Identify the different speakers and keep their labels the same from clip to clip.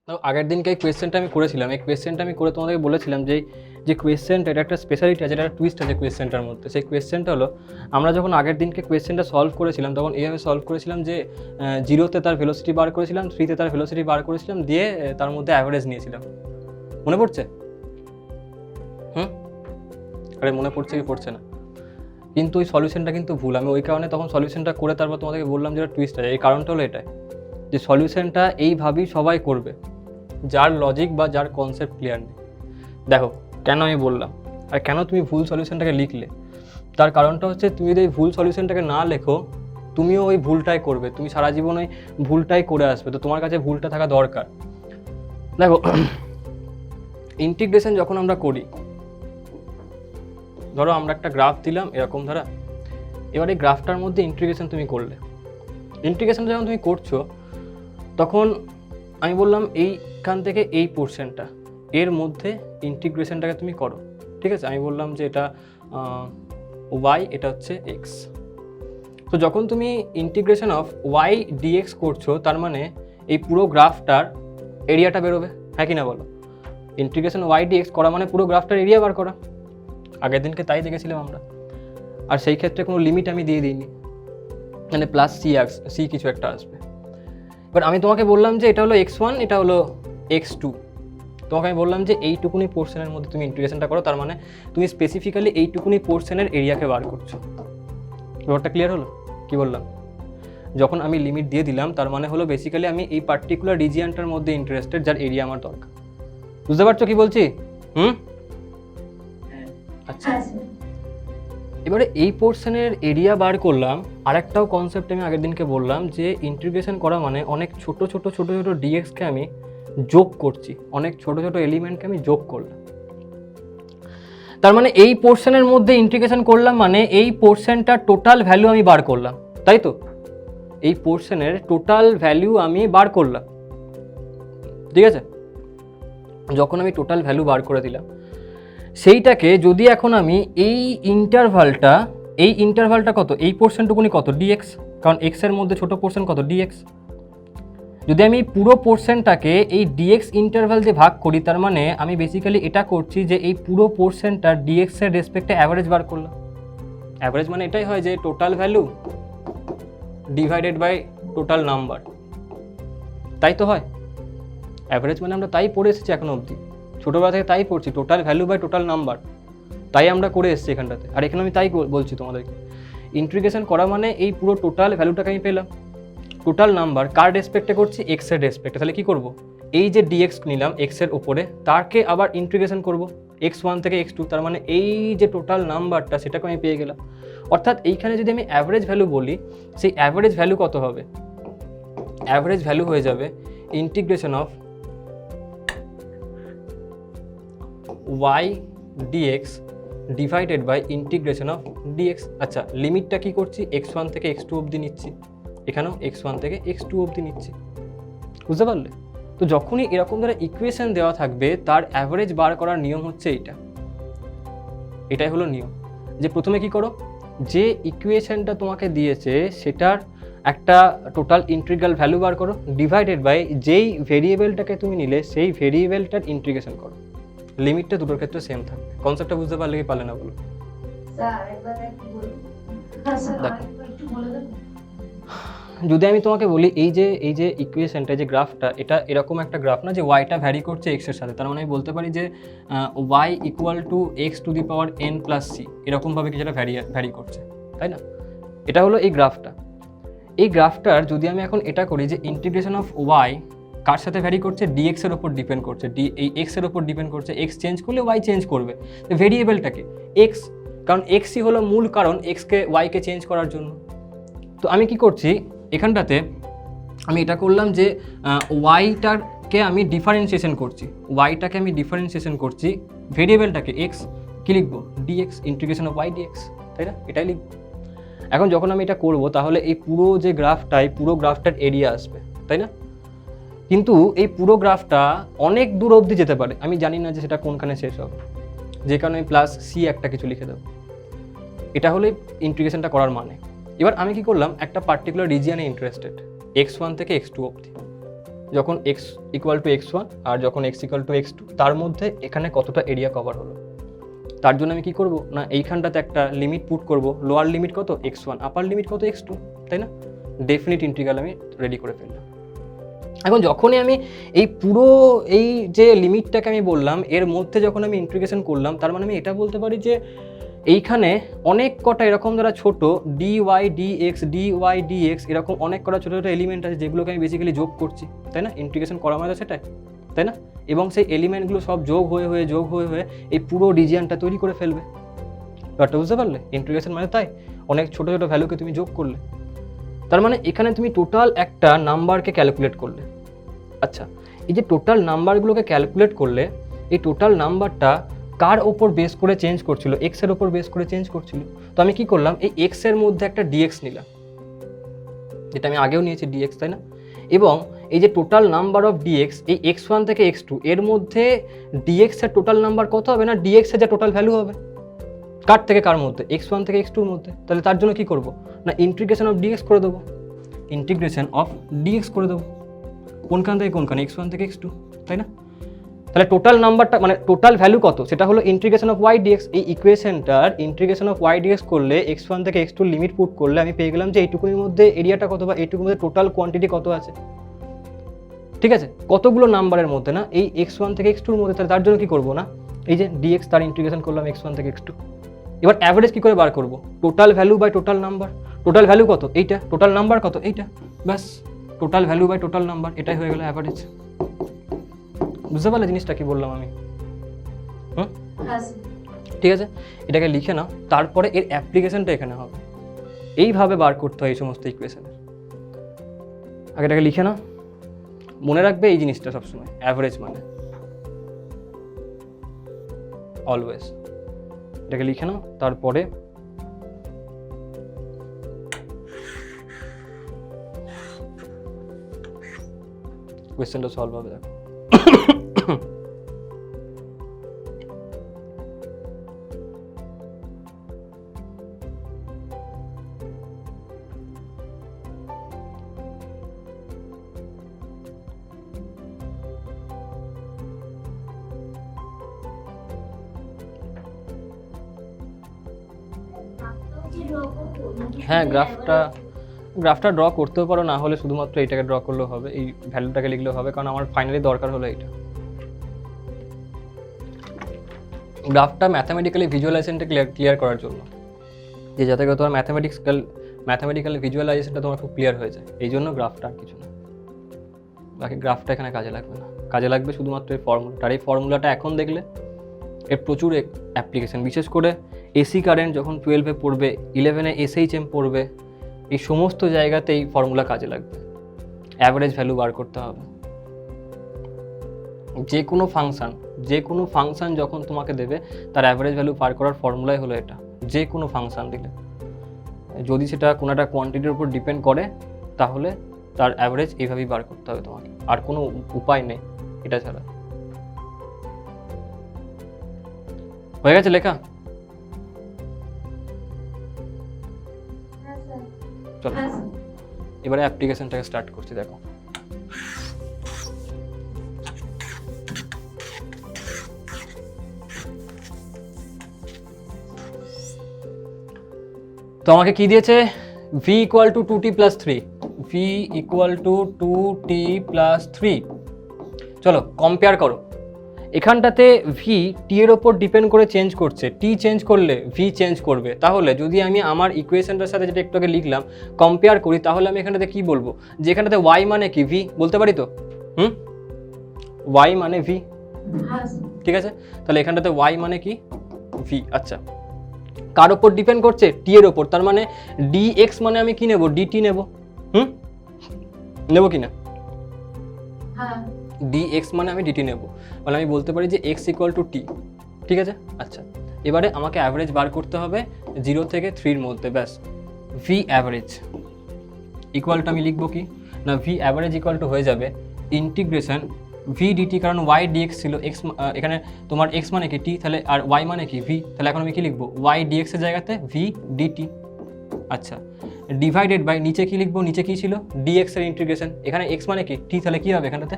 Speaker 1: তো আগের দিনকে এই কোয়েশ্চেনটা আমি করেছিলাম, এই কোয়েশ্চেনটা আমি করে তোমাদেরকে বলেছিলাম যে কোয়েশ্চেনটা এটা একটা স্পেশালিটি আছে, এটা একটা টুইস্ট আছে কোয়েশ্চেনটার মধ্যে। সেই কোয়েশ্চেনটা হলো, আমরা যখন আগের দিনকে কোয়েশ্চেনটা সলভ করেছিলাম তখন এইভাবে সলভ করেছিলাম যে 0তে তার ভেলোসিটি বার করেছিলাম, 3তে তার ভেলোসিটি বার করেছিলাম, দিয়ে তার মধ্যে অ্যাভারেজ নিয়েছিলাম। মনে পড়ছে? আরে মনে পড়ছে কি পড়ছে না? কিন্তু ওই সলিউশনটা কিন্তু ভুল। আমি ওই কারণে তখন সলিউশনটা করে তারপর তোমাদেরকে বললাম যে এটা টুইস্ট আছে। এই কারণটা হলো এটাই, যে সলিউশনটা এইভাবেই সবাই করবে যার লজিক বা যার কনসেপ্ট ক্লিয়ার নেই। দেখো কেন আমি বললাম আর কেন তুমি ভুল সলিউশনটাকে লিখলে, তার কারণটা হচ্ছে তুমি যদি এই ভুল সলিউশনটাকে না লেখো তুমিও ওই ভুলটাই করবে, তুমি সারা জীবন ওই ভুলটাই করে আসবে। তো তোমার কাছে ভুলটা থাকা দরকার। দেখো ইন্টিগ্রেশন যখন আমরা করি, ধরো আমরা একটা গ্রাফ দিলাম এরকম ধরা, এবার এই গ্রাফটার মধ্যে ইন্টিগ্রেশন তুমি করলে, ইন্টিগ্রেশনটা যখন তুমি করছো তখন আমি বললাম এইখান থেকে এই পোর্শনটা এর মধ্যে ইন্টিগ্রেশনটাকে তুমি করো, ঠিক আছে? আমি বললাম যে এটা ওয়াই, এটা হচ্ছে এক্স। তো যখন তুমি ইন্টিগ্রেশন অফ ওয়াই ডিএক্স করছো তার মানে এই পুরো গ্রাফটার এরিয়াটা বেরোবে, হ্যাঁ কি না বলো? ইন্টিগ্রেশন ওয়াই ডিএক্স করা মানে পুরো গ্রাফটার এরিয়া বার করা। আগের দিনকে তাই দেখেছিলাম আমরা। আর সেই ক্ষেত্রে কোনো লিমিট আমি দিয়ে দিইনি, মানে প্লাস সি কিছু একটা আসবে। এবার আমি তোমাকে বললাম যে এটা হলো x1, এটা হলো x2। তোমাকে আমি বললাম যে এইটুকুনি পোর্শনের মধ্যে তুমি ইন্টিগ্রেশনটা করো, তার মানে তুমি স্পেসিফিক্যালি এইটুকুনি পোর্শনের এরিয়াকে বার করছো। ব্যাপারটা ক্লিয়ার হলো? কি বললাম? যখন আমি লিমিট দিয়ে দিলাম তার মানে হলো বেসিক্যালি আমি এই পার্টিকুলার রিজিয়নটার মধ্যে ইন্টারেস্টেড যার এরিয়া আমার দরকার। বুঝতে পারছো কি বলছি? আচ্ছা, এবারে এই পোর্শনের এরিয়া বার করলাম। আরেকটাও কনসেপ্ট আমি আগের দিনকে বললাম যে ইন্টিগ্রেশন করা মানে অনেক ছোট ছোট ডিএক্সকে আমি যোগ করছি, অনেক ছোট ছোট এলিমেন্টকে আমি যোগ করলাম। তার মানে এই পোর্শনের মধ্যে ইন্টিগ্রেশন করলাম মানে এই পোর্শনটার টোটাল ভ্যালু আমি বার করলাম, তাই তো? এই পোর্শনের টোটাল ভ্যালু আমি বার করলাম, ঠিক আছে? যখন আমি টোটাল ভ্যালু বার করে দিলাম সেইটাকে যদি এখন আমি এই ইন্টারভালটা কত, এই পোর্শনটুকুনি কত ডিএক্স, কারণ এক্স এর মধ্যে ছোট পোর্শন কত ডিএক্স, যদি আমি পুরো পোর্শনটাকে এই ডিএক্স ইন্টারভাল দিয়ে ভাগ করি তার মানে আমি বেসিক্যালি এটা করছি যে এই পুরো পোর্শনটা ডিএক্স এর রেসপেক্টে অ্যাভারেজ বার করলাম। অ্যাভারেজ মানে এটাই হয় যে total value divided by total number, তাই তো হয়? অ্যাভারেজ মানে আমরা তাই পড়ে এসেছি এখনো অবধি, ছোটোবেলা থেকে তাই পড়ছি, total value by total number, তাই আমরা করে এসেছি এখানটাতে। আর এখানে আমি তাই বলছি তোমাদেরকে, ইন্টিগ্রেশন করা মানে এই পুরো টোটাল ভ্যালুটাকে আমি পেলাম। টোটাল নাম্বার কার রেসপেক্টে করছি? এক্স এর রেসপেক্টে। তাহলে কি করব? এই যে ডিএক্স নিলাম এক্স এর উপরে, তাকে আবার ইন্টিগ্রেশন করব x1 থেকে x2, তার মানে এই যে টোটাল নাম্বারটা সেটাকে আমি পেয়ে গেলাম। অর্থাৎ এইখানে যদি আমি অ্যাভারেজ ভ্যালু বলি, সেই অ্যাভারেজ ভ্যালু কত হবে? অ্যাভারেজ ভ্যালু হয়ে যাবে integration of y dx divided by integration of dx। আচ্ছা, লিমিটটা কি করছি? x1 থেকে x2 অবধি নিচ্ছি, এখানেও x1 থেকে x2 অবধি নিচ্ছি। বুঝতে পারলে? তো যখনই এরকম ধরে ইকুয়েশন দেওয়া থাকবে তার অ্যাভারেজ বার করার নিয়ম হচ্ছে এটাই হলো নিয়ম। যে প্রথমে কি করো, যে ইকুয়েশনটা তোমাকে দিয়েছে সেটার একটা টোটাল ইন্টিগ্রাল ভ্যালু বার করো, ডিভাইডেড বাই যেই ভেরিয়েবলটাকে তুমি নিলে সেই ভেরিয়েবলটার ইন্টিগ্রেশন করো। লিমিটটা দুটোর ক্ষেত্রে সেম থাকবে। কনসেপ্টটা বুঝতে পারলে কি পারলে না বলো? যদি আমি তোমাকে বলি এই যে ইকুয়েশনটা, যে গ্রাফটা, এটা এরকম একটা গ্রাফ না যে ওয়াইটা ভ্যারি করছে এক্স এর সাথে, তার মানে আমি বলতে পারি যে y equal to x to the power n plus c, এরকমভাবে কিছুটা ভ্যারি করছে, তাই না? এটা হলো এই গ্রাফটা। এই গ্রাফটার যদি আমি এখন এটা করি যে ইন্টিগ্রেশন অফ ওয়াই কার সাথে ভ্যারি করছে? ডিএক্স এর ওপর ডিপেন্ড করছে, এই এক্স এর ওপর ডিপেন্ড করছে। এক্স চেঞ্জ করলে ওয়াই চেঞ্জ করবে, ভেরিয়েবলটাকে এক্স, কারণ এক্সই হলো মূল কারণ এক্সকে ওয়াইকে চেঞ্জ করার জন্য। তো আমি কি করছি এখানটাতে, আমি এটা করলাম যে ওয়াইটাকে আমি ডিফারেন্সিয়েশন করছি, ভেরিয়েবলটাকে এক্স, কি লিখবো? Dx, integration of y dx, তাই না? এটাই লিখবো। এখন যখন আমি এটা করব তাহলে এই পুরো যে পুরো গ্রাফটার এরিয়া আসবে, তাই না? কিন্তু এই পুরো গ্রাফটা অনেক দূর অবধি যেতে পারে, আমি জানি না যে সেটা কোনখানে শেষ হবে, যে কারণে আমি প্লাস সি একটা কিছু লিখে দেবো। এটা হলো ইন্টিগ্রেশনটা করার মানে। এবার আমি কি করলাম, একটা পার্টিকুলার রিজিয়নে ইন্টারেস্টেড x1 থেকে x2 অবধি, যখন x equal to x one আর যখন x equal to x two, তার মধ্যে এখানে কতটা এরিয়া কভার হলো। তার জন্য আমি কি করব না, এইখানটাতে একটা লিমিট পুট করব, লোয়ার লিমিট কত এক্স ওয়ান, আপার লিমিট কত এক্স টু, তাই না? ডেফিনিট ইন্টিগ্রাল আমি রেডি করে ফেললাম। এখন যখনই আমি এই পুরো এই যে লিমিটটাকে আমি বললাম এর মধ্যে যখন আমি ইন্টিগ্রেশন করলাম, তার মানে আমি এটা বলতে পারি যে এইখানে অনেক কটা এরকম যারা ছোট ডি ওয়াই ডি এক্স এরকম অনেক কটা ছোটো ছোটো এলিমেন্ট আছে যেগুলোকে আমি বেসিক্যালি যোগ করছি, তাই না? ইন্টিগ্রেশন করা মানে সেটাই, তাই না? এবং সেই এলিমেন্টগুলো সব যোগ হয়ে এই পুরো রিজিয়নটা তৈরি করে ফেলবে। ব্যাপারটা বুঝতে পারলে? ইন্টিগ্রেশন মানে তাই, অনেক ছোটো ছোটো ভ্যালুকে তুমি যোগ করলে, তার মানে এখানে তুমি টোটাল একটা নাম্বারকে ক্যালকুলেট করলে। আচ্ছা, এই যে টোটাল নাম্বারগুলোকে ক্যালকুলেট করলে, এই টোটাল নাম্বারটা কার ওপর বেস করে চেঞ্জ করছিল? এক্স এর ওপর বেস করে চেঞ্জ করছিল। তো আমি কি করলাম, এই এক্স এর মধ্যে একটা ডিএক্স নিলাম, যেটা আমি আগেও নিয়েছি ডিএক্স, তাই না? এবং এই যে টোটাল নাম্বার অফ ডিএক্স, এই এক্স ওয়ান থেকে এক্স টু এর মধ্যে ডিএক্স এর টোটাল নাম্বার কত হবে না, ডিএক্স এর যে টোটাল ভ্যালু হবে, কার থেকে কার মধ্যে, এক্স ওয়ান থেকে এক্স টুর মধ্যে। তাহলে তার জন্য কি করব না, ইন্টিগ্রেশন অফ ডিএক্স করে দেবো, ইন্টিগ্রেশন অফ ডিএক্স করে দেবো, কোনখান থেকে কোনখানে, এক্স ওয়ান থেকে এক্স টু, তাই না? তাহলে টোটাল নাম্বারটা মানে টোটাল ভ্যালু কত, সেটা হলো ইন্টিগ্রেশন অফ ওয়াই ডিএক্স। এই ইকুয়েশনটার ইন্টিগ্রেশন অফ ওয়াই ডিএক্স করলে, এক্স ওয়ান থেকে এক্স টুর লিমিট পুট করলে আমি পেয়ে গেলাম যে এইটুকুনির মধ্যে এরিয়াটা কত, বা এইটুকুর মধ্যে টোটাল কোয়ান্টিটি কত আছে। ঠিক আছে, কতগুলো নাম্বারের মধ্যে না, এই এক্স ওয়ান থেকে এক্স টুর মধ্যে। তাহলে তার জন্য কি করবো না, এই যে ডিএক্স তার ইন্টিগ্রেশন করলাম এক্স ওয়ান থেকে এক্স টু। এবার অ্যাভারেজ কী করে বার করবো, total value by total number. Total value কত এইটা, টোটাল নাম্বার কত এইটা, ব্যাস total value by total number, এটাই হয়ে গেল অ্যাভারেজ। বুঝতে পারলে জিনিসটা কি বললাম আমি? ঠিক আছে, এটাকে লিখে নাও, তারপরে এর অ্যাপ্লিকেশনটা এখানে হবে। এইভাবে বার করতে হয় এই সমস্ত ইকুয়েশনে। আগে এটাকে লিখে নাও, মনে রাখবে এই জিনিসটা সবসময়, অ্যাভারেজ মানে অলওয়েজ। এটাকে লিখে নাও, তারপরে কোয়েশ্চেনটা সলভ হবে। দেখো হ্যাঁ, গ্রাফটা ড্র করতেও পারো, না হলে শুধুমাত্র এইটাকে ড্র করলেও হবে, এই ভ্যালুটাকে লিখলেও হবে, কারণ আমার ফাইনালি দরকার হলো এইটা। গ্রাফটা ম্যাথামেটিক্যালি ভিজুয়ালাইজেশনটা ক্লিয়ার করার জন্য, যে যাতে করে তোমার ম্যাথামেটিক্যাল ভিজুয়ালাইজেশনটা তোমার খুব ক্লিয়ার হয়ে যায়, এই জন্য গ্রাফটা আর কিছু না। বাকি গ্রাফটা এখানে কাজে লাগবে না, কাজে লাগবে শুধুমাত্র এই ফর্মুলাটা। আর এই ফর্মুলাটা এখন দেখলে এর প্রচুর অ্যাপ্লিকেশন, বিশেষ করে এসি কারেন্ট যখন 12-এ পড়বে, 11-এ SHM পড়বে, এই সমস্ত জায়গাতে এই ফর্মুলা কাজে লাগবে। অ্যাভারেজ ভ্যালু বার করতে হবে যে কোনো ফাংশন যখন তোমাকে দেবে, তার অ্যাভারেজ ভ্যালু বার করার ফর্মুলাই হলো এটা। যে কোনো ফাংশন দিলে, যদি সেটা কোনো একটা কোয়ান্টিটির উপর ডিপেন্ড করে, তাহলে তার অ্যাভারেজ এইভাবেই বার করতে হবে তোমাকে, আর কোনো উপায় নেই এটা ছাড়া। হয়ে গেছে লেখা? চলো এবারে অ্যাপ্লিকেশনটাকে স্টার্ট করছি। দেখো তো আমাকে কি দিয়েছে, v equal to 2t plus 3, v equal to 2t plus 3। চলো কম্পেয়ার করো, এখানটাতে v t এর ওপর ডিপেন্ড করে চেঞ্জ করছে, t চেঞ্জ করলে v চেঞ্জ করবে। তাহলে যদি আমি আমার ইকুয়েশনটার সাথে যেটা একটু আগে লিখলাম কম্পেয়ার করি, তাহলে আমি এখানটাতে কি বলবো, যে এখানটাতে y মানে কি, v বলতে পারি তো? y মানে v, ঠিক আছে? তাহলে এখানটাতে y মানে কি, v। আচ্ছা, কার ওপর ডিপেন্ড করছে, t এর ওপর, তার মানে dx মানে আমি কি নেব, dt নেব। নেব কি না? dx মানে আমি dt নেব, মানে আমি বলতে পারি যে x ইকুয়াল টু t, ঠিক আছে? আচ্ছা, এবারে আমাকে অ্যাভারেজ বার করতে হবে 0 থেকে 3-এর মধ্যে, ব্যাস। v অ্যাভারেজ ইকুয়ালটা আমি লিখবো কি না, v অ্যাভারেজ ইকুয়াল টু হয়ে যাবে ইন্টিগ্রেশন v dt, কারণ y dx ছিল, x এখানে তোমার x মানে কি t, তাহলে আর y মানে কি v, তাহলে এখন আমি কি লিখবো, y dx এর জায়গাতে v dt। আচ্ছা, ডিভাইডেড বাই নিচে কি লিখবো, নিচে কি ছিল ডিএক্স এর ইন্টিগ্রেশন, এখানে এক্স মানে কি টি, তাহলে কি হবে এখানটাতে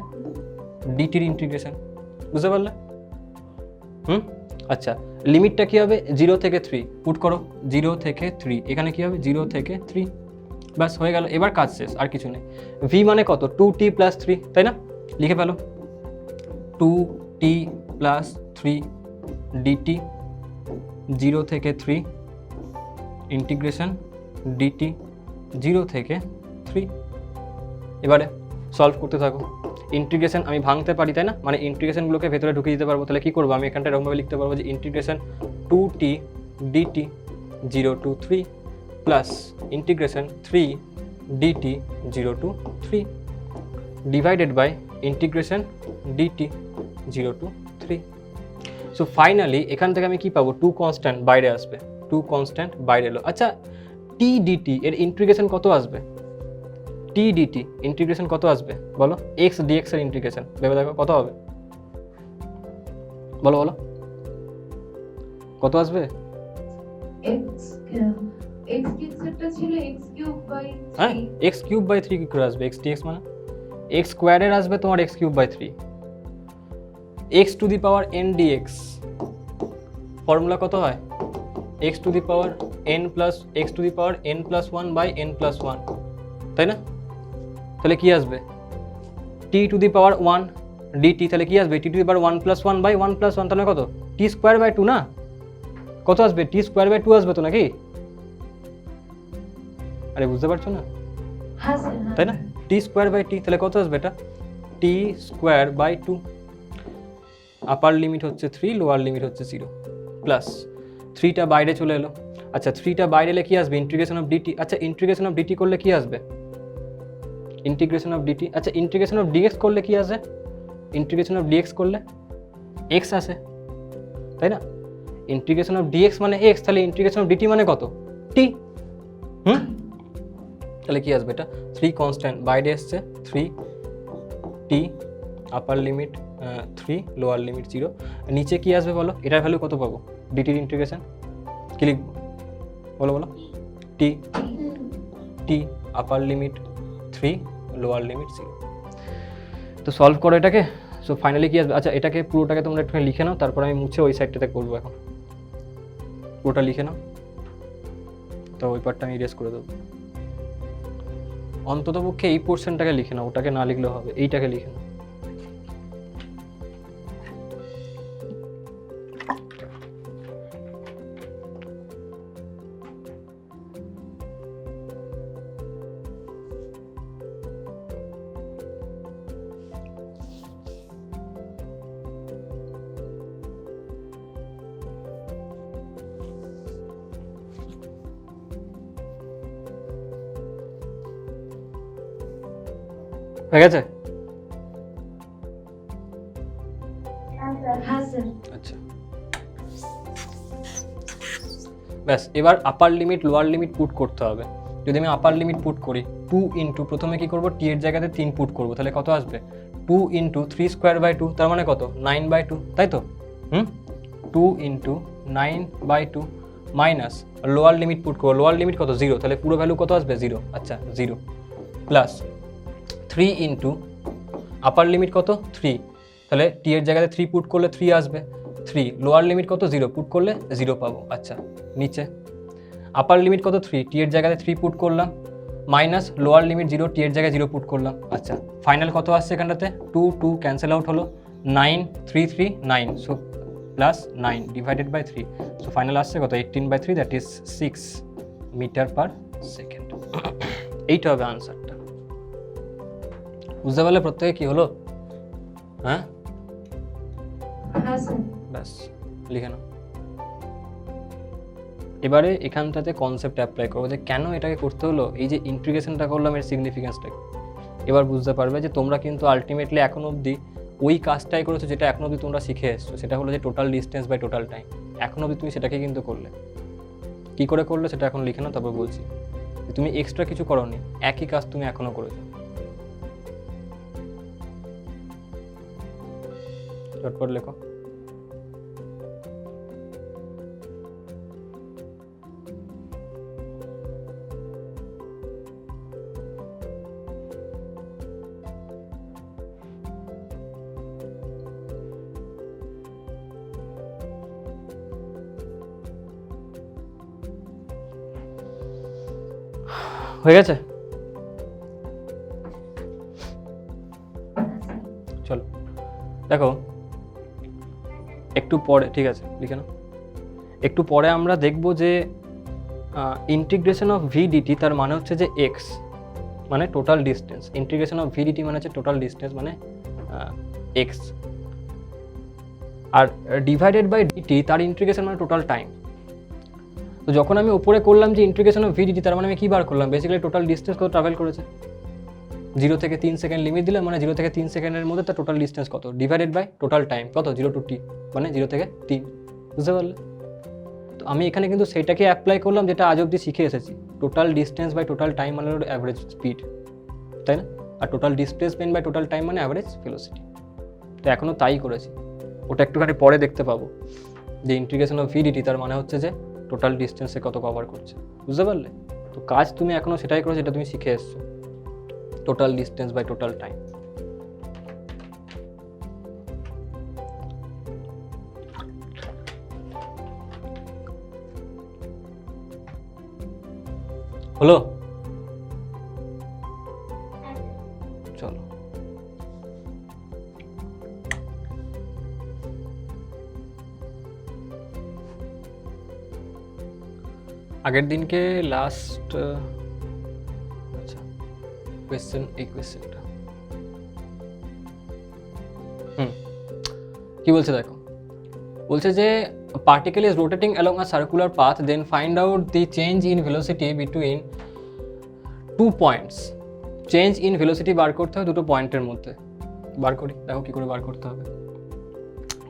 Speaker 1: ডিটির ইন্টিগ্রেশন, বুঝতে পারলে? আচ্ছা লিমিটটা কি হবে 0 থেকে 3 পুট করো, 0 থেকে 3, এখানে কি হবে 0 থেকে 3, বাস হয়ে গেল, এবার কাজ শেষ, আর কিছু নেই। ভি মানে কত 2t + 3, তাই না? লিখে ফেলো 2t + 3 dt 0 থেকে 3 ইন্টিগ্রেশন dt 0 থেকে 3। এবারে সলভ করতে থাকো। ইন্টিগ্রেশন আমি ভাঙতে পারি, তাই না? মানে ইন্টিগ্রেশনগুলোকে ভেতরে ঢুকিয়ে দিতে পারবো। তাহলে কী করবো, আমি এখানটা এরকমভাবে লিখতে পারবো যে integration 2t dt 0 to 3 plus integration 3 dt 0 to 3 divided by integration dt 0 to 3। So finally এখান থেকে আমি কি পাবো, 2 কনস্ট্যান্ট বাইরে আসবে, 2 কনস্ট্যান্ট বাইরে এলো। আচ্ছা টি ডিটি এর ইন্টিগ্রেশন কত আসবে, টি ডিটি ইন্টিগ্রেশন কত আসবে বলো, এক্স ডিএক্স এর ইন্টিগ্রেশন ভেবে দেখো কত হবে, বলো বলো কত আসবে? হ্যাঁ এক্স কিউব বাই 3 কি করে আসবে, এক্স ডিএক্স মানে এক্স স্কোয়ারের আসবে তোমার x cube by 3, x to the power n dx formula কত হয়, x to the power n plus x to the power n plus 1 by n plus 1, তাই না? তাহলে কি আসবে t to the power 1 DT, তাহলে কি আসবে t to the power 1 plus 1 by 1 plus 1, তাহলে কত টি স্কোয়ার বাই 2 না, কত আসবে টি স্কোয়ার বাই 2 আসবে তো নাকি? আরে বুঝতে পারছো না, তাই না? টি স্কোয়ার বাই টি, তাহলে কত আসবে এটা টি স্কোয়ার বাই 2, আপার লিমিট হচ্ছে 3, লোয়ার লিমিট হচ্ছে 0, প্লাস 3টা বাইরে চলে এলো। আচ্ছা 3টা বাইরে এলে কি আসবে ইন্টিগ্রেশন অফ ডিটি, আচ্ছা ইন্টিগ্রেশন অফ ডিটি করলে কি আসবে ইন্টিগ্রেশন অফ ডিটি, আচ্ছা ইন্টিগ্রেশন অফ ডিএক্স করলে কি আসে, ইন্টিগ্রেশন অফ ডিএক্স করলে এক্স আসে, তাই না? ইন্টিগ্রেশন অফ ডিএক্স মানে এক্স, তাহলে ইন্টিগ্রেশন অফ ডিটি মানে কত টি, তাহলে কি আসবে এটা 3 কনস্ট্যান্ট বাইরে এসছে 3 টি আপার লিমিট 3 লোয়ার লিমিট 0, নিচে কি আসবে বলো, এটার ভ্যালু কত পাবো ডিটির ইন্টিগ্রেশন কি লিখবো বলো বলো, টি টি আপার লিমিট 3 লোয়ার লিমিট 0। তো সলভ করো এটাকে, সো ফাইনালি কি আসবে, আচ্ছা এটাকে পুরোটাকে তোমরা একটু লিখে নাও, তারপর আমি মুছে ওই সাইডটাতে করবো, এখন পুরোটা লিখে নাও, তো ওই পার্টটা আমি ইরেজ করে দেবো, অন্তত পক্ষে এই পোর্শনটাকে লিখে নাও, ওটাকে না লিখলেও হবে, এইটাকে লিখে নাও। হয়ে গেছে? আচ্ছা ব্যাস, এবার আপার লিমিট লোয়ার লিমিট পুট করতে হবে। যদি আমি আপার লিমিট পুট করি 2 ইন্টু, প্রথমে কি করবো টি এর জায়গাতে 3 পুট করবো, তাহলে কত আসবে 2 ইন্টু 3 স্কোয়ার বাই 2, তার মানে কত 9 বাই 2, তাই তো 2 into 9 by 2 minus lower limit put করবো, লোয়ার লিমিট কত 0, তাহলে পুরো ভ্যালু কত আসবে 0, আচ্ছা 0 প্লাস 3 ইন্টু আপার লিমিট কত 3, তাহলে টি এর জায়গাতে 3 পুট করলে 3 আসবে, 3 লোয়ার লিমিট কত 0 পুট করলে 0 পাবো, আচ্ছা নিচে আপার লিমিট কত 3, টি এর জায়গাতে 3 পুট করলাম মাইনাস লোয়ার লিমিট 0, টি এর জায়গায় 0 পুট করলাম, আচ্ছা ফাইনাল কত আসছে এখানটাতে 2 2 ক্যান্সেল আউট হলো 9 3 3 9, so plus 9 divided by 3, so final আসছে কত 18/3, that is 6 metre per second. এইটা হবে আনসারটা, বুঝতে পারলে প্রত্যেকে কি হলো? হ্যাঁ ব্যাস লিখে নাও। এবারে এখানটাতে কনসেপ্ট অ্যাপ্লাই করবো যে কেন এটাকে করতে হলো, এই যে ইন্টিগ্রেশনটা করলাম এর সিগনিফিকেন্সটা এবার বুঝতে পারবে যে তোমরা কিন্তু আলটিমেটলি এখন অবধি ওই কাজটাই করেছো যেটা এখন অবধি তোমরা শিখে এসছো, সেটা হলো যে total distance by total time, এখন অবধি তুমি সেটাকে কিন্তু করলে, কী করে করলে সেটা এখন লিখে নাও, তারপর বলছি তুমি এক্সট্রা কিছু করোনি, একই কাজ তুমি এখনও করেছো। চটপট লেখো। হয়ে গেছে? চলো দেখো একটু পরে, ঠিক আছে লিখে নাও, একটু পরে আমরা দেখব যে ইন্টিগ্রেশন অফ ভি ডিটি তার মানে হচ্ছে যে এক্স মানে total distance, integration of v dt মানে হচ্ছে টোটাল ডিস্টেন্স মানে এক্স, আর ডিভাইডেড বাই ডিটি তার ইন্টিগ্রেশন মানে টোটাল টাইম। তো যখন আমি উপরে করলাম যে ইন্টিগ্রেশন অফ ভি ডিটি তার মানে আমি কী বার করলাম, বেসিক্যালি টোটাল ডিস্টেন্স কত ট্রাভেল করেছে, 0 থেকে 3 সেকেন্ড লিমিট দিলাম মানে 0 থেকে 3 সেকেন্ডের মধ্যে তার টোটাল ডিস্টেন্স কত, ডিভাইডেড বাই টোটাল টাইম কত 0 to t মানে 0 থেকে 3, বুঝতে পারলে? তো আমি এখানে কিন্তু সেটাকে অ্যাপ্লাই করলাম যেটা আজ অবধি শিখে এসেছি, total distance by total time মানে হলো অ্যাভারেজ স্পিড, তাই না? আর total displacement by total time মানে অ্যাভারেজ ভেলোসিটি। তো এখনও তাই করেছি, ওটা একটুখানি পরে দেখতে পাবো যে ইন্টিগ্রেশন অফ ভি ডিটি তার মানে হচ্ছে যে টোটাল ডিস্টেন্সে কত কভার করছে, বুঝতে পারলে? তো কাজ তুমি এখনও সেটাই করো যেটা তুমি শিখে এসছো, total distance by total time. হলো? চলো আগের দিনকে লাস্ট আচ্ছা কোয়েশ্চেন, এই কোয়েশ্চেনটা কি বলছে দেখো, বলছে যে particle is rotating along a circular path, then find out the change in velocity between 2 points. Change in velocity বার করতে হবে দুটো পয়েন্টের মধ্যে, বার করি, দেখো কি করে বার করতে হবে।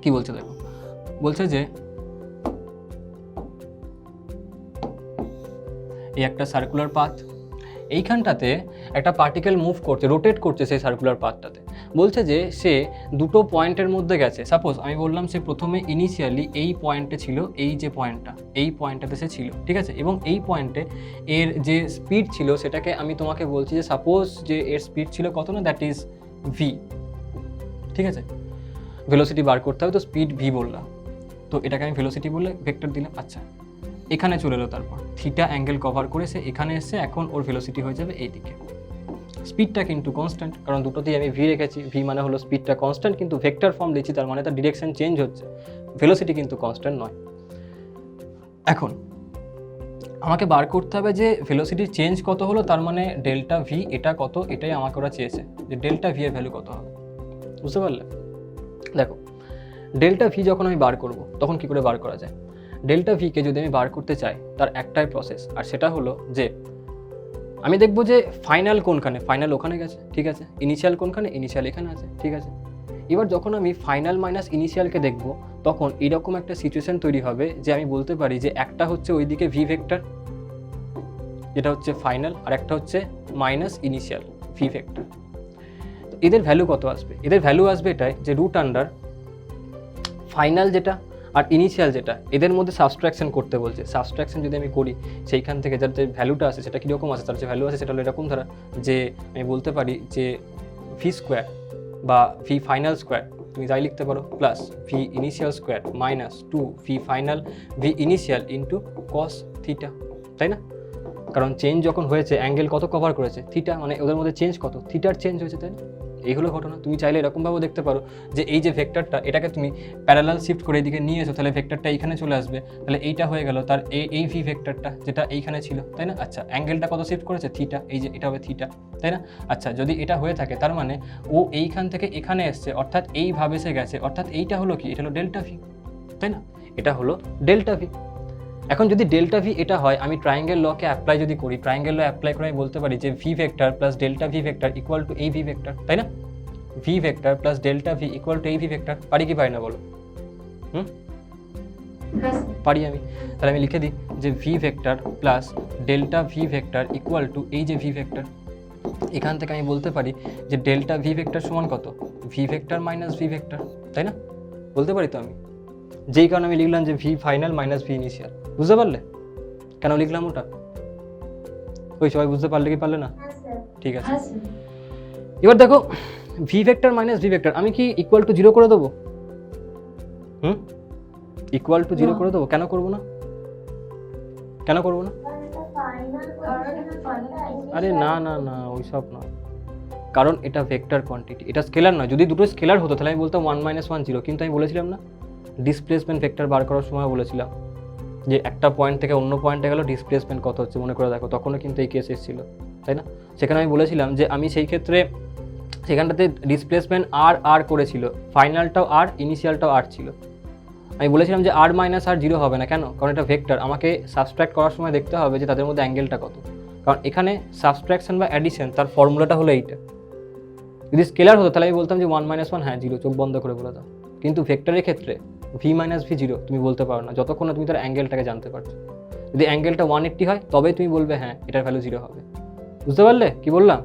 Speaker 1: কি বলছে দেখো, বলছে যে এই একটা সার্কুলার পাথ, এইখানটাতে একটা পার্টিকেল মুভ করছে, রোটেট করছে সেই সার্কুলার পাথটাতে। বলছে যে সে দুটো পয়েন্টের মধ্যে গেছে, সাপোজ আমি বললাম সে প্রথমে ইনিশিয়ালি এই পয়েন্টে ছিল, এই যে পয়েন্টটা এই পয়েন্টটাতে সে ছিল, ঠিক আছে, এবং এই পয়েন্টে এর যে স্পিড ছিল সেটাকে আমি তোমাকে বলছি যে সাপোজ যে এর স্পিড ছিল কত না, দ্যাট ইজ ভি, ঠিক আছে, ভেলোসিটি বার করতে হবে তো স্পিড ভি বললাম, তো এটাকে আমি ভেলোসিটি বলে ভেক্টর দিলাম। আচ্ছা এখানে চলে এলো, তারপর থিটা অ্যাঙ্গেল কভার করে সে এখানে এসে এখন ওর ভেলোসিটি হয়ে যাবে এইদিকে। স্পিডটা কিন্তু কনস্ট্যান্ট, কারণ দুটোতেই আমি ভি রেখেছি, ভি মানে হলো স্পিডটা কনস্ট্যান্ট কিন্তু ভেক্টর ফর্ম দিচ্ছি, তার মানে তার ডিরেকশন চেঞ্জ হচ্ছে, ভেলোসিটি কিন্তু কনস্ট্যান্ট নয়। এখন আমাকে বার করতে হবে যে ভেলোসিটির চেঞ্জ কত হলো, তার মানে ডেল্টা ভি এটা কত, এটাই আমাকে ওরা চেয়েছে যে ডেল্টা ভি এর ভ্যালু কত হবে, বুঝতে পারলে? দেখো ডেল্টা ভি যখন আমি বার করব তখন কি করে বার করা যায়, ডেল্টা ভিকে যদি আমি বার করতে চাই তার একটাই প্রসেস, আর সেটা হলো যে আমি দেখবো যে ফাইনাল কোনখানে, ফাইনাল ওখানে গেছে, ঠিক আছে, ইনিশিয়াল কোনখানে, ইনিশিয়াল এখানে আছে, ঠিক আছে। এবার যখন আমি ফাইনাল মাইনাস ইনিশিয়ালকে দেখবো তখন এরকম একটা সিচুয়েশন তৈরি হবে যে আমি বলতে পারি যে একটা হচ্ছে ওইদিকে ভি ভেক্টর যেটা হচ্ছে ফাইনাল, আর একটা হচ্ছে মাইনাস ইনিশিয়াল ভি ভেক্টর। তো এদের ভ্যালু কত আসবে, এদের ভ্যালু আসবে এটাই যে রুট আন্ডার ফাইনাল যেটা আর ইনিশিয়াল যেটা এদের মধ্যে সাবস্ট্রাকশন করতে বলছে। সাবস্ট্রাকশন যদি আমি করি সেইখান থেকে যার যে ভ্যালুটা আসে সেটা কীরকম আসে, তার যে ভ্যালু আসে সেটা হলো এরকম ধরা যে আমি বলতে পারি যে ভি স্কোয়ার বা ভি ফাইনাল স্কোয়ার তুমি যাই লিখতে পারো plus V initial square minus 2 V final v initial into cos theta, তাই না? কারণ চেঞ্জ যখন হয়েছে অ্যাঙ্গেল কত কভার করেছে, থিটা, মানে ওদের মধ্যে চেঞ্জ কত, থিটার চেঞ্জ হয়েছে, তাই না? এই হলো ঘটনা। তুমি চাইলে এরকমভাবেও দেখতে পারো যে এই যে ভেক্টরটা এটাকে তুমি প্যারালাল শিফট করে এদিকে নিয়ে এসো, তাহলে ভেক্টরটা এইখানে চলে আসবে, তাহলে এইটা হয়ে গেল তার এই ভি ভেক্টরটা যেটা এইখানে ছিল, তাই না? আচ্ছা অ্যাঙ্গেলটা কত শিফট করেছে, থিটা, এই যে এটা হবে থিটা, তাই না? আচ্ছা যদি এটা হয়ে থাকে তার মানে ও এইখান থেকে এখানে এসছে, অর্থাৎ এইভাবে সে গেছে, অর্থাৎ এইটা হলো কি, এটা হলো ডেল্টা ভি, তাই না? এটা হলো ডেল্টা ভি। এখন যদি ডেল্টা ভি এটা হয়, আমি ট্রায়াঙ্গেল লকে অ্যাপ্লাই যদি করি, ট্রায়াঙ্গেল ল অ্যাপ্লাই করে আমি বলতে পারি যে V vector plus delta v vector equal two এই ভি ভেক্টর, তাই না? V vector plus delta V equal two এই ভি ভেক্টর, পারি কি পারি না বলো? পারি আমি। তাহলে আমি লিখে দিই যে V vector plus delta v vector equal two এই যে ভি ভেক্টর, এখান থেকে আমি বলতে পারি যে ডেল্টা ভি ভেক্টর সমান কত, V vector minus V vector, তাই না? বলতে পারি তো আমি, যেই কারণে আমি লিখলাম যে V final minus v initial, বুঝতে পারলে কেন লিখলাম ওটা? ওই সবাই বুঝতে পারলে কি পারলে না? ঠিক আছে, এবার দেখো V vector minus V vector আমি কি ইকুয়াল টু 0 করে দেবো? ইকুয়াল টু 0 করে দেবো, কেন করবো না? কেন করবো না? আরে না না না, ওইসব না, কারণ এটা ভেক্টর কোয়ান্টিটি, এটা স্কেলার নয়। যদি দুটো স্কেলার হতো তাহলে আমি বলতাম 1 - 1 0, কিন্তু আমি বলেছিলাম না ডিসপ্লেসমেন্ট ভেক্টর বার করার সময় বলেছিলাম যে একটা পয়েন্ট থেকে অন্য পয়েন্টে গেল ডিসপ্লেসমেন্ট কত হচ্ছে, মনে করে দেখো, তখনও কিন্তু এই কেস এসেছিল, তাই না? সেখানে আমি বলেছিলাম যে আমি সেই ক্ষেত্রে সেখানটাতে ডিসপ্লেসমেন্ট আর করেছিল, ফাইনালটাও আর, ইনিশিয়ালটাও আর ছিল। আমি বলেছিলাম যে r - r 0 হবে না, কেন? কারণ এটা ভেক্টর, আমাকে সাবস্ট্রাক্ট করার সময় দেখতে হবে যে তাদের মধ্যে অ্যাঙ্গেলটা কত, কারণ এখানে সাবস্ট্রাকশন বা অ্যাডিশন তার ফর্মুলাটা হলো এইটা। যদি স্কেলার হতো তাহলে আমি বলতাম যে 1 - 1, হ্যাঁ 0, চোখ বন্ধ করে বলে দাও। কিন্তু ভেক্টরের ক্ষেত্রে v - v 0 তুমি বলতে পারো না যতক্ষণ না তুমি তার অ্যাঙ্গেলটাকে জানতে পারছো। যদি অ্যাঙ্গেলটা 180 হয় তবেই তুমি বলবে হ্যাঁ এটার ভ্যালু 0 হবে। বুঝতে পারলে কি বললাম?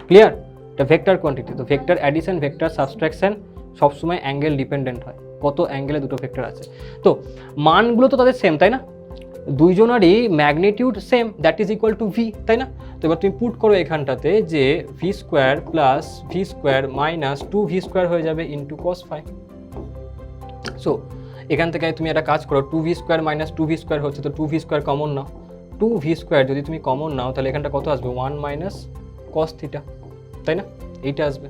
Speaker 1: ক্লিয়ার? এটা ভেক্টর কোয়ান্টিটি, তো ভেক্টর অ্যাডিশন, ভেক্টর সাবস্ট্রাকশন সবসময় অ্যাঙ্গেল ডিপেন্ডেন্ট হয়, কত অ্যাঙ্গেলে দুটো ভেক্টর আছে। তো মানগুলো তো তাদের সেম, তাই না? দুইজনারই magnitude same, that is equal to v, তাই না? তো এবার তুমি পুট করো এখানটাতে যে v square plus v square minus 2v square হয়ে যাবে ইন্টু cos phi। সো এখান থেকে তুমি একটা কাজ করো, 2v square minus 2v square হচ্ছে, তো 2v স্কোয়ার কমন নাও। 2v স্কোয়ার যদি তুমি কমন নাও তাহলে এখানটা কত আসবে? 1 - cos থিটা, তাই না? এইটা আসবে।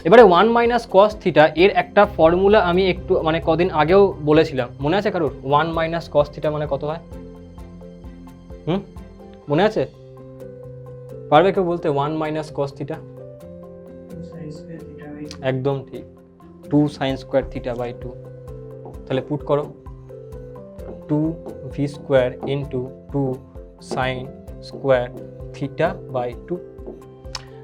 Speaker 1: এবারে 1 - cos থিটা এর একটা ফর্মুলা আমি একটু মানে কদিন আগেও বলেছিলাম, মনে আছে কারোর? 1 - cos থিটা মানে কত হয়? মনে আছে? পারবে কেউ বলতে 1 - cos থিটা? একদম ঠিক, 2 sin স্কোয়ার থিটা বাই 2। তাহলে পুট করো 2v square into 2 sin square theta by 2।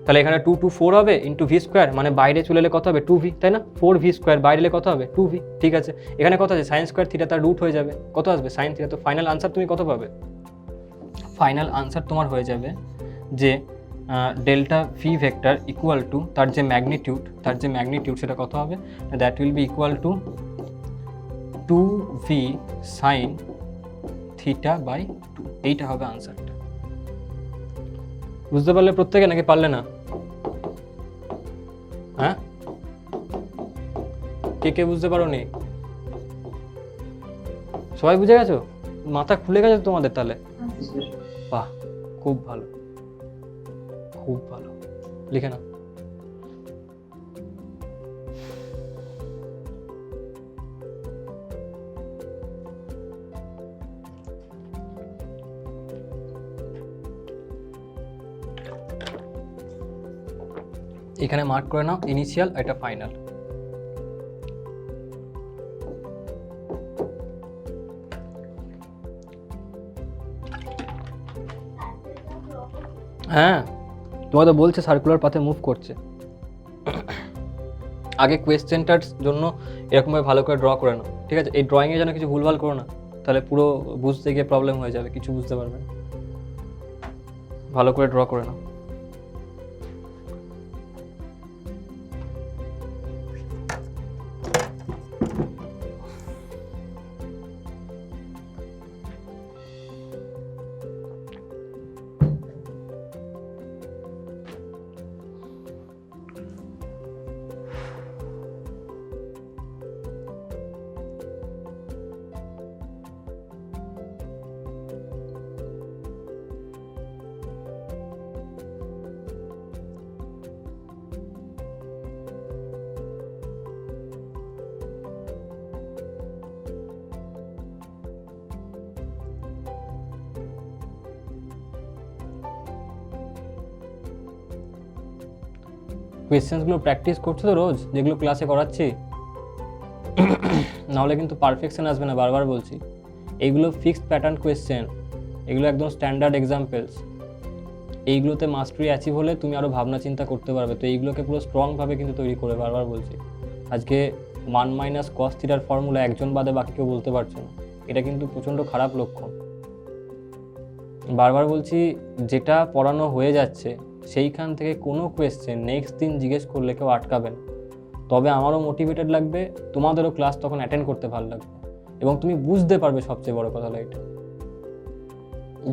Speaker 1: তাহলে এখানে 2 2 4 হবে ইন্টু ভি স্কোয়ার, মানে বাইরে চলে এলে কত হবে? 2v, তাই না? 4v স্কোয়ার বাইরে এলে কত হবে? 2v। ঠিক আছে, এখানে কত আছে? সাইন স্কোয়ার থিটা, তার রুট হয়ে যাবে, কত আসবে? Sine theta. তো ফাইনাল আনসার তুমি কত পাবে? ফাইনাল আনসার তোমার হয়ে যাবে যে delta v vector equal to তার যে ম্যাগনিটিউড সেটা কত হবে? That will be equal to 2v sine theta by 2। এইটা হবে আনসারটা। বুঝতে পারলে প্রত্যেকে, নাকি পারলে না? হ্যাঁ, কে বুঝতে পারো নি? সবাই বুঝে গেছো? মাথা খুলে গেছে তোমাদের তাহলে? বাহ, খুব ভালো, খুব ভালো। লিখে নাও। এখানে মার্ক করে নাও ইনিশিয়াল, এটা ফাইনাল। হ্যাঁ, তোমাকে তো বলছে সার্কুলার পাথে মুভ করছে। আগে কোয়েশ্চেনটার জন্য এরকমভাবে ভালো করে ড্র করে নাও, ঠিক আছে? এই ড্রয়িংয়ে যেন কিছু ভুলভাল করো না, তাহলে পুরো বুঝতে গিয়ে প্রবলেম হয়ে যাবে, কিছু বুঝতে পারবে না। ভালো করে ড্র করে নাও। কোয়েশ্চেন্সগুলো প্র্যাকটিস করছো তো রোজ, যেগুলো ক্লাসে করাচ্ছি? নাহলে কিন্তু পারফেকশন আসবে না, বারবার বলছি। এইগুলো ফিক্সড প্যাটার্ন কোয়েশ্চেন, এগুলো একদম স্ট্যান্ডার্ড এক্সাম্পলস। এইগুলোতে মাস্টারি অ্যাচিভ হলে তুমি আরও ভাবনা চিন্তা করতে পারবে। তো এইগুলোকে পুরো স্ট্রংভাবে কিন্তু তৈরি করে, বারবার বলছি। আজকে 1 - cos থিটার ফর্মুলা একজন বাদে বাকি কেউ বলতে পারছো না, এটা কিন্তু প্রচণ্ড খারাপ লক্ষণ। বারবার বলছি, যেটা পড়ানো হয়ে যাচ্ছে সেইখান থেকে কোনো কোয়েশ্চেন নেক্সট দিন জিজ্ঞেস করলে কেউ আটকাবে না। তবে আমারও মোটিভেটেড লাগবে, তোমাদেরও ক্লাস তখন অ্যাটেন্ড করতে ভালো লাগবে, এবং তুমি বুঝতে পারবে। সবচেয়ে বড় কথা হলো এটা,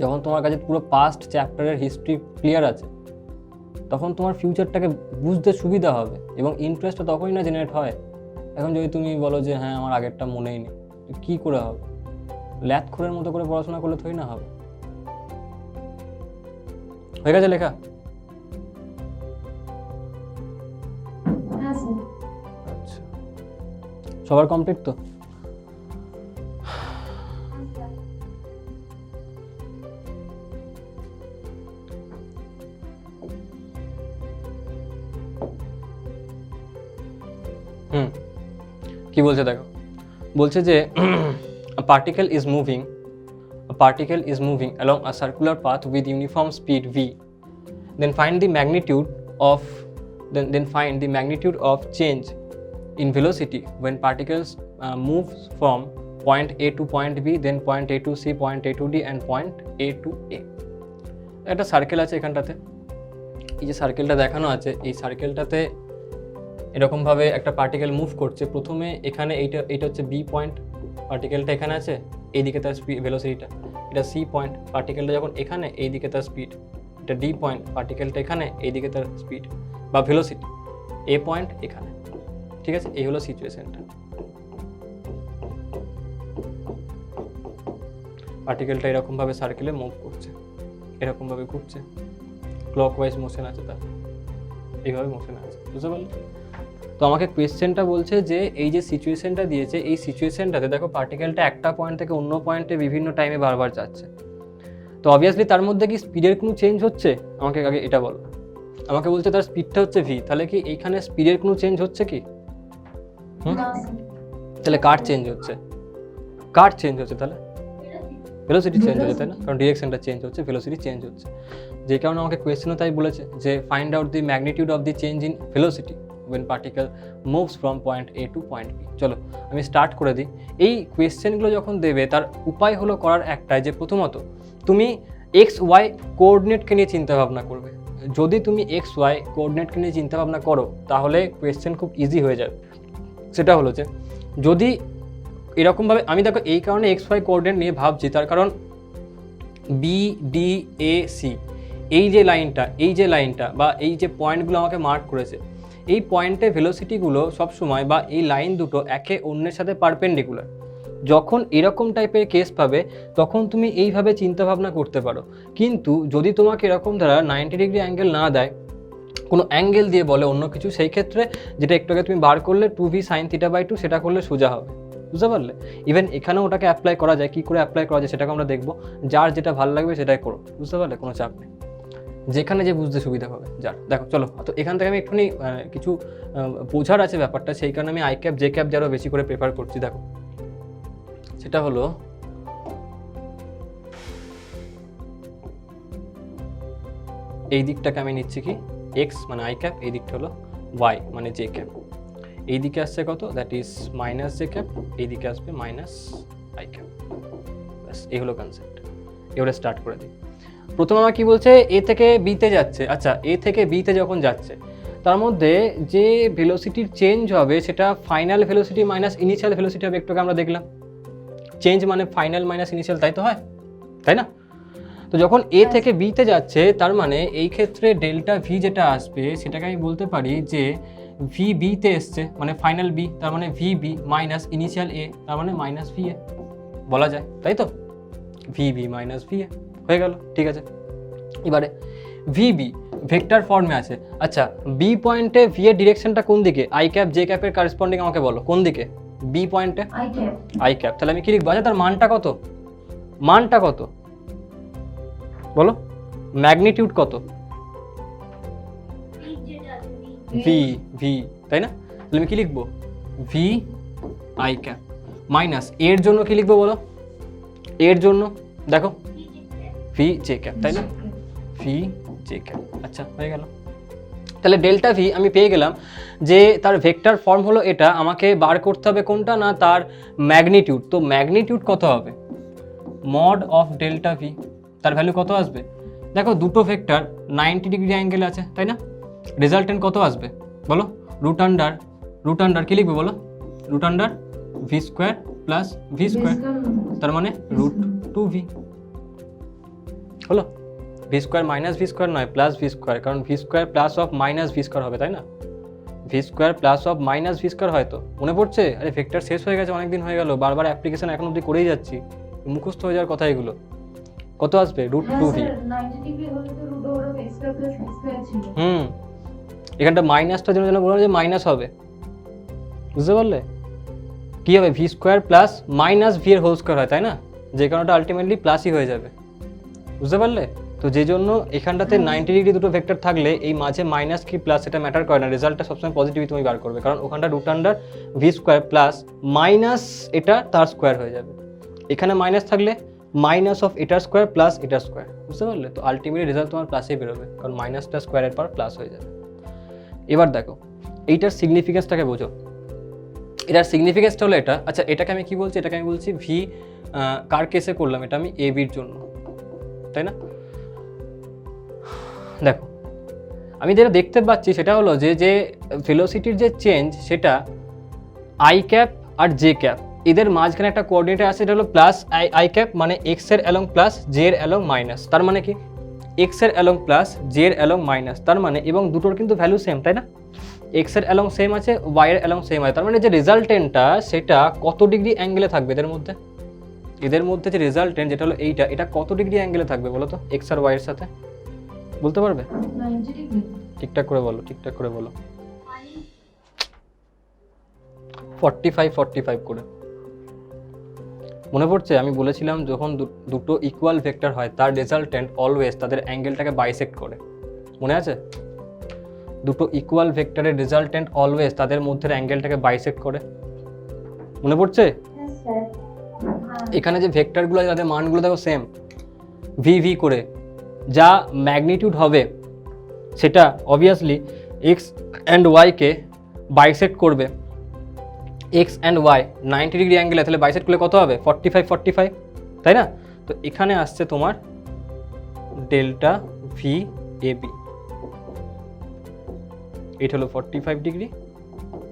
Speaker 1: যখন তোমার কাছে পুরো পাস্ট চ্যাপ্টারের হিস্ট্রি ক্লিয়ার আছে, তখন তোমার ফিউচারটাকে বুঝতে সুবিধা হবে, এবং ইন্টারেস্টটা তখনই না জেনারেট হয়। এখন যদি তুমি বলো যে হ্যাঁ আমার আগেরটা মনেই নেই, কী করে হবে? ল্যাথখোরের মতো করে পড়াশোনা করলে থই না হবে। হয়ে গেছে লেখা?
Speaker 2: হ্যাঁ স্যার।
Speaker 1: আচ্ছা, সবার কমপ্লিট তো? কি বলছে দেখো, বলছে যে a particle is moving along a circular path with uniform speed v, then find the magnitude of change in velocity when particles moves from point A to point B, then point A to C, point A to D and point A to A. একটা circle আছে এখানটাতে, এই যে সার্কেলটা দেখানো আছে, এই সার্কেলটাতে এরকমভাবে একটা পার্টিকেল মুভ করছে। প্রথমে এখানে এইটা হচ্ছে বি পয়েন্ট, পার্টিকেলটা এখানে আছে, এইদিকে তার স্পিড ভেলোসিটিটা, এটা সি পয়েন্ট, পার্টিকেলটা যখন এখানে এইদিকে তার স্পিড, এটা ডি পয়েন্ট, পার্টিকেলটা এখানে এইদিকে তার স্পিড বা ভেলোসিটি, এ পয়েন্ট এখানে, ঠিক আছে? এই হলো সিচুয়েশনটা। পার্টিকেলটা এরকমভাবে সার্কেলে মুভ করছে, এরকমভাবে ঘুরছে, ক্লকওয়াইজ মোশন আছে তার, এইভাবে মোশন আছে, বুঝতে পারলে? তো আমাকে কোয়েশ্চেনটা বলছে যে এই যে সিচুয়েশনটা দিয়েছে, এই সিচুয়েশনটাতে দেখো পার্টিকেলটা একটা পয়েন্ট থেকে অন্য পয়েন্টে বিভিন্ন টাইমে বারবার যাচ্ছে। তো অবভিয়াসলি তার মধ্যে কি স্পিডের কোনো চেঞ্জ হচ্ছে? আমাকে আগে এটা বলো। আমাকে বলছে তার স্পিডটা হচ্ছে ভি, তাহলে কি এইখানে স্পিডের কোনো চেঞ্জ হচ্ছে কি? তাহলে কার চেঞ্জ হচ্ছে? কার চেঞ্জ হচ্ছে? তাহলে ভেলোসিটি চেঞ্জ হচ্ছে, তাই না? কারণ ডিরেকশনটা চেঞ্জ হচ্ছে, ভেলোসিটি চেঞ্জ হচ্ছে। যে কারণে আমাকে কোয়েশ্চেনও তাই বলেছে যে find out the magnitude of the change in velocity when particle moves from point A to point B. চলো আমি স্টার্ট করে দিই। এই কোয়েশ্চেনগুলো যখন দেবে তার উপায় হলো করার একটাই, যে প্রথমত তুমি এক্স ওয়াই কোঅর্ডিনেটকে নিয়ে চিন্তা ভাবনা করবে। যদি তুমি এক্স ওয়াই কোঅর্ডিনেটকে নিয়ে চিন্তা ভাবনা করো তাহলে কোয়েশ্চেন খুব ইজি হয়ে যাবে। সেটা হলো যে যদি এরকমভাবে, আমি দেখো এই কারণে এক্স ওয়াই কোঅর্ডিনেট নিয়ে ভাবছি, তার কারণ বি ডি এ সি এই যে লাইনটা বা এই যে পয়েন্টগুলো আমাকে মার্ক করেছে, এই পয়েন্টে ভেলোসিটিগুলো সবসময় বা এই লাইন দুটো একে অন্যের সাথে পারপেন্ডিকুলার। যখন এরকম টাইপের কেস পাবে তখন তুমি এইভাবে চিন্তাভাবনা করতে পারো। কিন্তু যদি তোমাকে এরকম দ্বারা 90 ডিগ্রি অ্যাঙ্গেল না দেয়, কোনো অ্যাঙ্গেল দিয়ে বলে অন্য কিছু, সেই ক্ষেত্রে যেটা একটু আগে তুমি বার করলে 2v sin θ/2, সেটা করলে সোজা হবে, বুঝতে পারলে? ইভেন এখানেও ওটাকে অ্যাপ্লাই করা যায়, কী করে অ্যাপ্লাই করা যায় সেটাকে আমরা দেখবো। যার যেটা ভালো লাগবে সেটাই করো, বুঝতে পারলে? কোনো চাপ নেই, যেখানে যে বুঝতে সুবিধা হবে যার। দেখো চলো, তো এখান থেকে আমি একটুখানি কিছু বোঝার আছে ব্যাপারটা, সেই কারণে আমি আই ক্যাপ জে ক্যাপ যারও বেশি করে প্রেফার করছি। দেখো সেটা হলো এই দিকটাকে আমি নিচ্ছি কি এক্স মানে আই ক্যাপ, এই দিকটা হলো ওয়াই মানে জে ক্যাপ। এই দিকে আসছে কত, that is minus j cap, এই দিকে আসবে মাইনাস আই ক্যাপ। ব্যাস এই হলো কনসেপ্ট। এবারে স্টার্ট করে দিই। প্রথমে আমার কি বলছে, এ থেকে বিতে যাচ্ছে। আচ্ছা, এ থেকে বিতে যখন যাচ্ছে তার মধ্যে যে ভেলোসিটির চেঞ্জ হবে সেটা final velocity minus initial velocity হবে। একটুকে আমরা দেখলাম চেঞ্জ মানে ফাইনাল মাইনাস ইনিশিয়াল, তাই তো হয়, তাই না? তো যখন এ থেকে বিতে যাচ্ছে তার মানে এই ক্ষেত্রে ডেল্টা ভি যেটা আসবে সেটাকে আমি বলতে পারি যে ভি বিতে এসছে মানে ফাইনাল বি, তার মানে v b minus initial a, তার মানে মাইনাস ভি এ বলা যায়, তাই তো? V b minus v a হয়ে গেল, ঠিক আছে। এবারে ভি বি ভেক্টর ফর্মে আছে। আচ্ছা, বি পয়েন্টে ভি এর ডিরেকশনটা কোন দিকে? আই ক্যাপ জে ক্যাপের করেসপন্ডিং আমাকে বলো কোন দিকে? বি পয়েন্টে আই ক্যাপ। তাহলে আমি কি লিখবো? আচ্ছা, তার মানটা কত? মানটা কত বলো? ম্যাগনিটিউড কত? ভি ভি, তাই না? তাহলে আমি কি লিখবো? ভি আই ক্যাপ মাইনাস এর জন্য কি লিখবো বলো? এর জন্য দেখো ভি জে ক্যাপ, তাই না? V j cap. আচ্ছা, হয়ে গেল। তাহলে ডেল্টা ভি আমি পেয়ে গেলাম যে তার ভেক্টর ফর্ম হলো এটা। আমাকে বার করতে হবে কোনটা না, তার ম্যাগনিটিউড। তো ম্যাগনিটিউড কত হবে? মড অফ ডেল্টা ভি, তার ভ্যালু কত আসবে? দেখো দুটো ভেক্টর 90 ডিগ্রি অ্যাঙ্গেল আছে, তাই না? রেজাল্টেন্ট কত আসবে বলো? রুট আন্ডার কি লিখবে বলো? Root under v square plus v square, তার মানে রুট 2v হলো। V square minus v square নয়, প্লাস ভি স্কোয়ার, কারণ v square plus of minus v square হবে, তাই না? V square plus of minus v square হয় তো, মনে পড়ছে? আরে ভেক্টর শেষ হয়ে গেছে, অনেকদিন হয়ে গেল, বারবার অ্যাপ্লিকেশন এখন অবধি করেই যাচ্ছি, মুখস্থ হয়ে যাওয়ার কথা এগুলো। কত আসবে রুট
Speaker 2: হ্যাঁ
Speaker 1: টু ভি।
Speaker 2: স্যার 90 ডিগ্রি হলে তো root over of x square plus y square ছিল।
Speaker 1: এখানটা মাইনাসটা যেন বলা যে মাইনাস হবে, বুঝতে পারলে? কি হবে V square plus minus V এর হোল স্কোয়ার হয়, তাই না? যে কারণটা আলটিমেটলি প্লাসই হয়ে যাবে, বুঝতে পারলে? তো যে জন্য এখানটাতে 90 ডিগ্রি দুটো ভেক্টর থাকলে এই মাঝে মাইনাস কি প্লাস এটা ম্যাটার করে না, রেজাল্টটা সবসময় পজিটিভই তুমি বার করবে, কারণ ওখানটা root under v square plus minus এটা তার স্কোয়ার হয়ে যাবে। এখানে মাইনাস থাকলে মাইনাস অফ এটার স্কোয়ার প্লাস এটার স্কোয়ার, বুঝতে পারলে? তো আলটিমেটলি রেজাল্ট তোমার প্লাসেই বেরোবে, কারণ মাইনাসটা স্কোয়ারের পর প্লাস হয়ে যাবে। এবার দেখো এইটার সিগনিফিকেন্সটাকে বোঝো। এটার সিগনিফিকেন্সটা হলো এটা। আচ্ছা এটাকে আমি কি বলছি? এটাকে আমি বলছি ভি কার কেসে করলাম, এটা আমি এ বির জন্য, তাই না? দেখো আমি যেটা দেখতে পাচ্ছি সেটা হলো যে যে ভেলোসিটির যে চেঞ্জ সেটা আই ক্যাপ আর জে ক্যাপ এদের মাঝখানে একটা কোঅর্ডিনেট আছে, এটা হলো প্লাস আই ক্যাপ, মানে এক্স এর অ্যালং প্লাস জে এর অ্যালং মাইনাস। তার মানে কি এক্স এর অ্যালং প্লাস জে এর অ্যালং মাইনাস, তার মানে এবং দুটোর কিন্তু ভ্যালু সেম, তাই না? এক্স এর অ্যালং সেম আছে, ওয়াই এর অ্যালং সেম আছে, তার মানে যে রেজাল্টেন্টটা সেটা কত ডিগ্রি অ্যাঙ্গেলে থাকবে এদের মধ্যে? এদের মধ্যে যে রেজাল্টেন্ট যেটা হলো এইটা, এটা কত ডিগ্রি অ্যাঙ্গেলে থাকবে বলো তো এক্স আর ওয়াই এর সাথে? বলতে পারবে?
Speaker 2: 90 ডিগ্রি।
Speaker 1: ঠিকঠাক করে বলো, ঠিকঠাক করে বলো। 45 করে। মনে পড়ছে আমি বলেছিলাম যখন দুটো ইকুয়াল ভেক্টর হয় তার রেজাল্টেন্ট অলওয়েজ তাদের অ্যাঙ্গেলটাকে বাইসেক্ট করে, মনে আছে? দুটো ইকুয়াল ভেক্টরের রেজাল্টেন্ট অলওয়েজ তাদের মধ্যে অ্যাঙ্গেলটাকে বাইসেক্ট করে, মনে পড়ছে?
Speaker 2: হ্যাঁ স্যার।
Speaker 1: এখানে যে ভেক্টরগুলো আছে তাদের মানগুলো দেখো সেম, ভি ভি করে, যা ম্যাগনিটিউড হবে সেটা অবভিয়াসলি এক্স অ্যান্ড ওয়াইকে বাইসেক্ট করবে। এক্স অ্যান্ড ওয়াই 90 ডিগ্রি অ্যাঙ্গেলে, তাহলে বাইসেক্ট করলে কত হবে? 45, তাই না? তো এখানে আসছে তোমার ডেল্টা ভি এ বি, এটা হলো 45 ডিগ্রি,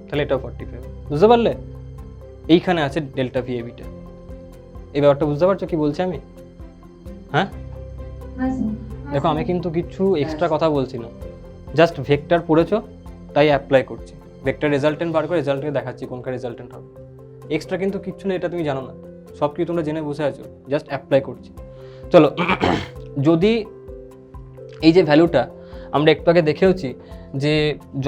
Speaker 1: তাহলে এটাও 45, বুঝতে পারলে? এইখানে আছে ডেল্টা ভি এ বিটা। এই ব্যাপারটা বুঝতে পারছো কি বলছি আমি? হ্যাঁ
Speaker 2: হ্যাঁ স্যার।
Speaker 1: দেখো আমি কিন্তু কিছু এক্সট্রা কথা বলছি না, জাস্ট ভেক্টর পড়েছো তাই অ্যাপ্লাই করছি, ভেক্টর রেজাল্টেন্ট বার করে রেজাল্টকে দেখাচ্ছি কোনকার রেজাল্টেন্ট হবে। এক্সট্রা কিন্তু কিচ্ছু নেই, এটা তুমি জানো না, সব কিছু তোমরা জেনে বসে আছো, জাস্ট অ্যাপ্লাই করছি। চলো যদি এই যে ভ্যালুটা আমরা একটু আগে দেখেওছি যে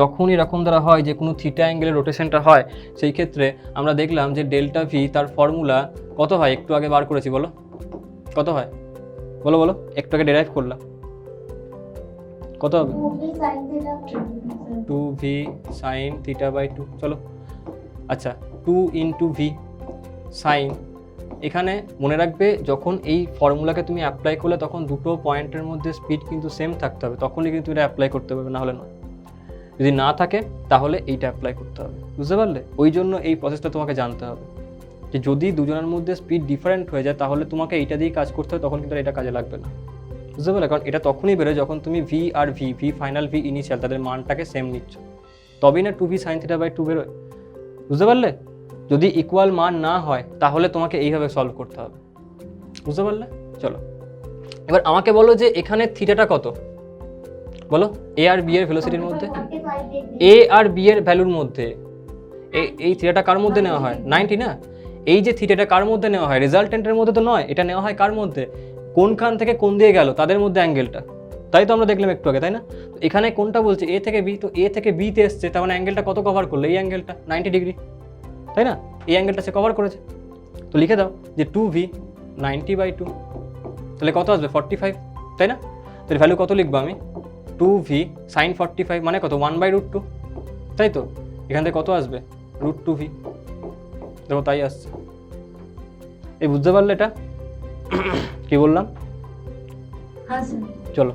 Speaker 1: যখন এরকম দ্বারা হয় যে কোনো থিটা অ্যাঙ্গেলের রোটেশনটা হয়, সেই ক্ষেত্রে আমরা দেখলাম যে ডেল্টা ভি তার ফর্মুলা কত হয়, একটু আগে বার করেছি, বলো কত হয়? বলো বলো, একটু আগে ডেরাইভ করলাম, কত হবে? 2v sin theta by 2। চলো আচ্ছা 2 ইন্টু ভি সাইন, এখানে মনে রাখবে যখন এই ফর্মুলাকে তুমি অ্যাপ্লাই করলে তখন দুটো পয়েন্টের মধ্যে স্পিড কিন্তু সেম থাকতে হবে, তখনই কিন্তু এটা অ্যাপ্লাই করতে পারবে, না হলে নয়। যদি না থাকে তাহলে এইটা অ্যাপ্লাই করতে হবে, বুঝতে পারলে? ওই জন্য এই প্রসেসটা তোমাকে জানতে হবে যে যদি দুজনের মধ্যে স্পিড ডিফারেন্ট হয়ে যায় তাহলে তোমাকে এইটা দিয়েই কাজ করতে হবে, তখন কিন্তু এটা কাজে লাগবে না, বুঝতে পারলে? কারণ এটা তখনই বেরোয় যখন তুমি ভি আর v, v final v initial, তাদের মানটাকে সেম নিচ্ছ, তবেই না 2v sin theta by 2 বেরোয়, বুঝতে পারলে? যদি ইকুয়াল মান না হয় তাহলে তোমাকে এইভাবে সলভ করতে হবে, বুঝতে পারলে? চলো এবার আমাকে বলো যে এখানে থিটাটা কত, বলো এ আর বি এর ভেলোসিটির মধ্যে, এ আর বি এর ভ্যালুর মধ্যে এই থিটাটা কার মধ্যে নেওয়া হয়? 90 না? এই যে থিটাটা কার মধ্যে নেওয়া হয়? রেজাল্টেন্টের মধ্যে তো নয়, এটা নেওয়া হয় কার মধ্যে? কোনখান থেকে কোন দিয়ে গেল তাদের মধ্যে অ্যাঙ্গেলটা, তাই তো আমরা দেখলাম একটু আগে, তাই না? এখানে কোনটা বলছে এ থেকে বি, তো এ থেকে বিতে এসছে, তার মানে অ্যাঙ্গেলটা কত কভার করলো? এই অ্যাঙ্গেলটা 90 ডিগ্রি, তাই না? এই অ্যাঙ্গেলটা সে কভার করেছে, তো লিখে দাও যে 2v 90/2, তাহলে কত আসবে? 45, তাই না? তাহলে ভ্যালু কত লিখবো আমি? 2v sin 45 মানে কত? 1/√2, তাই তো? এখান থেকে কত আসবে? √2v, দেখো তাই আসছে। এই বুঝতে পারলে এটা কি বললাম?
Speaker 2: হ্যাঁ স্যার।
Speaker 1: চলো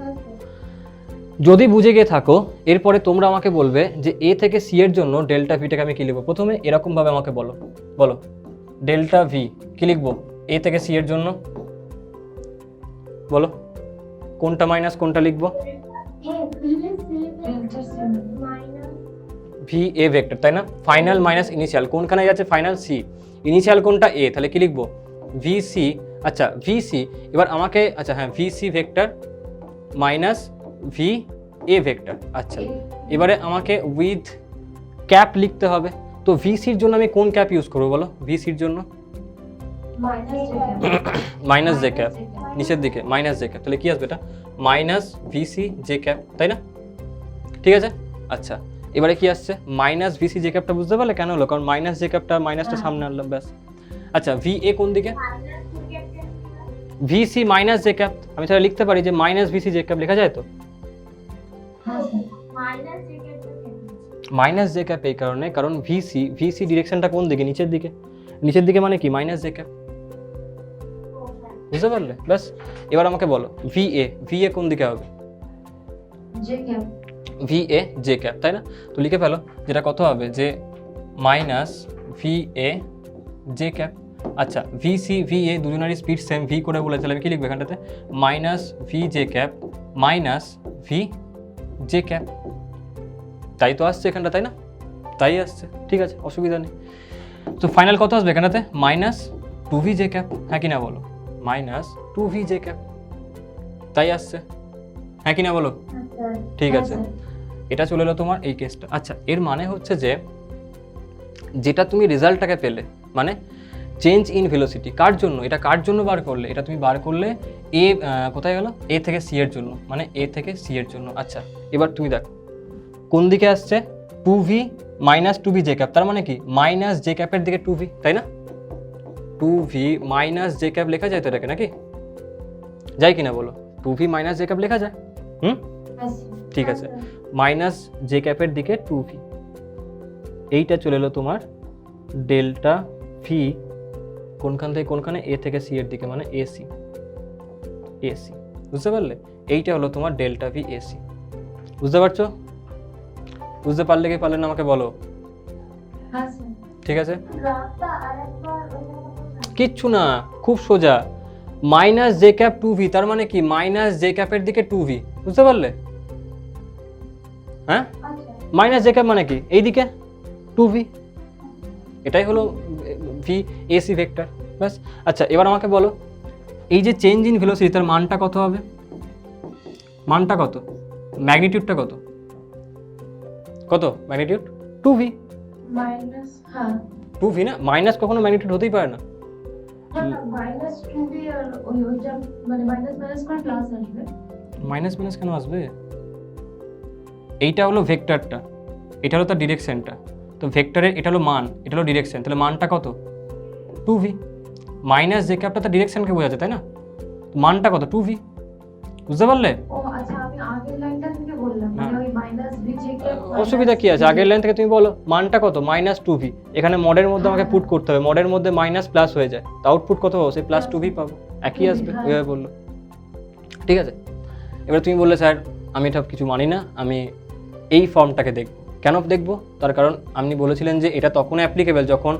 Speaker 1: যদি বুঝে গিয়ে থাকো এরপরে তোমরা আমাকে বলবে যে এ থেকে সি এর জন্য ডেল্টা ভিটাকে আমি কি লিখবো। প্রথমে এরকমভাবে আমাকে বলো, বলো ডেল্টা ভি কি লিখবো এ থেকে সি এর জন্য, বলো কোনটা মাইনাস কোনটা লিখবো? ভি এ ভেক্টর, তাই না? ফাইনাল মাইনাস ইনিশিয়াল, কোনখানে যাচ্ছে? ফাইনাল সি, ইনিশিয়াল কোনটা? এ, তাহলে কি লিখবো? V c. আচ্ছা ভি সি, এবার আমাকে আচ্ছা হ্যাঁ v c vector minus v a vector. আচ্ছা এবারে আমাকে উইথ ক্যাপ লিখতে হবে, তো ভি সির জন্য আমি কোন ক্যাপ ইউজ করবো বলো? ভি সির জন্য মাইনাস জে ক্যাপ, নিচের দিকে মাইনাস জে ক্যাপ, তাহলে কি আসবে এটা মাইনাস ভিসি জে ক্যাপ, তাই না? ঠিক আছে, আচ্ছা এবারে কি আসছে মাইনাস ভিসি জে ক্যাপটা, বুঝতে পারলে কেন হলো? কারণ মাইনাস জে ক্যাপটা মাইনাসটা সামনে আনলাম, ব্যাস। আচ্ছা ভি এ কোন দিকে? ভিসি মাইনাস জে ক্যাপ, আমি তাহলে লিখতে পারি যে মাইনাস ভিসি জে ক্যাপ, লেখা যায় তো?
Speaker 2: হ্যাঁ স্যার।
Speaker 1: মাইনাস জে ক্যাপ এই কারণে, কারণ ভিসি ডিরেকশনটা কোন দিকে? নিচের দিকে। নিচের দিকে মানে কি মাইনাস জে ক্যাপ, বুঝতে পারলে? ব্যাস, এবার আমাকে বলো ভি এ কোন দিকে হবে?
Speaker 2: J cap.
Speaker 1: V A J cap, তাই না? তো লিখে ফেলো, যেটা কত হবে যে minus v A J cap. আচ্ছা ভি এ দুজনেরই স্পিড সেম, ভি করে বলে, তাহলে আমি কি লিখবো এখানটাতে? Minus v j cap minus v j cap, তাই তো আসছে এখানটা, তাই না? তাই আসছে, ঠিক আছে, অসুবিধা নেই। তো ফাইনাল কত আসবে এখানটাতে? Minus two v j cap, হ্যাঁ কি না বলো? Minus two v j cap, তাই আসছে, হ্যাঁ কি না বলো? ঠিক আছে, এটা চলে এলো তোমার এই কেসটা। আচ্ছা এর মানে হচ্ছে যে যেটা তুমি রেজাল্টটাকে পেলে, মানে চেঞ্জ ইন ভেলোসিটি, কার জন্য এটা, কার জন্য বার করলে এটা? তুমি বার করলে এ কোথায় গেল? এ থেকে সি এর জন্য, মানে এ থেকে সি এর জন্য। আচ্ছা এবার তুমি দেখো কোন দিকে আসছে? Two v minus two v j cap, তার মানে কি মাইনাস জে ক্যাপের দিকে টু ভি, তাই না? Two v minus j cap লেখা যায় তো এটাকে, নাকি যায় কিনা বলো? Two v minus j cap লেখা যায়, ঠিক আছে, মাইনাস জে ক্যাপের দিকে টু ভি, এইটা চলে এলো তোমার ডেল্টা ভি কোনখান থেকে কোনখানে? এ থেকে সি এর দিকে, মানে এসি, বুঝতে পারলে? এইটা হলো তোমার ডেল্টা ভি এসি, বুঝতে পারছো? বুঝতে পারলে কি পারলে না আমাকে বলো। ঠিক আছে, কিচ্ছু না, খুব সোজা, minus j cap two v, তার মানে কি মাইনাস জে ক্যাপের দিকে টু ভি, বুঝতে পারলে? হ্যাঁ, মাইনাস জে ক্যাপ মানে কি এইদিকে টু ভি, এটাই হলো ভি এসি ভেক্টর, ব্যাস। আচ্ছা এবার আমাকে বলো এই যে চেঞ্জ ইন ভেলোসিটি, তার মানটা কত হবে? মানটা কত? ম্যাগনিটিউডটা কত? কত ম্যাগনিটিউড? Two v.
Speaker 2: মাইনাস, হ্যাঁ
Speaker 1: টু ভি না, মাইনাস কখনো ম্যাগনিটিউড হতেই পারে না।
Speaker 2: মাইনাস 2v আর ওইটা মানে মাইনাস মাইনাস করে প্লাস আসবে।
Speaker 1: মাইনাস মাইনাস কেন আসবে? এইটা হলো ভেক্টরটা, এটা হলো তার ডিরেকশনটা, তো ভেক্টরের এটা হলো মান, এটা হলো ডিরেকশন, তাহলে মানটা কত? Two v. মাইনাস জে ক্যাপটা তার ডিরেকশনকে বোঝাচ্ছে, তাই না? মানটা কত? টু ভি, বুঝতে পারলে?
Speaker 2: ও আচ্ছা, আমি আগের লাইনটা থেকে বললাম, মানে ওই মাইনাস v j ক্যাপ।
Speaker 1: অসুবিধা কি আছে? আগের লাইন থেকে তুমি বলো মানটা কত? মাইনাস টু ভি, এখানে মডের মধ্যে আমাকে পুট করতে হবে, মডের মধ্যে মাইনাস প্লাস হয়ে যায়, তো আউটপুট কত পাবো? সেই প্লাস টু ভি পাবো, একই আসবে, এভাবে বললো, ঠিক আছে। এবার তুমি বললে স্যার আমি এটা কিছু মানি না, আমি এই ফর্মটাকে দেখব। কেন দেখব? তার কারণ আপনি বলেছিলেন যে এটা তখন অ্যাপ্লিকেবল যখন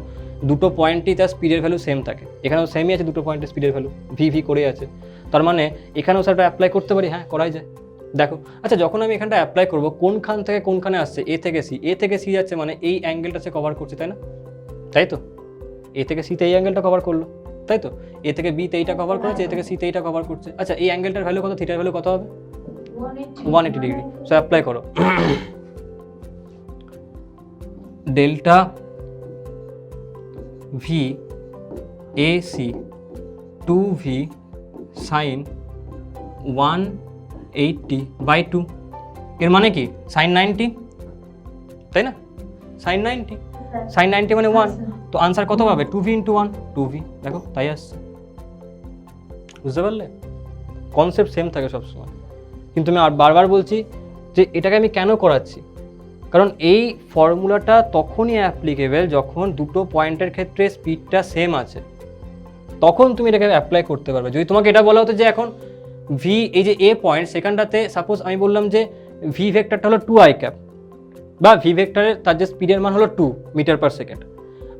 Speaker 1: দুটো পয়েন্টই তার স্পিডের ভ্যালু সেম থাকে, এখানেও সেমই আছে, দুটো পয়েন্টের স্পিডের ভ্যালু ভি করে আছে, তার মানে এখানেও স্যারটা অ্যাপ্লাই করতে পারি, হ্যাঁ করাই যায়। দেখো আচ্ছা যখন আমি এখানটা অ্যাপ্লাই করব, কোনখান থেকে কোনখানে আসছে? এ থেকে সি, এ থেকে সি যাচ্ছে মানে এই অ্যাঙ্গেলটা সে কভার করছে, তাই না? তাই তো, এ থেকে সিতে এই অ্যাঙ্গেলটা কভার করলো, তাই তো? এ থেকে বিতে এইটা কভার করেছে, এ থেকে সিতে এইটা কভার করছে। আচ্ছা এই অ্যাঙ্গেলটার ভ্যালু কত? থিটার ভ্যালু কত হবে? 180 ডিগ্রি। সো অ্যাপ্লাই করো delta v a c two v sine 180/2, এর মানে কি সাইন 90, তাই না? সাইন 90, সাইন 90 মানে 1, তো আনসার কত পাবে? 2v × 1, 2v, দেখো তাই আসছে, বুঝতে পারলে? কনসেপ্ট সেম থাকে সবসময়, কিন্তু আমি আর বারবার বলছি যে এটাকে আমি কেন করাচ্ছি, কারণ এই ফর্মুলাটা তখনই অ্যাপ্লিকেবল যখন দুটো পয়েন্টের ক্ষেত্রে স্পিডটা সেম আছে, তখন তুমি এটাকে অ্যাপ্লাই করতে পারবে। যদি তোমাকে এটা বলা হতো যে এখন ভি, এই যে এ পয়েন্ট সেখানটাতে সাপোজ আমি বললাম যে ভি ভেক্টরটা হলো 2i ক্যাপ, বা ভি ভেক্টরের তার যে স্পিডের মান হলো 2 মিটার/সেকেন্ড,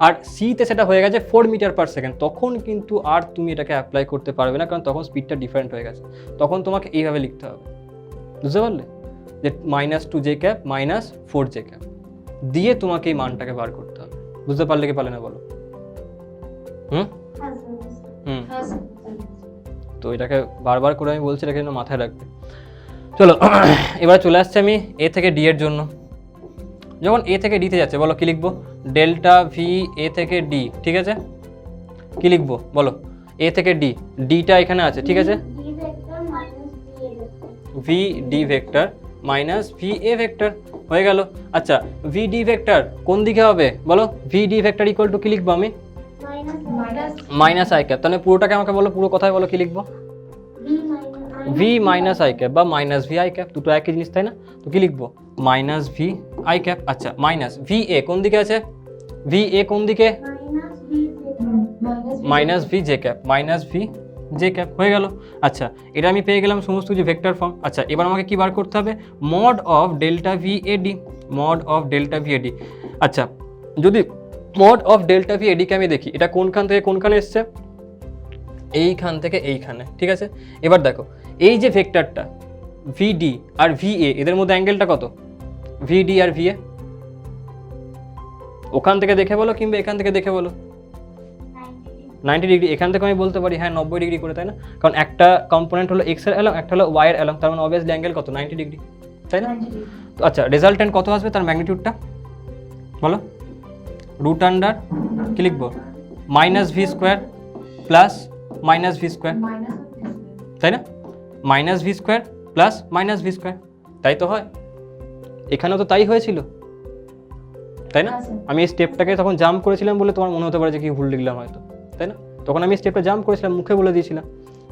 Speaker 1: আর সিতে সেটা হয়ে গেছে 4 মিটার/সেকেন্ড, তখন কিন্তু আর তুমি এটাকে অ্যাপ্লাই করতে পারবে না, কারণ তখন স্পিডটা ডিফারেন্ট হয়ে গেছে, তখন তোমাকে এইভাবে লিখতে হবে, বুঝতে পারলে? যে -2j ক্যাপ -4j ক্যাপ দিয়ে তোমাকে এই মানটাকে বার করতে হবে, বুঝতে পারলে কি পারলে না বলো? তো এটাকে বারবার করে আমি বলছি, এটাকে মাথায় রাখবে। চলো এবার চলে আসছে আমি এ থেকে ডি এর জন্য। যখন এ থেকে ডিতে যাচ্ছে বলো কি লিখবো? ডেল্টা ভি এ থেকে ডি, ঠিক আছে? কি লিখবো বলো? এ থেকে ডি, ডিটা এখানে আছে, ঠিক আছে,
Speaker 3: d vector minus b a vector.
Speaker 1: V d vector minus v a vector হয়ে গেল। আচ্ছা ভি ডি ভেক্টর কোন দিকে হবে বলো? V d vector equal to কি লিখবো আমি?
Speaker 3: Minus
Speaker 1: minus i cap. তাহলে পুরোটাকে আমাকে বলো, পুরো কথায় বলো কি লিখবো? ভি মাইনাস আই ক্যাপ বা মাইনাস ভি আই ক্যাপ, দুটো একই জিনিস তাই না? তো কি লিখবো? Minus v i cap. আচ্ছা মাইনাস ভি এ কোন দিকে আছে? ভি এ কোন দিকে?
Speaker 3: Minus b
Speaker 1: minus v j
Speaker 3: j
Speaker 1: cap, minus v j cap হয়ে গেল। আচ্ছা এটা আমি পেয়ে গেলাম সমস্ত কিছু ভেক্টর ফর্ম। আচ্ছা এবার আমাকে কি বার করতে হবে? Mod of delta v AD, mod of delta v AD. আচ্ছা যদি মড অফ ডেল্টা ভি এডিকে আমি দেখি, এটা কোনখান থেকে কোনখানে এসছে? এইখান থেকে এইখানে, ঠিক আছে। এবার দেখো এই যে ভেক্টরটা ভিডি আর ভিএ, এদের মধ্যে অ্যাঙ্গেলটা কত? ভিডি আর ভিএ ওখান থেকে দেখে বলো কিংবা এখান থেকে দেখে বলো। 90 ডিগ্রি। এখান থেকে আমি বলতে পারি হ্যাঁ 90 ডিগ্রি করে, তাই না? কারণ একটা কম্পোনেন্ট হলো এক্স এর অ্যালং, একটা হলো ওয়াই এর অ্যালং, তার মানে অবভিয়াসলি অ্যাঙ্গেল কত? 90 ডিগ্রি, তাই না? তো আচ্ছা রেজাল্টেন্ট কত আসবে তার ম্যাগনিটিউডটা বলো? রুট আন্ডার কি লিখবো? Minus v square plus minus v square, তাই না? Minus v square plus minus v square, তাই তো হয়? এখানেও তো তাই হয়েছিল, তাই না? আমি এই স্টেপটাকে তখন জাম্প করেছিলাম বলে তোমার মনে হতে পারে যে কি ভুল লিখলাম হয়তো, তাই না? তখন আমি স্টেপটা জাম্প করেছিলাম, মুখে বলে দিয়েছিলাম।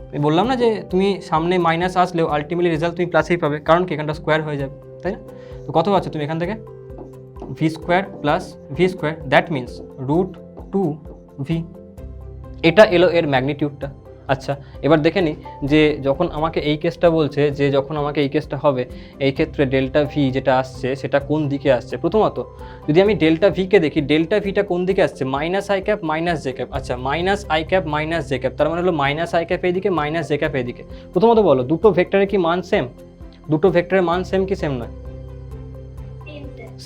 Speaker 1: আমি বললাম না যে তুমি সামনে মাইনাস আসলেও আলটিমেটলি রেজাল্ট তুমি প্লাসেই পাবে, কারণ কি এখানটা স্কোয়ার হয়ে যাবে, তাই না? তো কত আছে তুমি এখান থেকে? V square plus v square, that means root two v. এটা এলো এর ম্যাগনিটিউডটা। আচ্ছা এবার দেখে নিই যে যখন আমাকে এই কেসটা বলছে, যে যখন আমাকে এই কেসটা হবে এই ক্ষেত্রে ডেল্টা ভি যেটা আসছে সেটা কোন দিকে আসছে। প্রথমত যদি আমি ডেল্টা ভিকে দেখি, ডেল্টা ভিটা কোন দিকে আসছে? Minus i cap minus j cap. আচ্ছা minus i cap minus j cap, তার মানে হলো মাইনাস আই ক্যাপ এইদিকে, মাইনাস জে ক্যাপ এইদিকে। প্রথমত বলো দুটো ভেক্টরের কি মান সেম? দুটো ভেক্টরের মান সেম কি সেম নয়?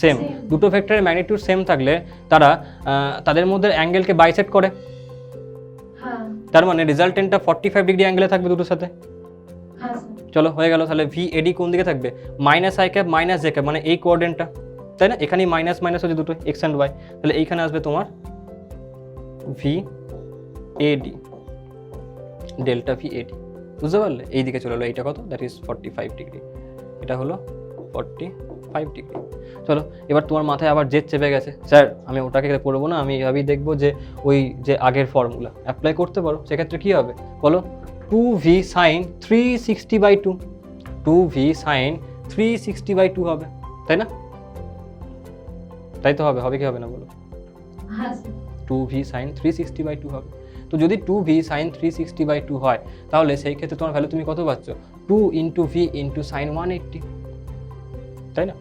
Speaker 1: সেম। দুটো ভেক্টরের ম্যাগনিটিউড সেম থাকলে তারা তাদের মধ্যে অ্যাঙ্গেলকে বাইসেক্ট করে, তার মানে রেজাল্টেন্টটা 45 ডিগ্রি অ্যাঙ্গেলে থাকবে দুটোর সাথে। চলো হয়ে গেল। তাহলে ভি এডি কোন দিকে থাকবে? Minus i cap minus j cap, মানে এই কোঅর্ডিনেটটা, তাই না? এখানেই মাইনাস মাইনাস হচ্ছে দুটো, এক্স অ্যান্ড ওয়াই। তাহলে এইখানে আসবে তোমার ভি এডি, ডেল্টা ভি এডি, বুঝতে পারলে? এই দিকে চলে এলো, এইটা কত? দ্যাট ইজ 45 ডিগ্রি, এটা হলো 45 ডিগ্রি। চলো এবার তোমার মাথায় আবার জেদ চেপে গেছে, স্যার আমি ওটাকে করবো না, আমি এভাবেই দেখবো যে ওই যে আগের ফর্মুলা অ্যাপ্লাই করতে পারো। সেক্ষেত্রে কী হবে বলো? 2v সাইন 360/2, 2v সাইন 360/2 হবে, তাই না? তাই তো হবে, হবে কি হবে না বলো? 2v সাইন 360/2 হবে। তো যদি 2v সাইন 360/2 হয় তাহলে সেই ক্ষেত্রে তোমার ভ্যালু তুমি কত পাচ্ছ? 2 ইন্টু ভি ইন্টু সাইন 180, তাই না?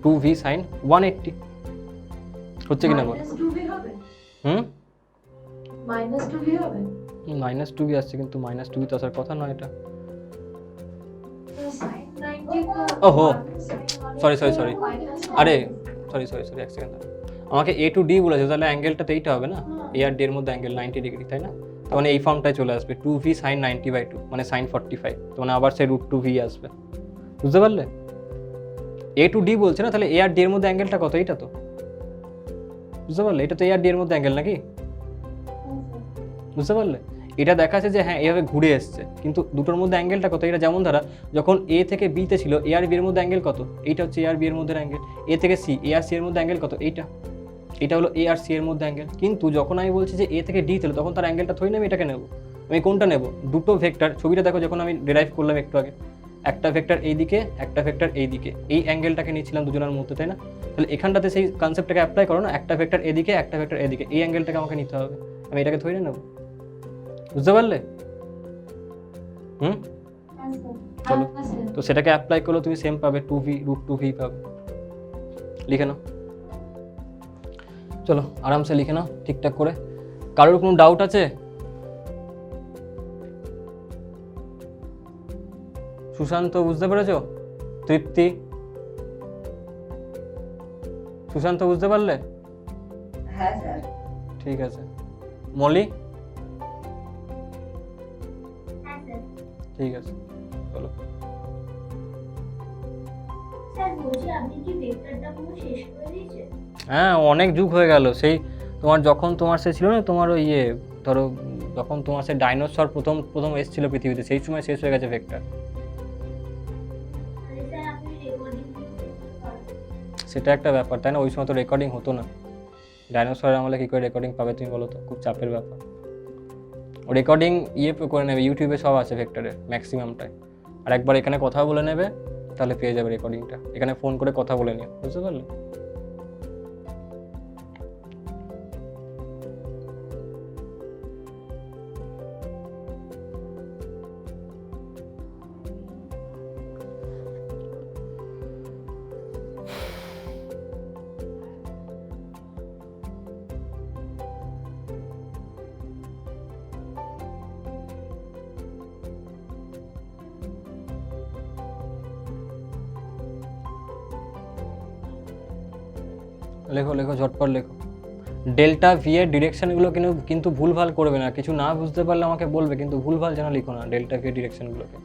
Speaker 1: 2v সাইন 180 হচ্ছে কিনা বল? মাইনাস 2v আসছে, কিন্তু মাইনাস 2v তো আসার কথা নয় এটা। ওহো সরি সরি সরি, আরে সরি সরি সরি, এক সেকেন্ড। আমাকে এ টু ডি বলেছে, তাহলে অ্যাঙ্গেলটা তো এইটা হবে না? এ আর ডি এর মধ্যে অ্যাঙ্গেল 90 ডিগ্রি, তাই না? তো মানে এই ফর্মটাই চলে আসবে 2v সাইন 90/2, মানে সাইন 45, তো মানে আবার সেই রুট টু ভি আসবে, বুঝতে পারলে? এ টু ডি বলছে না, তাহলে এ আর ডি এর মধ্যে অ্যাঙ্গেলটা কত? এইটা তো, বুঝতে পারলে? এটা তো এ আর ডি এর মধ্যে অ্যাঙ্গেল নাকি, বুঝতে পারলে? এটা দেখাচ্ছে যে হ্যাঁ এভাবে ঘুরে এসছে, কিন্তু দুটোর মধ্যে অ্যাঙ্গেলটা কত? এটা যেমন ধরা যখন এ থেকে বিতে ছিল, এ আর বি এর মধ্যে অ্যাঙ্গেল কত? এইটা হচ্ছে এ আর বি এর মধ্যে অ্যাঙ্গেল। এ থেকে সি, এ আর সি এর মধ্যে অ্যাঙ্গেল কত? এইটা, এটা হলো এ আর সি এর মধ্যে অ্যাঙ্গেল। কিন্তু যখন আমি বলছি যে এ থেকে ডি ছিল, তখন তার অ্যাঙ্গেলটা থই না আমি এটাকে নেবো। আমি কোনটা নেব? দুটো ভেক্টর, ছবিটা দেখো যখন আমি ডেরাইভ করলাম একটু আগে, একটা ভেক্টর এইদিকে একটা ভেক্টর এইদিকে, এই অ্যাঙ্গেলটাকে নিয়েছিলাম দুজনের মধ্যে, তাই না? তাহলে এখানটাতে সেই কনসেপ্টটাকে অ্যাপ্লাই করো না, একটা ভেক্টর এদিকে একটা ভেক্টর এদিকে, এই অ্যাঙ্গেলটাকে আমাকে নিতে হবে, আমি এটাকে ধরে নেব, বুঝতে পারলে? চলো তো সেটাকে অ্যাপ্লাই করলে তুমি সেম পাবে, 2v রুট 2v পাবে। লিখে নাও, চলো আরামসে লিখে নাও ঠিকঠাক করে। কারোর কোনো ডাউট আছে? সুশান্ত বুঝতে পেরেছো? তৃপ্তি, সুশান্ত বুঝতে পারলে?
Speaker 4: হ্যাঁ স্যার।
Speaker 1: ঠিক আছে। মলি? ঠিক আছে, চলো।
Speaker 3: স্যার বলছি আপনি কি ভেক্টরটা পুরো শেষ করে দিয়েছেন?
Speaker 1: হ্যাঁ অনেক যুগ হয়ে গেল, সেই তোমার যখন তোমার সে ছিল না তোমার ওই ধরো যখন তোমার সে ডাইনোসর প্রথম প্রথম এসেছিল পৃথিবীতে সেই সময় শেষ হয়ে গেছে ভেক্টর।
Speaker 3: তাহলে স্যার আপনি রেকর্ডিং
Speaker 1: সেটা একটা ব্যাপার, তাই না? ওই সময় তো রেকর্ডিং হতো না। ডাইনোসরের আমলে কী করে রেকর্ডিং পাবে তুমি বলো তো? খুব চাপের ব্যাপার। রেকর্ডিং করে নেবে, ইউটিউবে সব আছে ভেক্টরের ম্যাক্সিমামটাই। আর একবার এখানে কথা বলে নেবে, তাহলে পেয়ে যাবে রেকর্ডিংটা। এখানে ফোন করে কথা বলে নিও, বুঝতে পারলে? লেখো লেখো, ঝটপট লেখো। ডেল্টা ভি এর ডিরেকশনগুলো কিন্তু ভুলভাল করবে না। কিছু না বুঝতে পারলে আমাকে বলবে, কিন্তু ভুলভাল যেন লিখো না ডেল্টা ভি এর ডিরেকশনগুলোকে।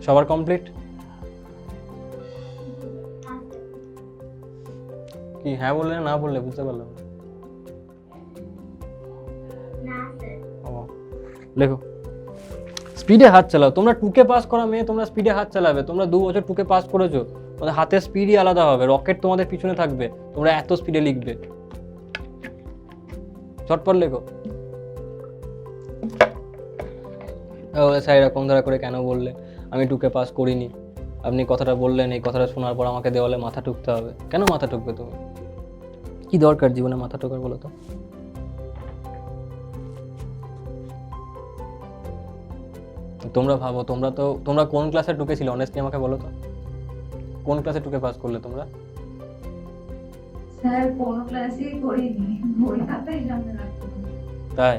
Speaker 1: সবার কমপ্লিট? কি হ্যাঁ বললে না বললে বুঝতে পারলাম না।
Speaker 3: না স্যার।
Speaker 1: ও, লেখো। স্পিডে হাত চালাও। তোমরা টুকে পাস করা মেয়ে, তোমরা স্পিডে হাত চালাবে। তোমরা 2 বছর টুকে পাস করেছো, তোমাদের হাতের স্পিডই আলাদা হবে। রকেট তোমাদের পিছনে থাকবে, তোমরা এত স্পিডে লিখবে। চটপট লেখো। স্যার এরকম ধরা করে কেন বললে? আমি টুকে পাস করিনি। আপনি কথাটা বললেন, এই কথাটা শোনার পর আমাকে দেওয়ালে মাথা ঠুকতে হবে। কেন মাথা ঠুকবে তুমি? কি দরকার জীবনে মাথা ঠোকার বলো তো? তোমরা ভাবো, তোমরা কোন ক্লাসে ঢুকেছিলে অনেস্টলি আমাকে বলো তো? কোন ক্লাসে ঢুকে পাস করলে তোমরা?
Speaker 2: স্যার কোনো ক্লাসেই করিনি, বই খাতাই সামনে রাখতাম।
Speaker 1: তাই?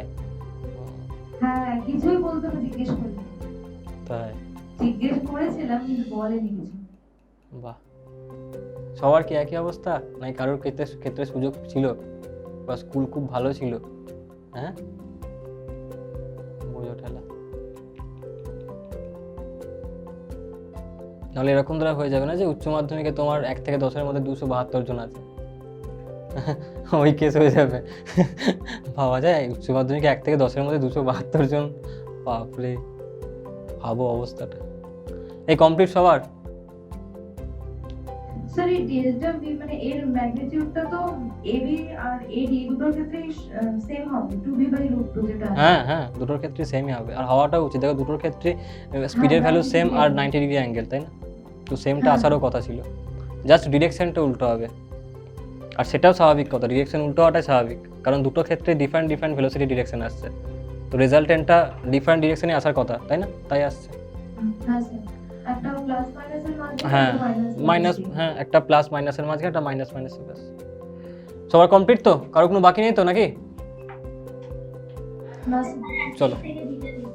Speaker 2: হ্যাঁ, কিছুই বলতো না, জিজ্ঞেস করলে।
Speaker 1: তাই?
Speaker 2: জিজ্ঞেস করেছিলাম কিন্তু বলেনি কিছু।
Speaker 1: বাহ। সবার কি একই অবস্থা, নাকি কারোর ক্ষেত্রে সুযোগ ছিল বা স্কুল খুব ভালো ছিল? হ্যাঁ, বোঝো ঠেলা। নাহলে এরকম ধরা হয়ে যাবে না যে উচ্চ মাধ্যমিকে তোমার 1 থেকে 10-এর মধ্যে 272 জন আছে। ওই কেস হয়ে যাবে। ভাবা যায় উচ্চ মাধ্যমিকে 1 থেকে 10-এর মধ্যে 272 জন? বাপরে, ভাবো অবস্থাটা। এই কমপ্লিট সবার?
Speaker 2: স্যার এই ডেল্টা ভি মানে এর ম্যাগনিটিউডটা তো এবি আর এডি দুটোর ক্ষেত্রে সেম হবে, 2v/√2 যেটা আছে।
Speaker 1: হ্যাঁ হ্যাঁ, দুটোর ক্ষেত্রে সেমই হবে, আর হওয়াটা উচিত। দেখো দুটোর ক্ষেত্রে স্পিডের ভ্যালু সেম আর 90 ডিগ্রি অ্যাঙ্গেল, তাই না? তো সেমটা আসারও কথা ছিল, জাস্ট ডিরেকশনটা উল্টো হবে। আর সেটাও স্বাভাবিক কথা, ডিরেকশন উল্টো হওয়াটাই স্বাভাবিক, কারণ দুটো ক্ষেত্রে ডিফারেন্ট ভেলোসিটি ডিরেকশন আসছে। তো রেজাল্টেন্টটা ডিফারেন্ট ডিরেকশনে আসার কথা, তাই না? তাই আসছে।
Speaker 2: হ্যাঁ স্যার, একটা প্লাস মাইনাসের মাঝখানে
Speaker 1: হ্যাঁ, মাইনাস, হ্যাঁ একটা প্লাস মাইনাসের মাঝখানে একটা মাইনাস মাইনাসের ব্যাস। সবার কমপ্লিট তো? কারো কোনো বাকি নেই তো নাকি?
Speaker 2: না স্যার।
Speaker 1: চলো,
Speaker 3: থেকে দিতে দিন।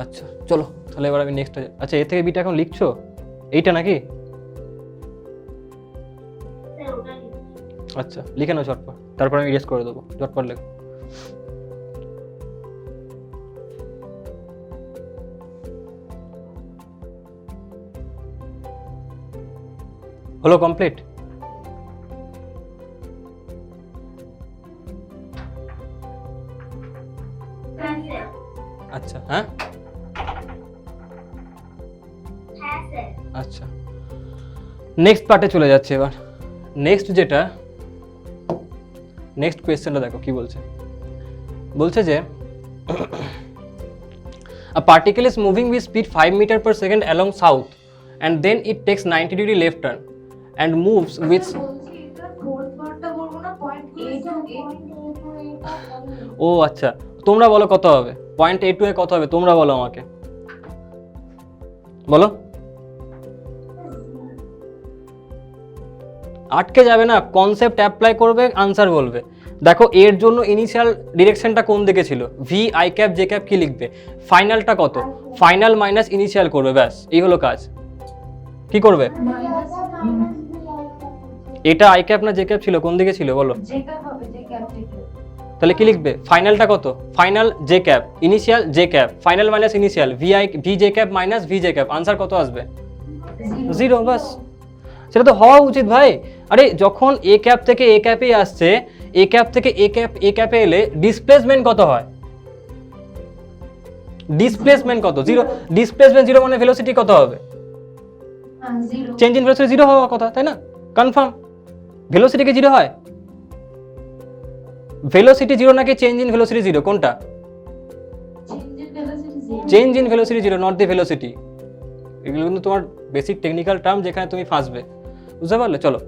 Speaker 1: আচ্ছা চলো তাহলে এবার আমি নেক্সট। আচ্ছা, এ থেকে বিটা এখন লিখছো এইটা নাকি?
Speaker 3: স্যার ওটা লিখুন।
Speaker 1: আচ্ছা লিখে নাও ঝটপট, তারপর আমি ইরেজ করে দেবো। ঝটপট লেখো। হলো কমপ্লিট?
Speaker 3: হ্যাঁ স্যার।
Speaker 1: আচ্ছা, হ্যাঁ
Speaker 3: হ্যাঁ স্যার।
Speaker 1: আচ্ছা, নেক্সট পার্টে চলে যাচ্ছে এবার। নেক্সট কোয়েশ্চেনটা দেখো কি বলছে। বলছে যে a particle is moving with speed 5 meter per second along south and then it takes 90 degree left turn and moves with
Speaker 2: বলছি এটা ফোর্থ পার্টটা বলবো না, পয়েন্ট এ টু এ।
Speaker 1: ও আচ্ছা, তোমরা বলো কত হবে পয়েন্ট A2 এ কত হবে, তোমরা বলো আমাকে, বলো। আটকে যাবে না, কনসেপ্ট অ্যাপ্লাই করবে, আনসার বলবে। দেখো এর জন্য ইনিশিয়াল ডিরেকশনটা কোন দিকে ছিল, V i cap J cap কি লিখবে, ফাইনালটা কত, ফাইনাল মাইনাস ইনিশিয়াল করবে, ব্যাস এই হলো কাজ। কি করবে?
Speaker 2: মাইনাস
Speaker 1: এটা আই ক্যাপ না জে ক্যাপ ছিল, কোন দিকে ছিল বলো?
Speaker 2: জে ক্যাপ হবে, জে ক্যাপ থেকে।
Speaker 1: তাহলে কি লিখবে, ফাইনালটা কত, final J cap, initial J cap, final minus initial, V j cap minus v j cap, answer কত আসবে? 0, বাস। সেটা তো হওয়া উচিত ভাই। আরে যখন এ ক্যাপ থেকে এ ক্যাপে আসছে, এ ক্যাপ থেকে এ ক্যাপে এলে ডিসপ্লেসমেন্ট কত হয়? ডিসপ্লেসমেন্ট কত? জিরো। ডিসপ্লেসমেন্ট জিরো মানে ভেলোসিটি কত হবে?
Speaker 2: Zero.
Speaker 1: Change in velocity zero হওয়ার কথা, তাই না? কনফার্ম। ভেলোসিটি কি জিরো হয়? ভেলোসিটি জিরো নাকি চেঞ্জ ইন ভেলোসিটি জিরো, কোনটা? Change in velocity zero, not the velocity. এগুলো কিন্তু তোমার বেসিক টেকনিক্যাল টার্ম, যেখানে তুমি ফাঁসবে, বুঝতে পারলে? চলো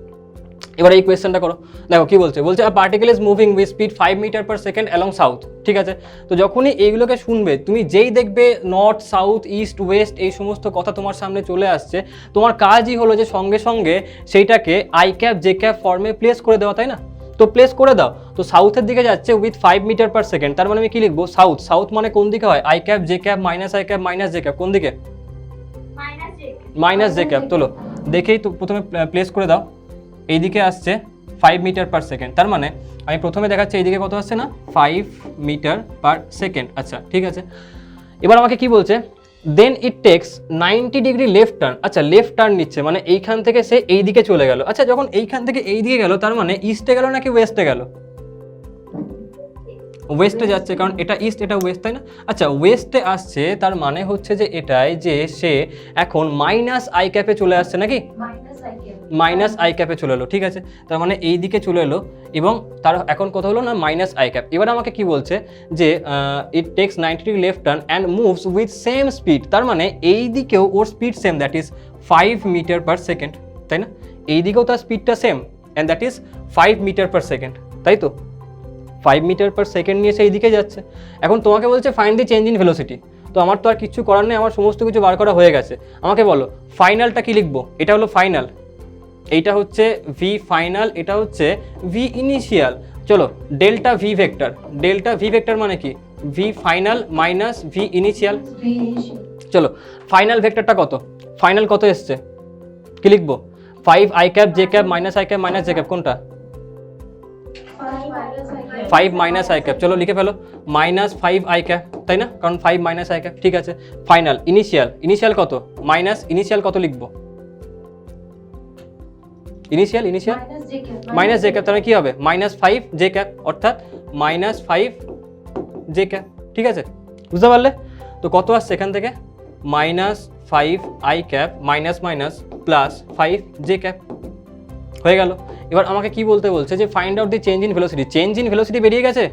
Speaker 1: এবার এই কোয়েশ্চেনটা করো। দেখো কি বলছে, বলছে a particle is moving with speed 5 metre per second along south. ঠিক আছে, তো যখনই এইগুলোকে শুনবে, তুমি যেই দেখবে নর্থ, সাউথ, ইস্ট, ওয়েস্ট এই সমস্ত কথা তোমার সামনে চলে আসছে, তোমার কাজই হলো যে সঙ্গে সঙ্গে সেইটাকে আই ক্যাপ জে ক্যাপ ফর্মে প্লেস করে দেওয়া, তাই না? তো প্লেস করে দাও। তো সাউথের দিকে যাচ্ছে উইথ 5 মিটার পার সেকেন্ড, তার মানে আমি কি লিখবো? সাউথ। সাউথ মানে কোন দিকে হয়? I cap J cap minus i cap minus j cap, কোন দিকে? Minus j cap. চলো দেখেই তো প্রথমে প্লেস করে দাও। এইদিকে আসছে 5 মিটার পার সেকেন্ড, তার মানে আমি প্রথমে দেখাচ্ছি এইদিকে কত আসছে না, 5 মিটার পার সেকেন্ড। আচ্ছা ঠিক আছে, এবার আমাকে কি বলছে, then it takes 90 degree left turn. আচ্ছা লেফট টার্ন নিচ্ছে, মানে এইখান থেকে সে এই দিকে চলে গেল। আচ্ছা যখন এইখান থেকে এই দিকে গেল, তার মানে ইস্টে গেল নাকি ওয়েস্টে গেল? ওয়েস্টে যাচ্ছে, কারণ এটা ইস্ট এটা ওয়েস্ট, তাই না? আচ্ছা ওয়েস্টে আসছে, তার মানে হচ্ছে যে এটাই যে সে এখন মাইনাস আই ক্যাপে চলে আসছে নাকি? মাইনাস আই ক্যাপে চলে এলো। ঠিক আছে, তার মানে এই দিকে চলে এলো এবং তার এখন কথা হলো না মাইনাস আই ক্যাপ। এবার আমাকে কি বলছে যে it takes 90 degree left turn and moves with same speed, তার মানে এই দিকেও ওর speed same, that is 5 metre per second, তাই না? এই দিকেও তার স্পিডটা same and that is 5 metre per second, তাই তো? 5 মিটার পার সেকেন্ড নিয়ে সেই দিকে যাচ্ছে। এখন তোমাকে বলছে find the change in velocity. তো আমার তো আর কিছু করার নেই, আমার সমস্ত কিছু বার করা হয়ে গেছে। আমাকে বলো ফাইনালটা কি লিখবো? এটা হলো ফাইনাল, এইটা হচ্ছে ভি ফাইনাল, এটা হচ্ছে ভি ইনিশিয়াল। চলো delta v vector. Delta v vector মানে কি? V final minus v initial. চলো ফাইনাল ভেক্টরটা কত? ফাইনাল কত এসছে? কি লিখবো? 5 I cap J cap minus i cap minus j cap, কোনটা? 5 মাইনাস আই ক্যাপ। চলো লিখে ফেলো, মাইনাস 5 আই ক্যাপ, তাই না? কারণ 5 মাইনাস আই ক্যাপ। ঠিক আছে, ফাইনাল। ইনিশিয়াল, ইনিশিয়াল কত? মাইনাস ইনিশিয়াল কত লিখবো? ইনিশিয়াল মাইনাস জে ক্যাপ, তাহলে কি হবে? মাইনাস 5 জে ক্যাপ, অর্থাৎ মাইনাস 5 জে ক্যাপ। ঠিক আছে, বুঝতে পারলে? তো কত আসছে এখান থেকে? Minus 5 I cap minus minus plus 5 J cap, হয়ে গেল। এবার আমাকে কি বলতে বলছে যে find out the change in velocity. Change in velocity বেরিয়ে গেছে,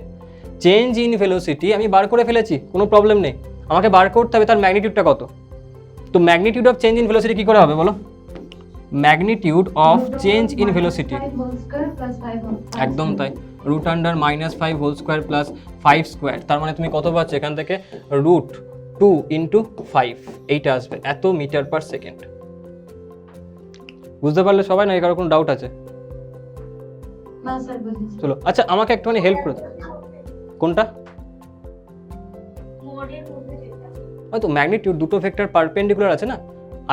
Speaker 1: চেঞ্জ ইন ভেলোসিটি আমি বার করে ফেলেছি, কোনো প্রবলেম নেই। আমাকে বার করতে হবে তার ম্যাগনিটিউডটা কত। তো magnitude of change in velocity কি করে হবে বলো? Magnitude of change in velocity, একদম তাই, root under -5 whole square plus 5 square. তার মানে তুমি কত পাচ্ছ এখান থেকে? √2 × 5, এইটা আসবে, এত মিটার পার সেকেন্ড। বুঝতে পারলে সবাই, না কারো কোনো ডাউট আছে? চলো আচ্ছা আমাকে একটুখানি হেল্প করে দাও। কোনটা? হয়তো ম্যাগনিটিউড দুটো ভেক্টর পারপেন্ডিকুলার আছে না,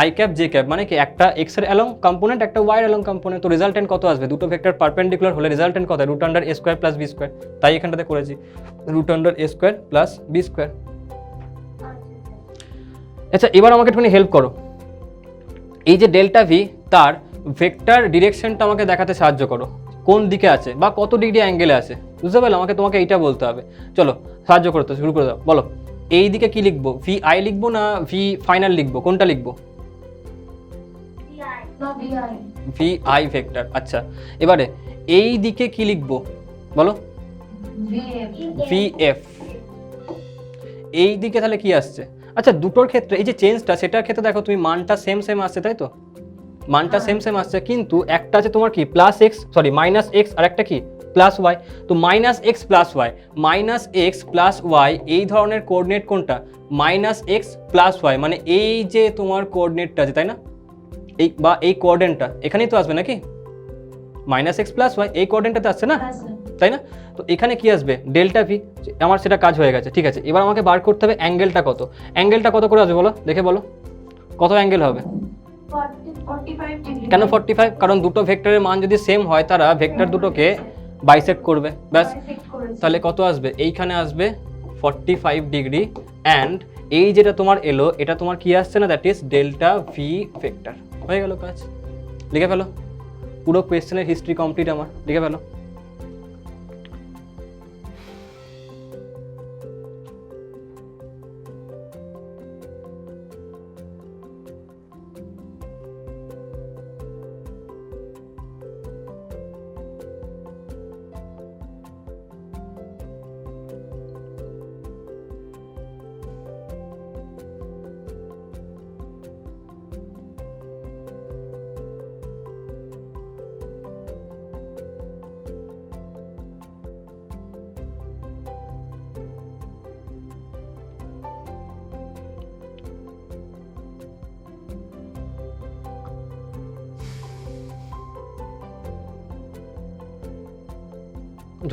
Speaker 1: আই ক্যাপ জে ক্যাপ, মানে কি একটা এক্স এর অ্যালং কম্পোনেন্ট একটা ওয়াই এর অ্যালং কম্পোনেন্ট। তো রেজাল্টেন্ট কত আসবে? দুটো ভেক্টর পারপেন্ডিকুলার হলে রেজাল্টেন্ট কত? √a² + b²। তাই এখানটাতে করেছি √a² + b²। আচ্ছা এবার আমাকে একটুখানি হেল্প করো, এই যে ডেল্টা ভি তার ভেক্টর ডিরেকশনটা আমাকে দেখাতে সাহায্য করো, কোন দিকে আছে বা কত ডিগ্রি অ্যাঙ্গেলে আছে, বুঝতে পারলে? আমাকে তোমাকে এইটা বলতে হবে। চলো সাহায্য করতে শুরু করে দাও, বলো এই দিকে কি লিখবো? ভি আই লিখবো না ভি ফাইনাল লিখবো, কোনটা লিখবো? V I vector. আচ্ছা এবারে এই দিকে কি লিখবো বলো? V F. এই দিকে তাহলে কি আসছে? আচ্ছা দুটোর ক্ষেত্রে এই যে চেঞ্জটা, সেটার ক্ষেত্রে দেখো তুমি মানটা সেম সেম আসছে, তাই তো? মানটা সেম সেম আসছে, কিন্তু একটা আছে তোমার কি -x আর একটা কি +y। তো -x + y, -x + y এই ধরনের কোঅর্ডিনেট কোনটা? -x + y, মানে এই যে তোমার কোঅর্ডিনেটটা আছে, তাই না? এই বা এই কোঅর্ডিনেটটা এখানেই তো আসবে নাকি? -x + y এই কোঅর্ডিনেটটাতে আসছে না, তাই না? তো এখানে কি আসবে? Delta V. আমার সেটা কাজ হয়ে গেছে। ঠিক আছে, এবার আমাকে বার করতে হবে অ্যাঙ্গেলটা কত। অ্যাঙ্গেলটা কত করে আসবে বলো, দেখে বলো কত অ্যাঙ্গেল হবে?
Speaker 2: 45 ডিগ্রি।
Speaker 1: কেন 45? কারণ দুটো ভেক্টরের মান যদি সেম হয় তারা ভেক্টর দুটোকে বাইসেক্ট করবে, ব্যাস। তাহলে কত আসবে? এইখানে আসবে 45 ডিগ্রি অ্যান্ড এই যেটা তোমার এলো এটা তোমার কি আসছে না, that is delta v vector. হয়ে গেল কাজ, লিখে ফেলো পুরো কোয়েশ্চেনের হিস্ট্রি কমপ্লিট আমার, লিখে ফেলো।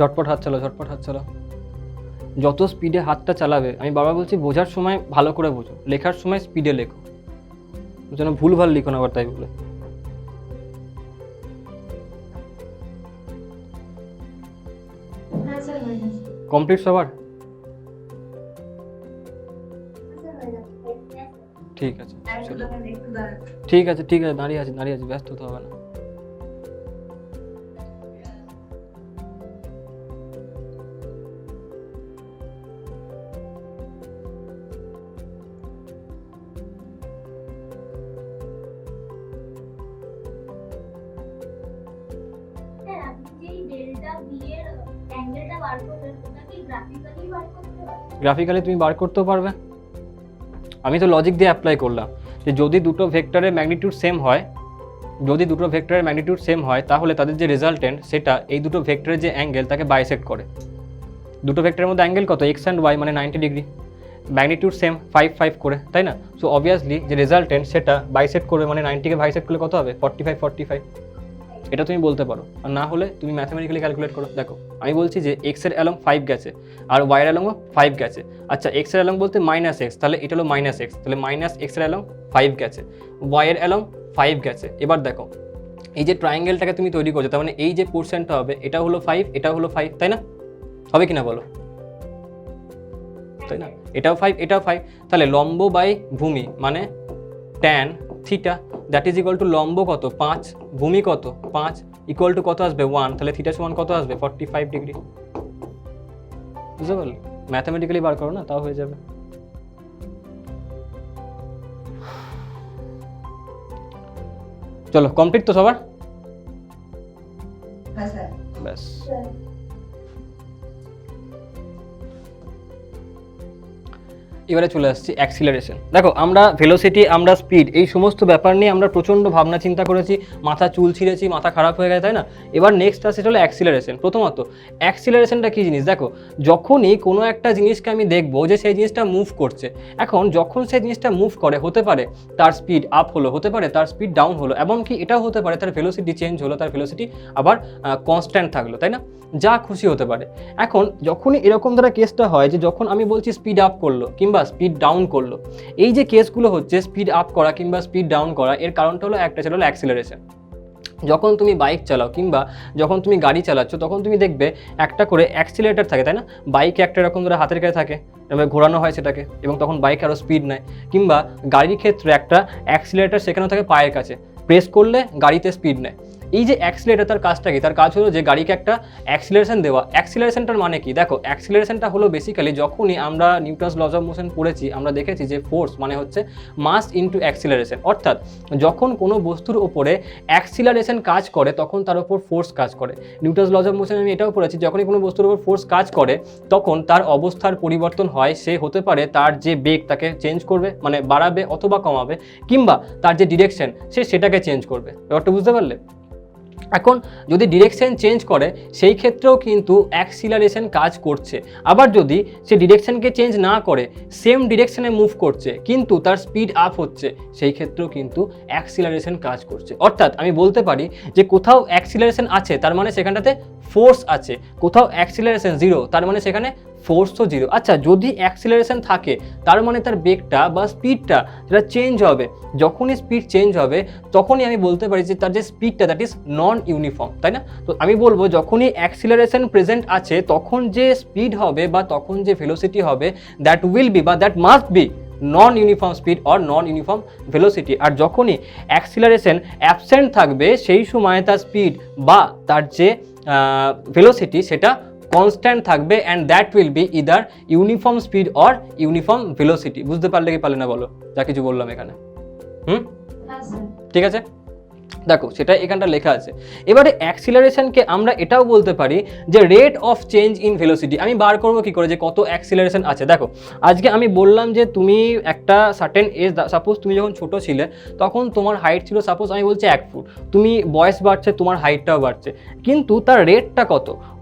Speaker 1: ঝটপট হাত চালাও, ঝটপট হাত চালাও। যত স্পিডে হাতটা চালাবে, আমি বারবার বলছি বোঝার সময় ভালো করে বোঝো, লেখার সময় স্পিডে লেখো, যেন ভুলভাল লিখো না আবার তাই বলে।
Speaker 2: হ্যাঁ স্যার হয়ে গেছে।
Speaker 1: কমপ্লিট সবার? ঠিক আছে চলো,
Speaker 2: একটু দাঁড়ান।
Speaker 1: ঠিক আছে ঠিক আছে, দাঁড়িয়ে আছি দাঁড়িয়ে আছি, ব্যস্ত হতে হবে না।
Speaker 3: স্যার আপনি যে এই ডেল্টা বি এর অ্যাঙ্গেলটা বার করবেন ওটা কি গ্রাফিক্যালি বার করতে পারবেন?
Speaker 1: গ্রাফিক্যালি তুমি বার করতেও পারবে। আমি তো লজিক দিয়ে অ্যাপ্লাই করলাম যে যদি দুটো ভেক্টরের ম্যাগনিটিউড সেম হয়, যদি দুটো ভেক্টরের ম্যাগনিটিউড সেম হয় তাহলে তাদের যে রেজাল্টেন্ট সেটা এই দুটো ভেক্টরের যে অ্যাঙ্গেল তাকে বাইসেক্ট করে। দুটো ভেক্টরের মধ্যে অ্যাঙ্গেল কত? এক্স অ্যান্ড ওয়াই, মানে 90 ডিগ্রি, ম্যাগনিটিউড সেম 5 5 করে, তাই না? সো অবভিয়াসলি যে রেজাল্টেন্ট সেটা বাইসেক্ট করবে, মানে 90কে বাইসেক্ট করলে কত হবে? 45 45। এটা তুমি বলতে পারো, আর না হলে তুমি ম্যাথমেটিক্যালি ক্যালকুলেট করো। দেখো আমি বলছি যে এক্স এর অ্যালং 5 গেছে আর ওয়াই এর অ্যালংও 5 গেছে। আচ্ছা এক্স এর অ্যালং বলতে মাইনাস এক্স, তাহলে এটা হলো মাইনাস এক্স, তাহলে মাইনাস এক্স এর অ্যালং 5 গেছে, ওয়াই এর অ্যালং 5 গেছে। এবার দেখো এই যে ট্রায়াঙ্গেলটাকে তুমি তৈরি করছো, তার মানে এই যে পোর্শনটা হবে এটা হলো 5, এটা হলো 5, তাই না? হবে কিনা বলো, তাই না? এটাও 5, এটাও 5, তাহলে লম্ব বাই ভূমি মানে tan theta that is equal two লম্ব কত? 5, ভূমি কত? 5, ইকুয়াল টু কত আসবে? 1, তাহলে থিটা সমান কত আসবে? 45 ডিগ্রি। বুঝতে পারলে? ম্যাথমেটিক্যালি বার করো না, তাও হয়ে যাবে। চলো কমপ্লিট তো সবার?
Speaker 4: হ্যাঁ স্যার।
Speaker 1: ব্যাস। এবারে চলে আসছি অ্যাক্সিলারেশন। দেখো আমরা ভেলোসিটি, আমরা স্পিড, এই সমস্ত ব্যাপার নিয়ে আমরা প্রচণ্ড ভাবনা চিন্তা করেছি, মাথা চুল ছিঁড়েছি, মাথা খারাপ হয়ে গেছে, তাই না? এবার নেক্সট আসছে হলো অ্যাক্সিলারেশন। প্রথমত অ্যাক্সিলারেশনটা কী জিনিস? দেখো যখনই কোনো একটা জিনিসকে আমি দেখবো যে সেই জিনিসটা মুভ করছে, এখন যখন সেই জিনিসটা মুভ করে হতে পারে তার স্পিড আপ হলো, হতে পারে তার স্পিড ডাউন হলো, এমনকি এটাও হতে পারে তার ভেলোসিটি চেঞ্জ হলো, তার ভেলোসিটি আবার কনস্ট্যান্ট থাকলো, তাই না? যা খুশি হতে পারে। এখন যখনই এরকম দ্বারা কেসটা হয় যে যখন আমি বলছি স্পিড আপ করলো কিংবা স্পিড ডাউন করলো, এই যে কেসগুলো হচ্ছে স্পিড আপ করা কিংবা স্পিড ডাউন করা, এর কারণটা হলো একটা ছিল অ্যাক্সিলারেশন। যখন তুমি বাইক চালাও কিংবা যখন তুমি গাড়ি চালাচ্ছ তখন তুমি দেখবে একটা করে অ্যাক্সিলারেটর থাকে, তাই না? বাইকে একটা এরকম ধরে হাতের কাছে থাকে, এবার ঘোরানো হয় সেটাকে এবং তখন বাইক আরও স্পিড নেয়, কিংবা গাড়ির ক্ষেত্রে একটা অ্যাক্সিলারেটর সেখানেও থাকে পায়ের কাছে, প্রেস করলে গাড়িতে স্পিড নেয়। এই যে অ্যাক্সিলারেটর তার কাজটা কি? তার কাজ হলো যে গাড়িকে একটা অ্যাক্সিলারেশন দেওয়া। অ্যাক্সিলারেশনটার মানে কি? দেখো অ্যাক্সিলারেশনটা হলো বেসিক্যালি যখনই আমরা নিউটনস লজ অফ মোশন পড়েছি আমরা দেখেছি যে ফোর্স মানে হচ্ছে মাস ইনটু অ্যাক্সিলারেশন, অর্থাৎ যখন কোনো বস্তুর ওপরে অ্যাক্সিলারেশন কাজ করে তখন তার উপর ফোর্স কাজ করে। নিউটনস লজ অফ মোশন আমি এটাও পড়েছি, যখনই কোনো বস্তুর উপর ফোর্স কাজ করে তখন তার অবস্থার পরিবর্তন হয়, সে হতে পারে তার যে বেগ তাকে চেঞ্জ করবে, মানে বাড়াবে অথবা কমাবে, কিংবা তার যে ডিরেকশন সে সেটাকে চেঞ্জ করবে। ব্যাপারটা বুঝতে পারলে? এখন যদি ডিরেকশন চেঞ্জ করে সেই ক্ষেত্রেও কিন্তু অ্যাক্সিলারেশন কাজ করছে। আবার যদি সে ডিরেকশনকে চেঞ্জ না করে সেম ডিরেকশনে মুভ করছে কিন্তু তার স্পিড আপ হচ্ছে, সেই ক্ষেত্রেও কিন্তু অ্যাক্সিলারেশন কাজ করছে। অর্থাৎ আমি বলতে পারি যে কোথাও অ্যাক্সিলারেশন আছে তার মানে সেখানটাতে ফোর্স আছে, কোথাও অ্যাক্সিলারেশন জিরো তার মানে সেখানে ফোর্সও জিরো। আচ্ছা যদি অ্যাক্সিলারেশন থাকে তার মানে তার বেগটা বা স্পিডটা যেটা চেঞ্জ হবে, যখনই স্পিড চেঞ্জ হবে তখনই আমি বলতে পারি যে তার যে স্পিডটা দ্যাট ইজ নন ইউনিফর্ম, তাই না? তো আমি বলবো যখনই অ্যাক্সিলারেশন প্রেজেন্ট আছে তখন যে স্পিড হবে বা তখন যে ভেলোসিটি হবে দ্যাট উইল বি বা that must be non uniform speed or non uniform velocity. আর যখনই অ্যাক্সিলারেশন অ্যাবসেন্ট থাকবে সেই সময় তার স্পিড বা তার যে ভেলোসিটি সেটা কনস্ট্যান্ট থাকবে, and that will B either uniform speed or uniform velocity. বুঝতে পারলে কি পারলে না বলো, যা কিছু বললাম এখানে?
Speaker 2: হ্যাঁ স্যার।
Speaker 1: ঠিক আছে, দেখো সেটা এখানটা লেখা আছে। এবারে অ্যাক্সিলারেশনকে আমরা এটাও বলতে পারি যে rate of change in velocity. আমি বার করবো কি করে যে কত অ্যাক্সিলারেশন আছে? দেখো আজকে আমি বললাম যে তুমি একটা সার্টেন এজ, সাপোজ তুমি যখন ছোট ছিলে তখন তোমার হাইট ছিল সাপোজ আমি বলছি 1 ফুট, তুমি বয়স বাড়ছে তোমার হাইটটাও বাড়ছে, কিন্তু তার রেটটা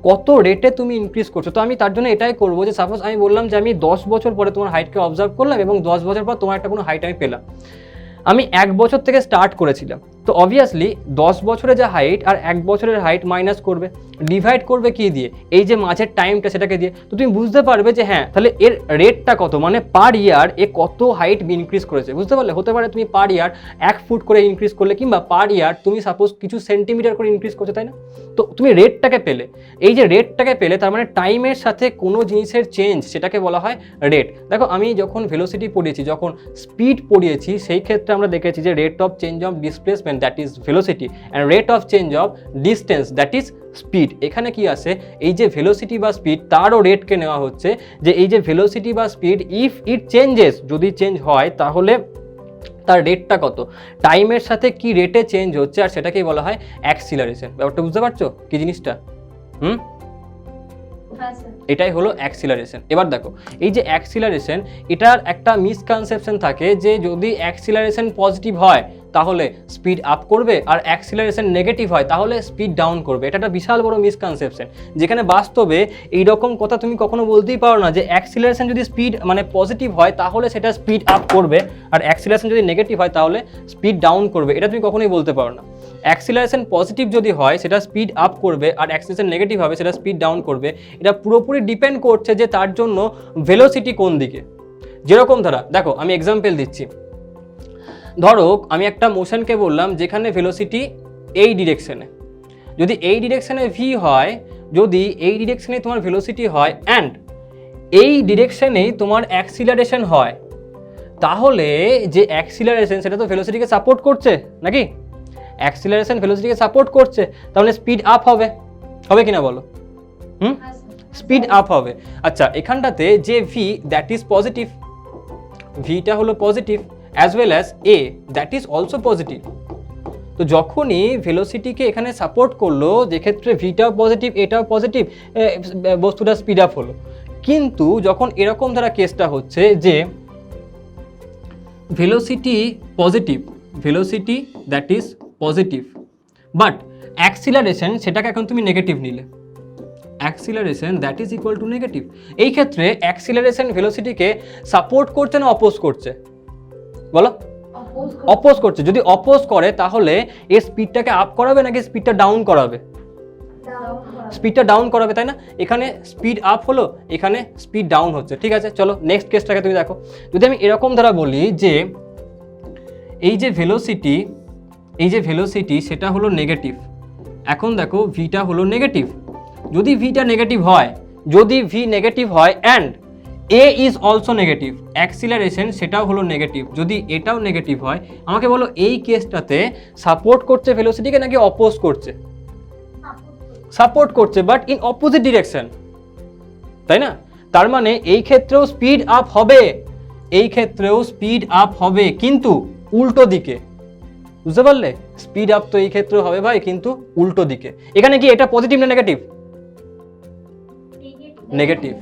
Speaker 1: কত রেটে তুমি ইনক্রিজ করছো। তো আমি তার জন্য এটাই করবো যে সাপোজ আমি বললাম যে আমি 10 বছর পরে তোমার হাইটকে অবজার্ভ করলাম এবং 10 বছর পর তোমার একটা কোনো হাইট আমি পেলাম। আমি 1 বছর থেকে স্টার্ট করেছিলাম, তো অবভিয়াসলি 10 বছরের যে হাইট আর 1 বছরের হাইট মাইনাস করবে, ডিভাইড করবে কি দিয়ে? এই যে মাঝের টাইমটা সেটাকে দিয়ে। তো তুমি বুঝতে পারবে যে হ্যাঁ তাহলে এর রেটটা কত, মানে পার ইয়ার এ কত হাইট ইনক্রিজ করেছে। বুঝতে পারলে? হতে পারে তুমি পার ইয়ার 1 ফুট করে ইনক্রিজ করলে, কিংবা পার ইয়ার তুমি সাপোজ কিছু সেন্টিমিটার করে ইনক্রিজ করছো, তাই না? তো তুমি রেটটাকে পেলে, এই যে রেটটাকে পেলে তার মানে টাইমের সাথে কোনো জিনিসের চেঞ্জ সেটাকে বলা হয় রেট। দেখো আমি যখন ভেলোসিটি পড়িয়েছি, যখন স্পিড পড়িয়েছি, সেই ক্ষেত্রে আমরা দেখেছি যে rate of change of displacement that is velocity and rate of change of distance that is speed. এখানে কি আসে, এই যে ভেলোসিটি বা স্পিড তারও রেটকে নেওয়া হচ্ছে, যে এই যে ভেলোসিটি বা স্পিড ইফ ইট চেঞ্জেস, যদি চেঞ্জ হয় তাহলে তার রেটটা কত, টাইমের সাথে কি রেটে চেঞ্জ হচ্ছে, আর সেটাকেই বলা হয় অ্যাক্সিলারেশন। ব্যাপারটা বুঝতে পারছো কি জিনিসটা?
Speaker 2: হ্যাঁ স্যার।
Speaker 1: এটাই হলো অ্যাক্সিলারেশন। এবার দেখো এই যে অ্যাক্সিলারেশন, এটার একটা মিসকনসেপশন থাকে যে যদি অ্যাক্সিলারেশন পজিটিভ হয় তাহলে স্পিড আপ করবে, আর অ্যাক্সিলারেশন নেগেটিভ হয় তাহলে স্পিড ডাউন করবে। এটা একটা বিশাল বড় মিসকনসেপশন, যেখানে বাস্তবে এইরকম কথা তুমি কখনো বলতেই পারো না যে অ্যাক্সিলারেশন যদি স্পিড মানে পজিটিভ হয় তাহলে সেটা স্পিড আপ করবে, আর অ্যাক্সিলারেশন যদি নেগেটিভ হয় তাহলে স্পিড ডাউন করবে। এটা তুমি কখনোই বলতে পারো না। অ্যাক্সিলারেশন পজিটিভ যদি হয় সেটা স্পিড আপ করবে, আর অ্যাক্সিলারেশন নেগেটিভ হবে সেটা স্পিড ডাউন করবে। এটা পুরোপুরি ডিপেন্ড করছে যে তার জন্য ভেলোসিটি কোন দিকে। যেরকম ধরা দেখো আমি এক্সাম্পল দিচ্ছি, ধরো আমি একটা মোশনকে বললাম যেখানে ভেলোসিটি এই ডিরেকশনে, যদি এই ডিরেকশনে ভি হয়, যদি এই ডিরেকশনে তোমার ভেলোসিটি হয় অ্যান্ড এই ডিরেকশনেই তোমার অ্যাক্সিলারেশন হয়, তাহলে যে অ্যাক্সিলারেশন সেটা তো ভেলোসিটিকে সাপোর্ট করছে নাকি? অ্যাক্সিলারেশন ভেলোসিটিকে সাপোর্ট করছে, তাহলে স্পিড আপ হবে, হবে কিনা বলো?
Speaker 2: হ্যাঁ স্যার।
Speaker 1: স্পিড আপ হবে। আচ্ছা এখানটাতে যে ভি দ্যাট ইজ পজিটিভ, ভিটা হলো positive, as well as a that is also positive. তো যখনই ভেলোসিটিকে এখানে সাপোর্ট করলো, যেক্ষেত্রে ভিটাও পজিটিভ এটাও পজিটিভ, বস্তুটা স্পিড আপ হলো। কিন্তু যখন এরকম ধারা কেসটা হচ্ছে যে velocity positive, velocity that is positive, but acceleration সেটাকে এখন তুমি নেগেটিভ নিলে, acceleration that is equal two negative. এই ক্ষেত্রে অ্যাক্সিলারেশন ভেলোসিটিকে সাপোর্ট করছে না অপোজ করছে বলো? অপোজ করছে। যদি অপোজ করে তাহলে এর স্পিডটাকে আপ করাবে নাকি স্পিডটা ডাউন করাবে? স্পিডটা ডাউন করাবে, তাই না? এখানে স্পিড আপ হলো, এখানে স্পিড ডাউন হচ্ছে। ঠিক আছে, চলো নেক্সট কেসটাকে তুমি দেখো। যদি আমি এরকম ধারা বলি যে এই যে ভেলোসিটি, এই যে ভেলোসিটি সেটা হলো নেগেটিভ, এখন দেখো ভিটা হলো নেগেটিভ। যদি ভিটা নেগেটিভ হয়, যদি ভি নেগেটিভ হয় and a is also negative, acceleration সেটাও হলো নেগেটিভ, যদি এটাও নেগেটিভ হয়, আমাকে বলো এই কেসটাতে সাপোর্ট করছে ভেলোসিটিকে নাকি অপোজ করছে? সাপোর্ট করছে, বাট ইন অপোজিট ডিরেকশন, তাই না? তার মানে এই ক্ষেত্রেও স্পিড আপ হবে, এই ক্ষেত্রেও স্পিড আপ হবে, কিন্তু উল্টো দিকে। বুঝতে পারলে? স্পিড আপ তো এই ক্ষেত্রেও হবে ভাই, কিন্তু উল্টো দিকে। এখানে কি এটা পজিটিভ না নেগেটিভ? নেগেটিভ।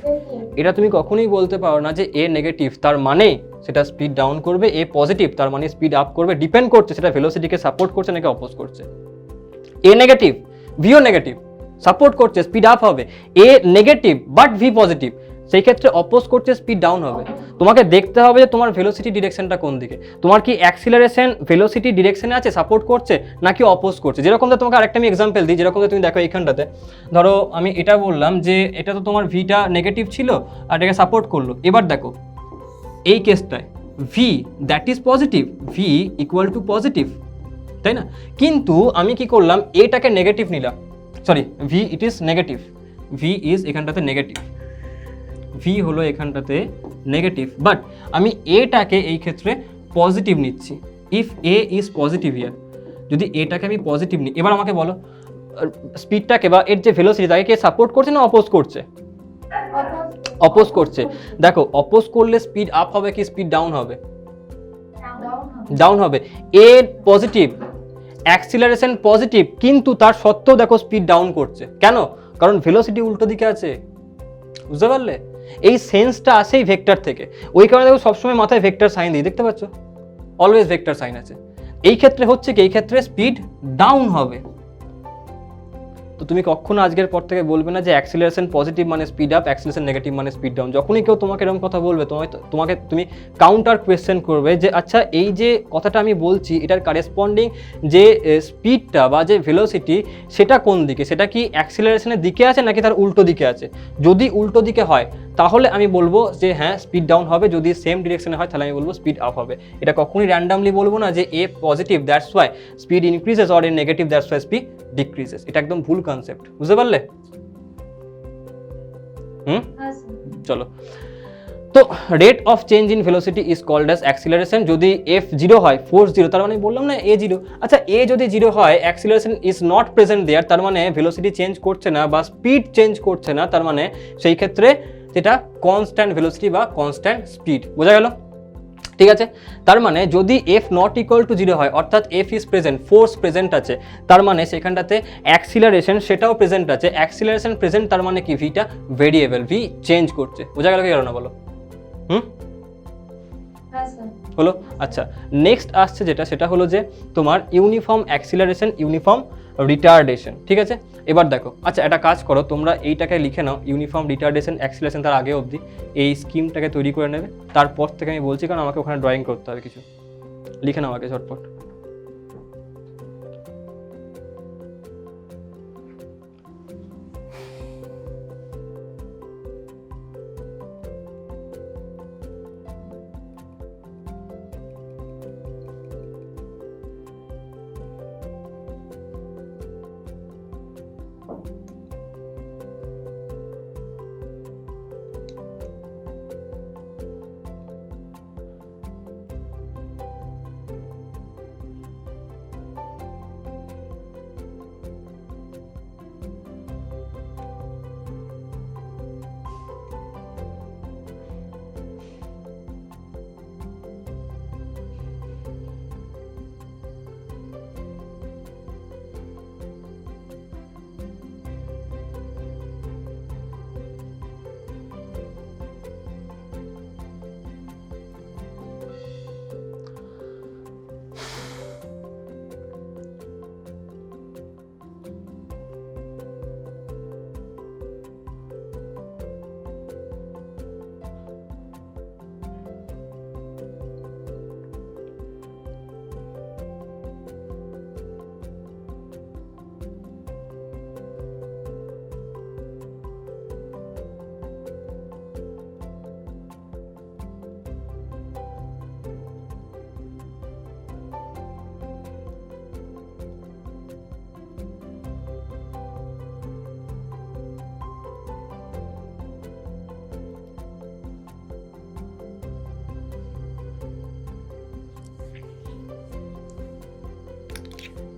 Speaker 1: এটা তুমি কখনোই বলতে পারো না যে এ নেগেটিভ তার মানে সেটা স্পিড ডাউন করবে, এ পজিটিভ তার মানে স্পিড আপ করবে। ডিপেন্ড করছে সেটা ভেলোসিটিকে সাপোর্ট করছে নাকি অপোজ করছে। এ নেগেটিভ, ভিও নেগেটিভ, সাপোর্ট করছে স্পিড আপ হবে। এ নেগেটিভ বাট ভি পজিটিভ, সেই ক্ষেত্রে অপোজ করছে স্পিড ডাউন হবে। তোমাকে দেখতে হবে যে তোমার ভেলোসিটি ডিরেকশনটা কোন দিকে, তোমার কি অ্যাক্সিলারেশন ভেলোসিটি ডিরেকশনে আছে, সাপোর্ট করছে নাকি অপোজ করছে। যেরকম তোমাকে আরেকটা আমি এক্সাম্পল দিই, যেরকম তুমি দেখো এইখানটাতে, ধরো আমি এটা বললাম যে এটা তো তোমার ভিটা নেগেটিভ ছিল আর এটাকে সাপোর্ট করলো। এবার দেখো এই কেসটায় v that is positive, v equal to positive, তাই না? কিন্তু আমি কি করলাম, এটাকে নেগেটিভ নিলাম, sorry v it is negative, v is এখানটাতে নেগেটিভ, ভি হলো এখানটাতে নেগেটিভ, বাট আমি এটাকে এই ক্ষেত্রে পজিটিভ নিচ্ছি। ইফ এ ইজ পজিটিভ ইয়ার, যদি এটাকে আমি পজিটিভ নিই, এবার আমাকে বলো স্পিডটাকে বা এর যে ভেলোসিটি তাকে কে সাপোর্ট করছে না অপোজ করছে? অপোজ করছে। দেখো অপোজ করলে স্পিড আপ হবে কি স্পিড ডাউন হবে? ডাউন হবে। এ পজিটিভ, অ্যাক্সিলারেশন পজিটিভ, কিন্তু তার সত্ত্বেও দেখো স্পিড ডাউন করছে। কেন? কারণ ভেলোসিটি উল্টো দিকে আছে। বুঝতে পারলে? এই সেন্সটা আসেই ভেক্টর থেকে। ওই কারণে দেখো সবসময় মাথায় ভেক্টর সাইন দিই, দেখতে পাচ্ছ? অলওয়েজ ভেক্টর সাইন আছে। এই ক্ষেত্রে হচ্ছে কি, এই ক্ষেত্রে স্পিড ডাউন হবে। তো তুমি কখনো আজকের পর থেকে বলবে না যে অ্যাক্সিলারেশন পজিটিভ মানে স্পিড আপ, অ্যাক্সিলারেশন নেগেটিভ মানে স্পিড ডাউন। যখনই কেউ তোমাকে এরকম কথা বলবে তুমি কাউন্টার কোয়েশ্চেন করবে যে আচ্ছা এই যে কথাটা আমি বলছি এটার কারেসপন্ডিং যে স্পিডটা বা যে ভেলোসিটি সেটা কোন দিকে, সেটা কি অ্যাক্সিলারেশনের দিকে আছে নাকি তার উল্টো দিকে আছে? যদি উল্টো দিকে হয় তাহলে আমি বলবো যে হ্যাঁ স্পিড ডাউন হবে, যদি সেম ডিরেকশনে হয় তাহলে আমি বলবো স্পিড আপ হবে। এটা কখনোই র্যান্ডামলি বলবো না যে a positive that's why speed increases or a negative that's why speed decreases. এটা একদম ভুল কনসেপ্ট, বুঝতে পারলে? চলো, তো rate of change in velocity is called as acceleration. যদি এফ 0 হয়, ফোর্স 0, তার মানে বললাম না এ 0। আচ্ছা এ যদি 0 হয়, অ্যাক্সিলারেশন ইজ নট প্রেজেন্ট দেয়ার, তার মানে ভেলোসিটি চেঞ্জ করছে না বা স্পিড চেঞ্জ করছে না, তার মানে সেই ক্ষেত্রে যেটা কনস্ট্যান্ট ভেলোসিটি বা কনস্ট্যান্ট স্পিড। বোঝা গেল? ঠিক আছে, তার মানে যদি এফ নট ইকুয়াল টু 0 হয়, অর্থাৎ F is present, force present আছে, তার মানে সেখানটাতে অ্যাক্সিলারেশন সেটাও প্রেজেন্ট আছে। অ্যাক্সিলারেশন প্রেজেন্ট, তার মানে কি ভিটা ভেরিয়েবল, ভি চেঞ্জ করছে। বোঝা গেল কি না বলো? হলো? আচ্ছা নেক্সট আসছে যেটা, সেটা হলো যে তোমার ইউনিফর্ম অ্যাক্সিলারেশন, ইউনিফর্ম রিটার্ডেশন। ঠিক আছে, এবার দেখো, আচ্ছা একটা কাজ করো, তোমরা এইটাকে লিখে নাও, ইউনিফর্ম রিটার্ডেশন অ্যাক্সিলারেশন, তার আগে অবধি এই স্কিমটাকে তৈরি করে নেবে। তারপর থেকে আমি বলছি, কারণ আমাকে ওখানে ড্রয়িং করতে হবে কিছু, লিখে নাও আগে ঝটপট।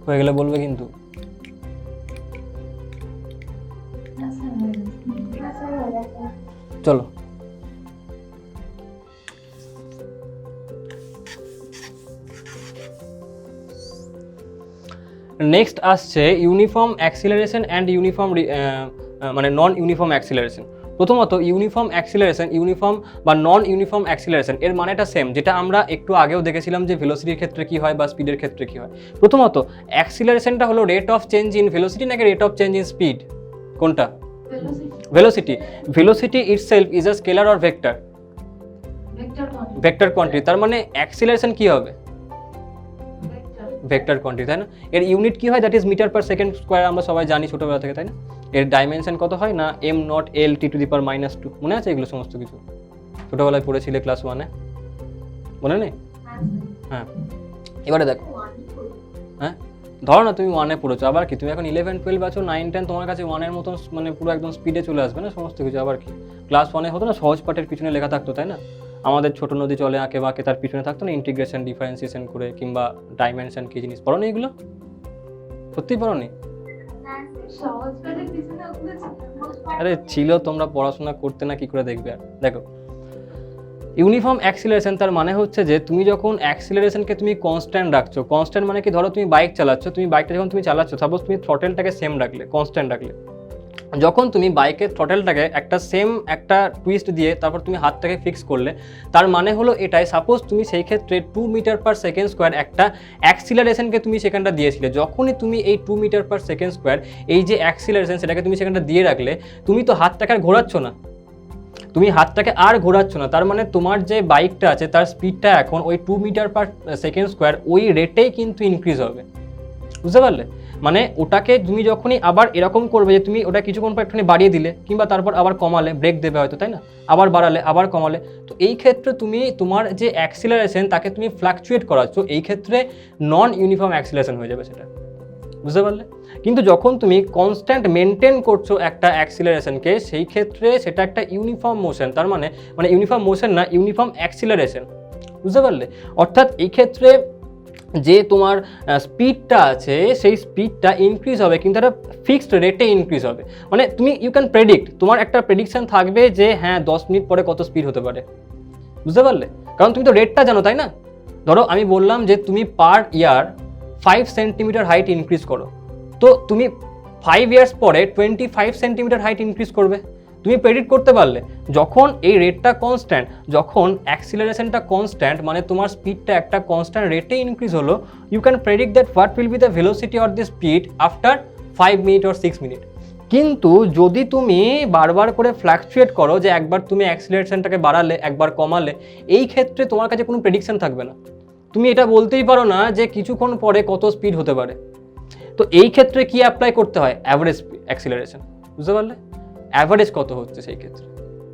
Speaker 1: হয়ে গেলে বলবে কিন্তু। চলো নেক্সট আসছে ইউনিফর্ম অ্যাক্সিলারেশন অ্যান্ড ইউনিফর্ম মানে নন ইউনিফর্ম অ্যাক্সিলারেশন। প্রথমত ইউনিফর্ম অ্যাক্সিলারেশন, ইউনিফর্ম বা নন ইউনিফর্ম অ্যাক্সিলারেশন এর মানেটা সেম, যেটা আমরা একটু আগেও দেখেছিলাম যে ভেলোসিটির ক্ষেত্রে কি হয় বা স্পিডের ক্ষেত্রে কি হয়। প্রথমত অ্যাক্সিলারেশনটা হলো rate of change in velocity নাকি rate of change in speed? কোনটা? Velocity. Velocity itself is a scalar or vector? Vector quantity. তার মানে অ্যাক্সিলারেশন কি হবে? ভেক্টর কোয়ান্টিটি, তাই না? এর ইউনিট কি হয়? That is metre per second square, আমরা সবাই জানি ছোটবেলা থেকে, তাই না? এর ডাইমেনশন কত হয় না m nought l t to the power -2। মনে আছে এগুলো সমস্ত কিছু? ছোটবেলায় পড়েছিলে ক্লাস 1-এ, মনে নেই? হ্যাঁ, এবারে দেখো, হ্যাঁ ধরো না তুমি 1-এ পড়েছো, আবার কি তুমি এখন 11-12 আছো, 9-10 তোমার কাছে 1-এর মতন মানে পুরো একদম স্পিডে চলে আসবে না সমস্ত কিছু। আবার কি ক্লাস 1-এ হতো না সহজ পাঠের পিছনে লেখা থাকতো, তাই না? আমাদের ছোট নদী চলে আঁকে বাঁকে, তার পিছনে থাকতো না ইন্টিগ্রেশন ডিফারেন্সিয়েশন করে, কিংবা ডাইমেনশন কি জিনিস, পড়ো নি এগুলো? সত্যিই পড়ো নি?
Speaker 3: না
Speaker 2: সহজ পাঠের পিছনে ওগুলো ছিল না।
Speaker 1: আরে ছিল, তোমরা পড়াশোনা করতে না কি করে দেখবে আর। দেখো ইউনিফর্ম অ্যাক্সিলারেশন তার মানে হচ্ছে যে তুমি যখন অ্যাক্সিলারেশনকে তুমি কনস্ট্যান্ট রাখছো, কনস্ট্যান্ট মানে কি, ধরো তুমি বাইক চালাচ্ছ, তুমি বাইকটা যখন তুমি চালাচ্ছ, সাপোজ তুমি থ্রটেলটাকে সেম রাখলে, কনস্ট্যান্ট রাখলে, যখন তুমি বাইকের থ্রটেলটাকে একটা সেম একটা টুইস্ট দিয়ে তারপর তুমি হাতটাকে ফিক্স করলে, তার মানে হলো এটাই, সাপোজ তুমি সেই ক্ষেত্রে 2 মিটার পার সেকেন্ড স্কোয়ার একটা অ্যাক্সিলারেশনকে তুমি সেখানটা দিয়েছিলে, যখনই তুমি এই 2 মিটার পার সেকেন্ড স্কোয়ার এই যে অ্যাক্সিলারেশন সেটাকে তুমি সেখানটা দিয়ে রাখলে, তুমি তো হাতটাকে আর ঘোরাচ্ছ না, তুমি হাতটাকে আর ঘোরাচ্ছ না, তার মানে তোমার যে বাইকটা আছে তার স্পিডটা এখন ওই 2 মিটার পার সেকেন্ড স্কোয়ার ওই রেটেই কিন্তু ইনক্রিজ হবে, বুঝতে পারলে? মানে ওটাকে তুমি যখনই আবার এরকম করবে যে তুমি ওটা কিছুক্ষণ পর একটুখানি বাড়িয়ে দিলে, কিংবা তারপর আবার কমালে, ব্রেক দেবে হয়তো, তাই না? আবার বাড়ালে আবার কমালে, তো এই ক্ষেত্রে তুমি তোমার যে অ্যাক্সিলারেশন তাকে তুমি ফ্লাকচুয়েট করাচ্ছ, এই ক্ষেত্রে নন ইউনিফর্ম অ্যাক্সিলারেশন হয়ে যাবে সেটা, বুঝতে পারলে? কিন্তু যখন তুমি কনস্ট্যান্ট মেনটেন করছো একটা অ্যাক্সিলারেশনকে, সেই ক্ষেত্রে সেটা একটা ইউনিফর্ম মোশন, তার মানে ইউনিফর্ম মোশন না, ইউনিফর্ম অ্যাক্সিলারেশন, বুঝতে পারলে? অর্থাৎ এই ক্ষেত্রে যে তোমার স্পিডটা আছে সেই স্পিডটা ইনক্রিজ হবে, কিন্তু একটা ফিক্সড রেটে ইনক্রিজ হবে। মানে তুমি ইউ ক্যান প্রেডিক্ট, তোমার একটা প্রেডিকশন থাকবে যে হ্যাঁ 10 মিনিট পরে কত স্পিড হতে পারে, বুঝতে পারলে? কারণ তুমি তো রেটটা জানো, তাই না? ধরো আমি বললাম যে তুমি পার ইয়ার 5 সেন্টিমিটার হাইট ইনক্রিজ করো, তো তুমি 5 ইয়ার্স পরে 25 সেন্টিমিটার হাইট ইনক্রিজ করবে। তুমি প্রেডিক্ট করতে পারলে যখন এই রেটটা কনস্ট্যান্ট, যখন অ্যাক্সিলারেশনটা কনস্ট্যান্ট, মানে তোমার স্পিডটা একটা কনস্ট্যান্ট রেটে ইনক্রিজ হলো, you can predict that what will be the velocity or the speed after 5 minute or 6 minute. কিন্তু যদি তুমি বারবার করে ফ্ল্যাকচুয়েট করো, যে একবার তুমি অ্যাক্সিলারেশনটাকে বাড়ালে একবার কমালে, এই ক্ষেত্রে তোমার কাছে কোনো প্রেডিকশন থাকবে না, তুমি এটা বলতেই পারো না যে কিছুক্ষণ পরে কত স্পিড হতে পারে। তো এই ক্ষেত্রে কি অ্যাপ্লাই করতে হয়? অ্যাভারেজ অ্যাক্সিলারেশন, বুঝতে পারলে? অ্যাভারেজ কত হচ্ছে সেই ক্ষেত্রে,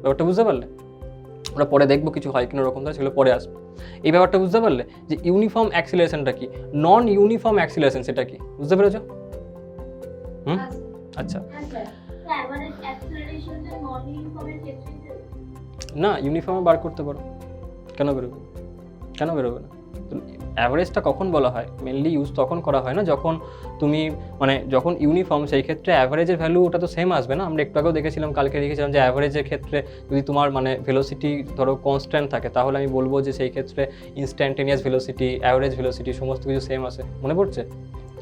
Speaker 1: ব্যাপারটা বুঝতে পারলে? আমরা পরে দেখবো কিছু হয় কিনা রকম, সেগুলো পরে আসবে। এই ব্যাপারটা বুঝতে পারলে যে ইউনিফর্ম অ্যাক্সিলারেশনটা কি, নন ইউনিফর্ম অ্যাক্সিলারেশন সেটা কি, বুঝতে পেরেছো? আচ্ছা,
Speaker 3: হ্যাঁ স্যার, তো অ্যাভারেজ অ্যাক্সিলারেশনটা নন ইউনিফর্মের ক্ষেত্রে
Speaker 1: না ইউনিফর্মে বার করতে পারো, কেন বেরোবে? কেন বেরোবে না? অ্যাভারেজটা কখন বলা হয়? মেনলি ইউজ তখন করা হয় না যখন তুমি যখন ইউনিফর্ম, সেই ক্ষেত্রে অ্যাভারেজের ভ্যালু ওটা তো সেম আসবে না। আমরা একটু আগেও দেখেছিলাম, কালকে দেখেছিলাম যে অ্যাভারেজের ক্ষেত্রে যদি তোমার ভেলোসিটি ধরো কনস্ট্যান্ট থাকে, তাহলে আমি বলবো যে সেই ক্ষেত্রে ইনস্ট্যান্টেনিয়াস ভেলোসিটি, অ্যাভারেজ ভেলোসিটি সমস্ত কিছু সেম আসে, মনে পড়ছে?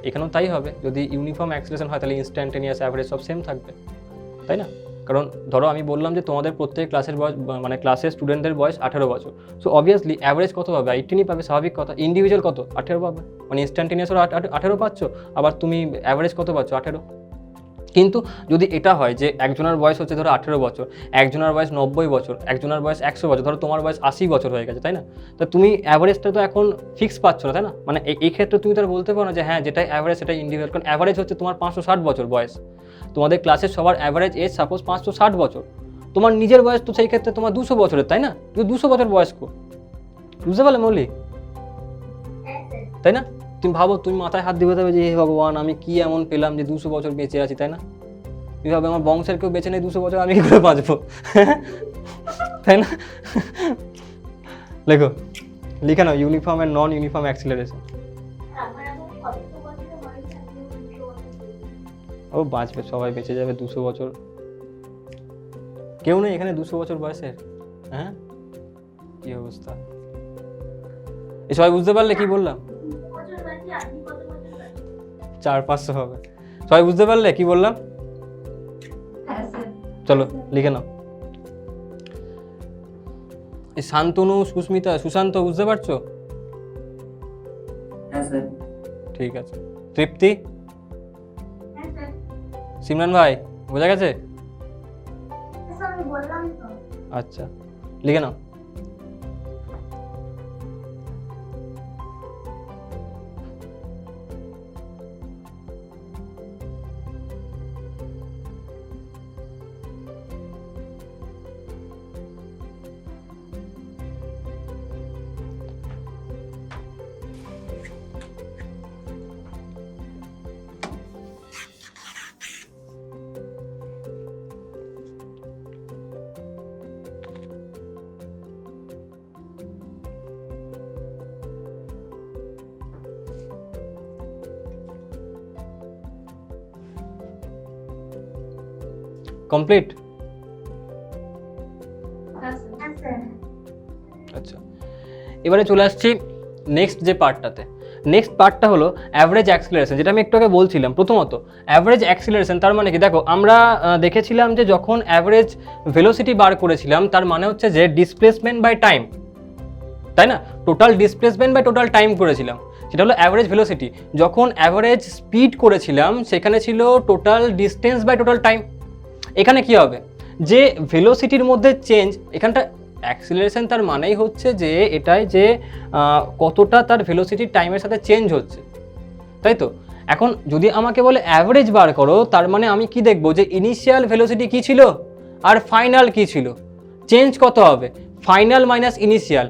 Speaker 1: এখানেও তাই হবে, যদি ইউনিফর্ম অ্যাক্সিলারেশন হয় তাহলে ইনস্ট্যান্টেনিয়াস অ্যাভারেজ সব সেম থাকবে, তাই না? কারণ ধরো আমি বললাম যে তোমাদের প্রত্যেক ক্লাসের বয়স, ক্লাসের স্টুডেন্টদের বয়স 18 বছর, সো অবভিয়াসলি অ্যাভারেজ কত পাবে? 18ই পাবে, স্বাভাবিক কথা। ইন্ডিভিজুয়াল কত? 18 পাবে, ইনস্ট্যান্টেনিয়াস 18 পাচ্ছ, আবার তুমি অ্যাভারেজ কত পাচ্ছ? 18। কিন্তু যদি এটা হয় যে একজনের বয়স হচ্ছে ধরো 18 বছর, একজনের বয়স 90 বছর, একজনের বয়স 100 বছর, ধরো তোমার বয়স 80 বছর হয়ে গেছে, তাই না? তো তুমি অ্যাভারেজটা তো এখন ফিক্স পাচ্ছ না, তাই না? এই ক্ষেত্রে তুমি তো আর বলতে পারো না যে হ্যাঁ যেটাই অ্যাভারেজ সেটাই ইন্ডিভিজুয়াল, কারণ অ্যাভারেজ হচ্ছে তোমার 560 বছর বয়স, তোমাদের ক্লাসের সবার অ্যাভারেজ এজ সাপোজ 560 বছর, তোমার নিজের বয়স তো সেই ক্ষেত্রে তোমার 200 বছরের, তাই না? তুমি 200 বছর বয়স্ক, বুঝতে পারলে মৌলিক, তাই না? তুমি ভাবো, তুমি মাথায় হাত দিবে তবে যে হে ভগবান আমি কি এমন পেলাম যে 200 বছর বেঁচে আছি, তাই না? তুমি ভাবে আমার বংশের কেউ বেঁচে নেই 200 বছর, আমি কি করে বাঁচবো? তাই না? লেখো, লিখে নাও uniform and non uniform acceleration. ও বাঁচবে, সবাই বেঁচে যাবে 200 বছর, কেউ নেই এখানে 200 বছর বয়সের। হ্যাঁ, কি অবস্থা? এই সবাই বুঝতে পারলে কি বললাম? 400-500 হবে। সবাই বুঝতে পারলে কি বললাম?
Speaker 2: হ্যাঁ স্যার।
Speaker 1: চলো লিখে নাও। এই শান্তনু, সুস্মিতা, সুশান্ত বুঝতে পারছো?
Speaker 4: হ্যাঁ স্যার।
Speaker 1: ঠিক আছে। তৃপ্তি,
Speaker 3: হ্যাঁ স্যার,
Speaker 1: সিমরান ভাই বোঝা গেছে?
Speaker 3: স্যার আমি বললাম তো।
Speaker 1: আচ্ছা, লিখে নাও। কমপ্লিট?
Speaker 3: হ্যাঁ স্যার।
Speaker 1: আচ্ছা, এবারে চলে আসছি নেক্সট যে পার্টটাতে। নেক্সট পার্টটা হলো অ্যাভারেজ অ্যাক্সিলারেশন, যেটা আমি একটু আগে বলছিলাম। প্রথমত অ্যাভারেজ অ্যাক্সিলারেশন তার মানে কি? দেখো, আমরা দেখেছিলাম যে যখন অ্যাভারেজ ভেলোসিটি বার করেছিলাম তার মানে হচ্ছে যে ডিসপ্লেসমেন্ট বাই টাইম, তাই না? Total displacement by total time করেছিলাম, সেটা হলো অ্যাভারেজ ভেলোসিটি। যখন অ্যাভারেজ স্পিড করেছিলাম সেখানে ছিল total distance by total time. এখানে কি হবে? যে ভেলোসিটির মধ্যে চেঞ্জ, এখানটা অ্যাক্সিলারেশন তার মানেই হচ্ছে যে এটাই যে কতটা তার ভেলোসিটি টাইমের সাথে চেঞ্জ হচ্ছে, তাই তো? এখন যদি আমাকে বলে অ্যাভারেজ বার করো, তার মানে আমি কি দেখবো? যে ইনিশিয়াল ভেলোসিটি কি ছিল আর ফাইনাল কি ছিল, চেঞ্জ কত হবে? Final minus initial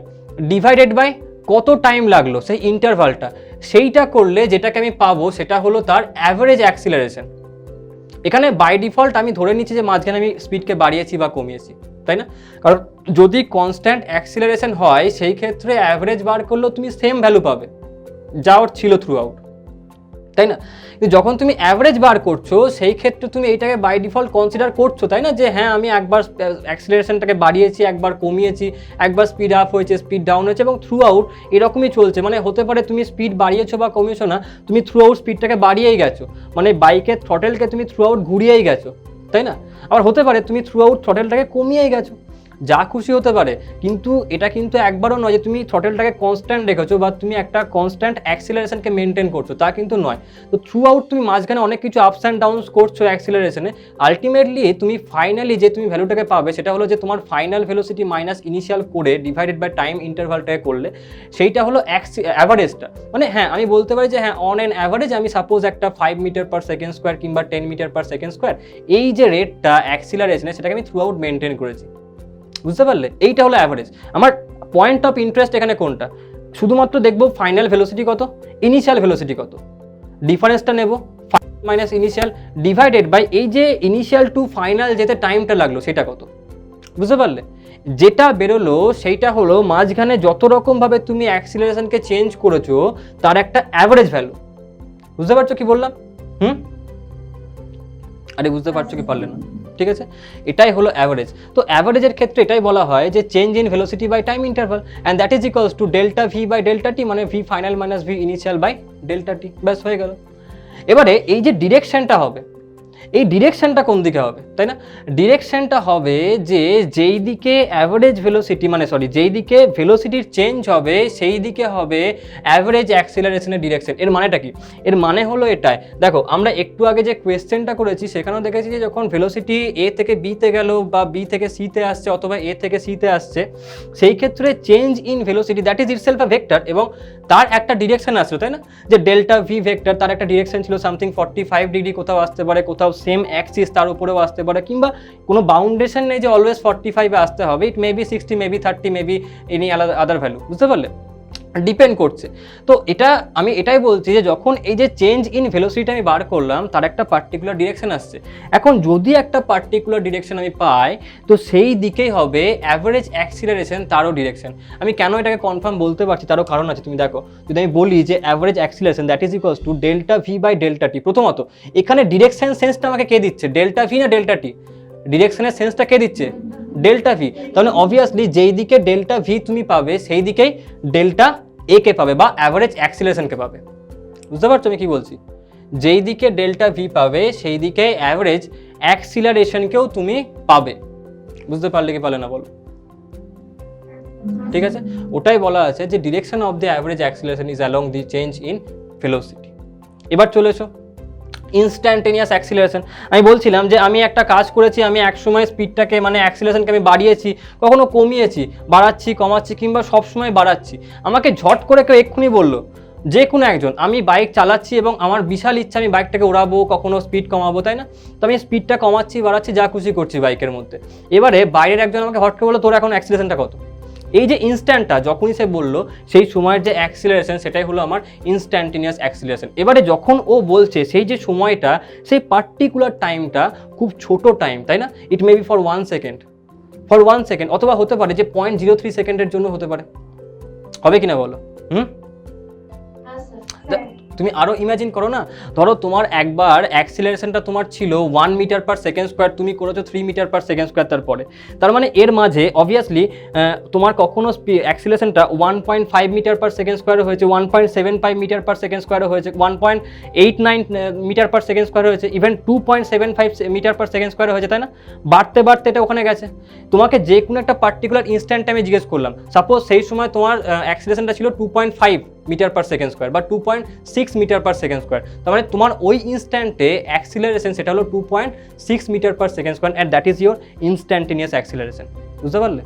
Speaker 1: divided by কত টাইম লাগলো সেই ইন্টারভালটা, সেইটা করলে যেটাকে আমি পাবো সেটা হলো তার অ্যাভারেজ অ্যাক্সিলারেশন। এখানে বাই ডিফল্ট আমি ধরে নিচ্ছি যে মাঝখানে আমি স্পিডকে বাড়িয়েছি বা কমিয়েছি, তাই না? কারণ যদি কনস্ট্যান্ট অ্যাক্সিলারেশন হয় সেই ক্ষেত্রে অ্যাভারেজ বার করলেও তুমি সেম ভ্যালু পাবে যা ওর ছিল থ্রু আউট, তাই না? কিন্তু যখন তুমি অ্যাভারেজ বার করছো সেই ক্ষেত্রে তুমি এইটাকে বাই ডিফল্ট কনসিডার করছো, তাই না? যে হ্যাঁ, আমি একবার অ্যাক্সিলারেশনটাকে বাড়িয়েছি, একবার কমিয়েছি, একবার স্পিড আপ হয়েছে, স্পিড ডাউন হয়েছে, এবং থ্রু আউট এরকমই চলছে। মানে হতে পারে তুমি স্পিড বাড়িয়েছো বা কমিয়েছো না, তুমি থ্রু আউট স্পিডটাকে বাড়িয়েই গেছো, মানে বাইকের থ্রটেলকে তুমি থ্রু আউট ঘুরিয়েই গেছো, তাই না? আবার হতে পারে তুমি থ্রু আউট থ্রটেলটাকে কমিয়েই গেছো, যা খুশি হতে পারে। কিন্তু এটা কিন্তু একবারও নয় যে তুমি থ্রটেলটাকে কনস্ট্যান্ট রেখেছো বা তুমি একটা কনস্ট্যান্ট অ্যাক্সিলারেশনকে মেনটেন করছো, তা কিন্তু নয়। তো থ্রু আউট তুমি মাঝখানে অনেক কিছু আপস অ্যান্ড ডাউনস করছো অ্যাক্সিলারেশনে। আলটিমেটলি তুমি ফাইনালি যে তুমি ভ্যালুটাকে পাবে সেটা হলো যে তোমার ফাইনাল ভেলোসিটি মাইনাস ইনিশিয়াল করে ডিভাইডেড বাই টাইম ইন্টারভালটাকে করলে সেইটা হলো অ্যাভারেজটা। মানে হ্যাঁ, আমি বলতে পারি যে হ্যাঁ, অন অ্যান অ্যাভারেজ আমি সাপোজ একটা 5 মিটার পার সেকেন্ড স্কোয়ার কিংবা 10 মিটার পার সেকেন্ড স্কোয়ার, এই যে রেটটা অ্যাক্সিলারেশনে সেটাকে আমি থ্রু আউট মেনটেন করেছি। বুঝতে পারলে? এইটা হলো অ্যাভারেজ। আমার পয়েন্ট অফ ইন্টারেস্ট এখানে কোনটা? শুধুমাত্র দেখবো ফাইনাল ভেলোসিটি কত, ইনিশিয়াল ভেলোসিটি কত, ডিফারেন্সটা নেব final minus initial divided by এই যে ইনিশিয়াল টু ফাইনাল যেতে টাইমটা লাগলো সেটা কত। বুঝতে পারলে? যেটা বেরোলো সেইটা হলো মাঝখানে যত রকমভাবে তুমি অ্যাক্সিলারেশনকে চেঞ্জ করেছো তার একটা অ্যাভারেজ ভ্যালু। বুঝতে পারছো কি বললাম? আরে বুঝতে পারছো কি পারলে না? ঠিক আছে, এটাই হলো অ্যাভারেজ। তো অ্যাভারেজের ক্ষেত্রে এটাই বলা হয় যে change in velocity by time interval, and that is equals to delta V by delta t, মানে v final minus v initial by delta t. ব্যাস হয়ে গেল। এবারে এই যে ডিরেকশনটা হবে, এই ডিরেকশনটা কোন দিকে হবে, তাই না? ডিরেকশনটা হবে যে যেই দিকে অ্যাভারেজ ভেলোসিটি, মানে সরি, যেই দিকে ভেলোসিটির চেঞ্জ হবে সেই দিকে হবে অ্যাভারেজ অ্যাক্সিলারেশনের ডিরেকশন। এর মানেটা কি? এর মানে হলো এটাই। দেখো, আমরা একটু আগে যে কোয়েশ্চেনটা করেছি সেখানেও দেখেছি যে যখন ভেলোসিটি এ থেকে বিতে গেল বা বি থেকে সিতে আসছে অথবা এ থেকে সিতে আসছে, সেই ক্ষেত্রে change in velocity that is itself a vector, এবং তার একটা ডিরেকশন আসলো, তাই না? যে ডেল্টা ভি ভেক্টর, তার একটা ডিরেকশন ছিল সামথিং 45 ডিগ্রি, কোথাও আসতে পারে, কোথাও সেম অ্যাক্সিস তার উপরেও আসতে পারে, কিংবা কোনো বাউন্ডেশন নেই যে অলওয়েজ 45-এ আসতে হবে। It may be 60, may be 30, may be any other value. বুঝতে পারলে? ডিপেন্ড করছে। তো এটা আমি এটাই বলছি যে যখন এই যে চেঞ্জ ইন ভেলোসিটি আমি বার করলাম তার একটা পার্টিকুলার ডিরেকশন আসছে। এখন যদি একটা পার্টিকুলার ডিরেকশন আমি পাই তো সেই দিকেই হবে অ্যাভারেজ অ্যাক্সিলারেশন, তারও ডিরেকশন। আমি কেন এটাকে কনফার্ম বলতে পারছি তারও কারণ আছে। তুমি দেখো, যদি আমি বলি যে average acceleration that is equals to delta V by delta t, প্রথমত এখানে ডিরেকশন সেন্সটা আমাকে কে দিচ্ছে? ডেল্টা ভি না ডেল্টা টি? ডিরেকশনের সেন্সটা কে দিচ্ছে? Delta V. তাহলে অবভিয়াসলি যেই দিকে ডেল্টা ভি তুমি পাবে সেই দিকেই ডেল্টা এ কে পাবে বা অ্যাভারেজ অ্যাক্সিলারেশনকে পাবে। বুঝতে পারছো আমি কি বলছি? যেই দিকে ডেল্টা ভি পাবে সেই দিকে অ্যাভারেজ অ্যাক্সিলারেশনকেও তুমি পাবে। বুঝতে পারলে কি পারলে না বলো? ঠিক আছে, ওটাই বলা আছে যে direction of the average acceleration is along the change in velocity. এবার চলে এসো ইনস্ট্যান্টেনিয়াস অ্যাক্সিলারেশন। আমি বলছিলাম যে আমি একটা কাজ করেছি, আমি এক সময় স্পিডটাকে মানে অ্যাক্সিলারেশনকে আমি বাড়িয়েছি, কখনো কমিয়েছি, বাড়াচ্ছি, কমাচ্ছি, কিংবা সব সময় বাড়াচ্ছি। আমাকে ঝট করে কেউ এক্ষুনি বললো, যে কোনো একজন, আমি বাইক চালাচ্ছি এবং আমার বিশাল ইচ্ছা আমি বাইকটাকে ওড়াবো, কখনো স্পিড কমাবো, তাই না? তো আমি স্পিডটা কমাচ্ছি, বাড়াচ্ছি, যা খুশি করছি বাইকের মধ্যে। এবারে বাইরের একজন আমাকে হট করে বললো তোর এখন অ্যাক্সিলারেশনটা কত? এই যে ইনস্ট্যান্টটা যখনই সে বললো সেই সময়ের যে অ্যাক্সিলারেশন সেটাই হলো আমার ইনস্ট্যান্টেনিয়াস অ্যাক্সিলারেশন। এবারে যখন ও বলছে সেই যে সময়টা, সেই পার্টিকুলার টাইমটা খুব ছোট টাইম, তাই না? ইট মে বি ফর 1 সেকেন্ড, অথবা হতে পারে যে 0.03 সেকেন্ডের জন্য হতে পারে। হবে কিনা বলো? তুমি আরও ইমাজিন করো না, ধরো তোমার একবার অ্যাক্সিলারেশনটা তোমার ছিল 1 মিটার পার সেকেন্ড স্কোয়ার, তুমি করেছো 3 মিটার পার সেকেন্ড স্কোয়ার তারপরে, তার মানে এর মাঝে অবভিয়াসলি তোমার কখনো অ্যাক্সিলারেশনটা 1.5 মিটার পার সেকেন্ড স্কোয়ারে হয়েছে, 1.75 মিটার পার সেকেন্ড স্কোয়ারে হয়েছে, 1.89 মিটার পার সেকেন্ড স্কোয়ারে হয়েছে, ইভেন 2.75 মিটার পার সেকেন্ড স্কোয়ারে হয়েছে, তাই না? বাড়তে বাড়তে এটা ওখানে গেছে। তোমাকে যে কোনো একটা পার্টিকুলার ইনস্ট্যান্ট আমি জিজ্ঞেস করলাম, সাপোজ সেই সময় তোমার অ্যাক্সিলারেশনটা ছিল 2.5 মিটার পার সেকেন্ড স্কোয়ার বা 2.6 মিটার পার সেকেন্ড স্কোয়ার, তার মানে তোমার ওই ইনস্ট্যান্টে অ্যাক্সিলারেশন সেটা হলো 2.6 metre per second square, and that is your instantaneous acceleration. বুঝতে পারলে?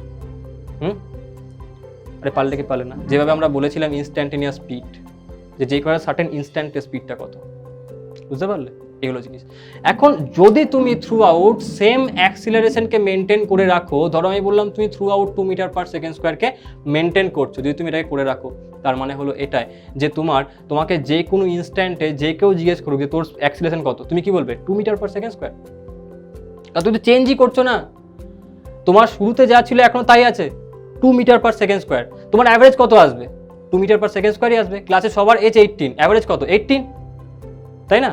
Speaker 1: আরে পারলে কি পারলে না? যেভাবে আমরা বলেছিলাম ইনস্ট্যান্টেনিয়াস স্পিড, যে কোনো সার্টেন ইনস্ট্যান্টের স্পিডটা কত, বুঝতে পারলে? এগুলো জিনিস। এখন যদি তুমি থ্রু আউট সেম অ্যাক্সিলারেশনকে মেনটেন করে রাখো, ধরো আমি বললাম তুমি throughout 2 metre per second স্কোয়ারকে মেনটেন করছো, যদি তুমি এটাকে করে রাখো, তার মানে হলো এটাই যে তোমাকে যে কোনো ইনস্ট্যান্টে যে কেউ জিজ্ঞেস করুক যে তোর অ্যাক্সিলারেশন কত, তুমি কি বলবে? 2 মিটার পার সেকেন্ড স্কোয়ার। আর তুমি তো চেঞ্জই করছো না, তোমার শুরুতে যা ছিল এখনো তাই আছে, 2 মিটার পার সেকেন্ড স্কোয়ার। তোমার অ্যাভারেজ কত আসবে? 2 মিটার পার সেকেন্ড স্কোয়ারই আসবে। ক্লাসে সবার এজ 18, অ্যাভারেজ কত? 18, তাই না?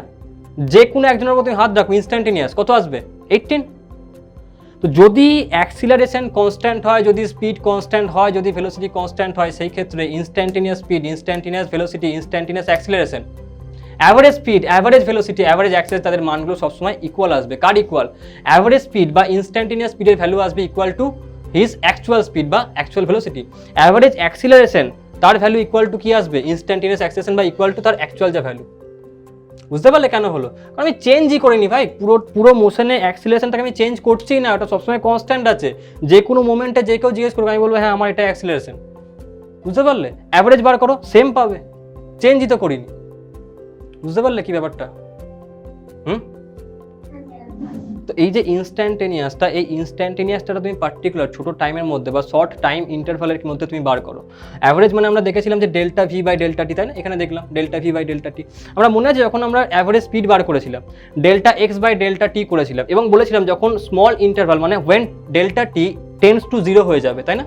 Speaker 1: যে কোনো একজনের উপর তুমি হাত রাখো, ইনস্ট্যান্টেনিয়াস কত আসবে? 18। তো যদি অ্যাক্সিলারেশন কনস্ট্যান্ট হয়, যদি স্পিড কনস্ট্যান্ট হয়, যদি ভেলোসিটি কনস্ট্যান্ট হয়, সেই ক্ষেত্রে instantaneous speed, instantaneous velocity, instantaneous acceleration, average speed, average velocity, average access, তাদের মানগুলো সবসময় ইকুয়াল আসবে। কার ইকুয়াল? অ্যাভারেজ স্পিড বা ইনস্ট্যান্টেনিয়াস স্পিডের ভ্যালু আসবে equal to his actual speed বা অ্যাকচুয়াল ভেলোসিটি। অ্যাভারেজ অ্যাক্সিলারেশন, তার ভ্যালু ইকুয়াল টু কি আসবে? ইনস্ট্যান্টেনিয়াস অ্যাক্সেলেশন বা ইকুয়াল টু তার অ্যাকচুয়াল যা ভ্যালু। বুঝতে পারলে কেন হলো? কারণ আমি চেঞ্জই করিনি ভাই, পুরো মোশনে অ্যাক্সিলারেশনটাকে আমি চেঞ্জ করছি না, ওটা সবসময় কনস্ট্যান্ট আছে। যে কোনো মোমেন্টে যে কেউ জিজ্ঞেস করবে আমি বলবো হ্যাঁ আমার এটা অ্যাক্সিলারেশন। বুঝতে পারলে? অ্যাভারেজ বার করো, সেম পাবে, চেঞ্জই তো করিনি। বুঝতে পারলে কি ব্যাপারটা? তো এই যে ইনস্ট্যান্টেনিয়াসটা, এই ইনস্ট্যান্টেনিয়াসটা তুমি পার্টিকুলার ছোটো টাইমের মধ্যে বা শর্ট টাইম ইন্টারভালের মধ্যে তুমি বার করো। অ্যাভারেজ মানে আমরা দেখেছিলাম যে delta V by delta T, তাই না? এখানে দেখলাম delta V by delta T. আমরা মনে আছে যখন আমরা অ্যাভারেজ স্পিড বার করেছিলাম, delta X by delta T করেছিলাম, এবং বলেছিলাম যখন স্মল ইন্টারভাল মানে when delta T tends to 0 হয়ে যাবে, তাই না?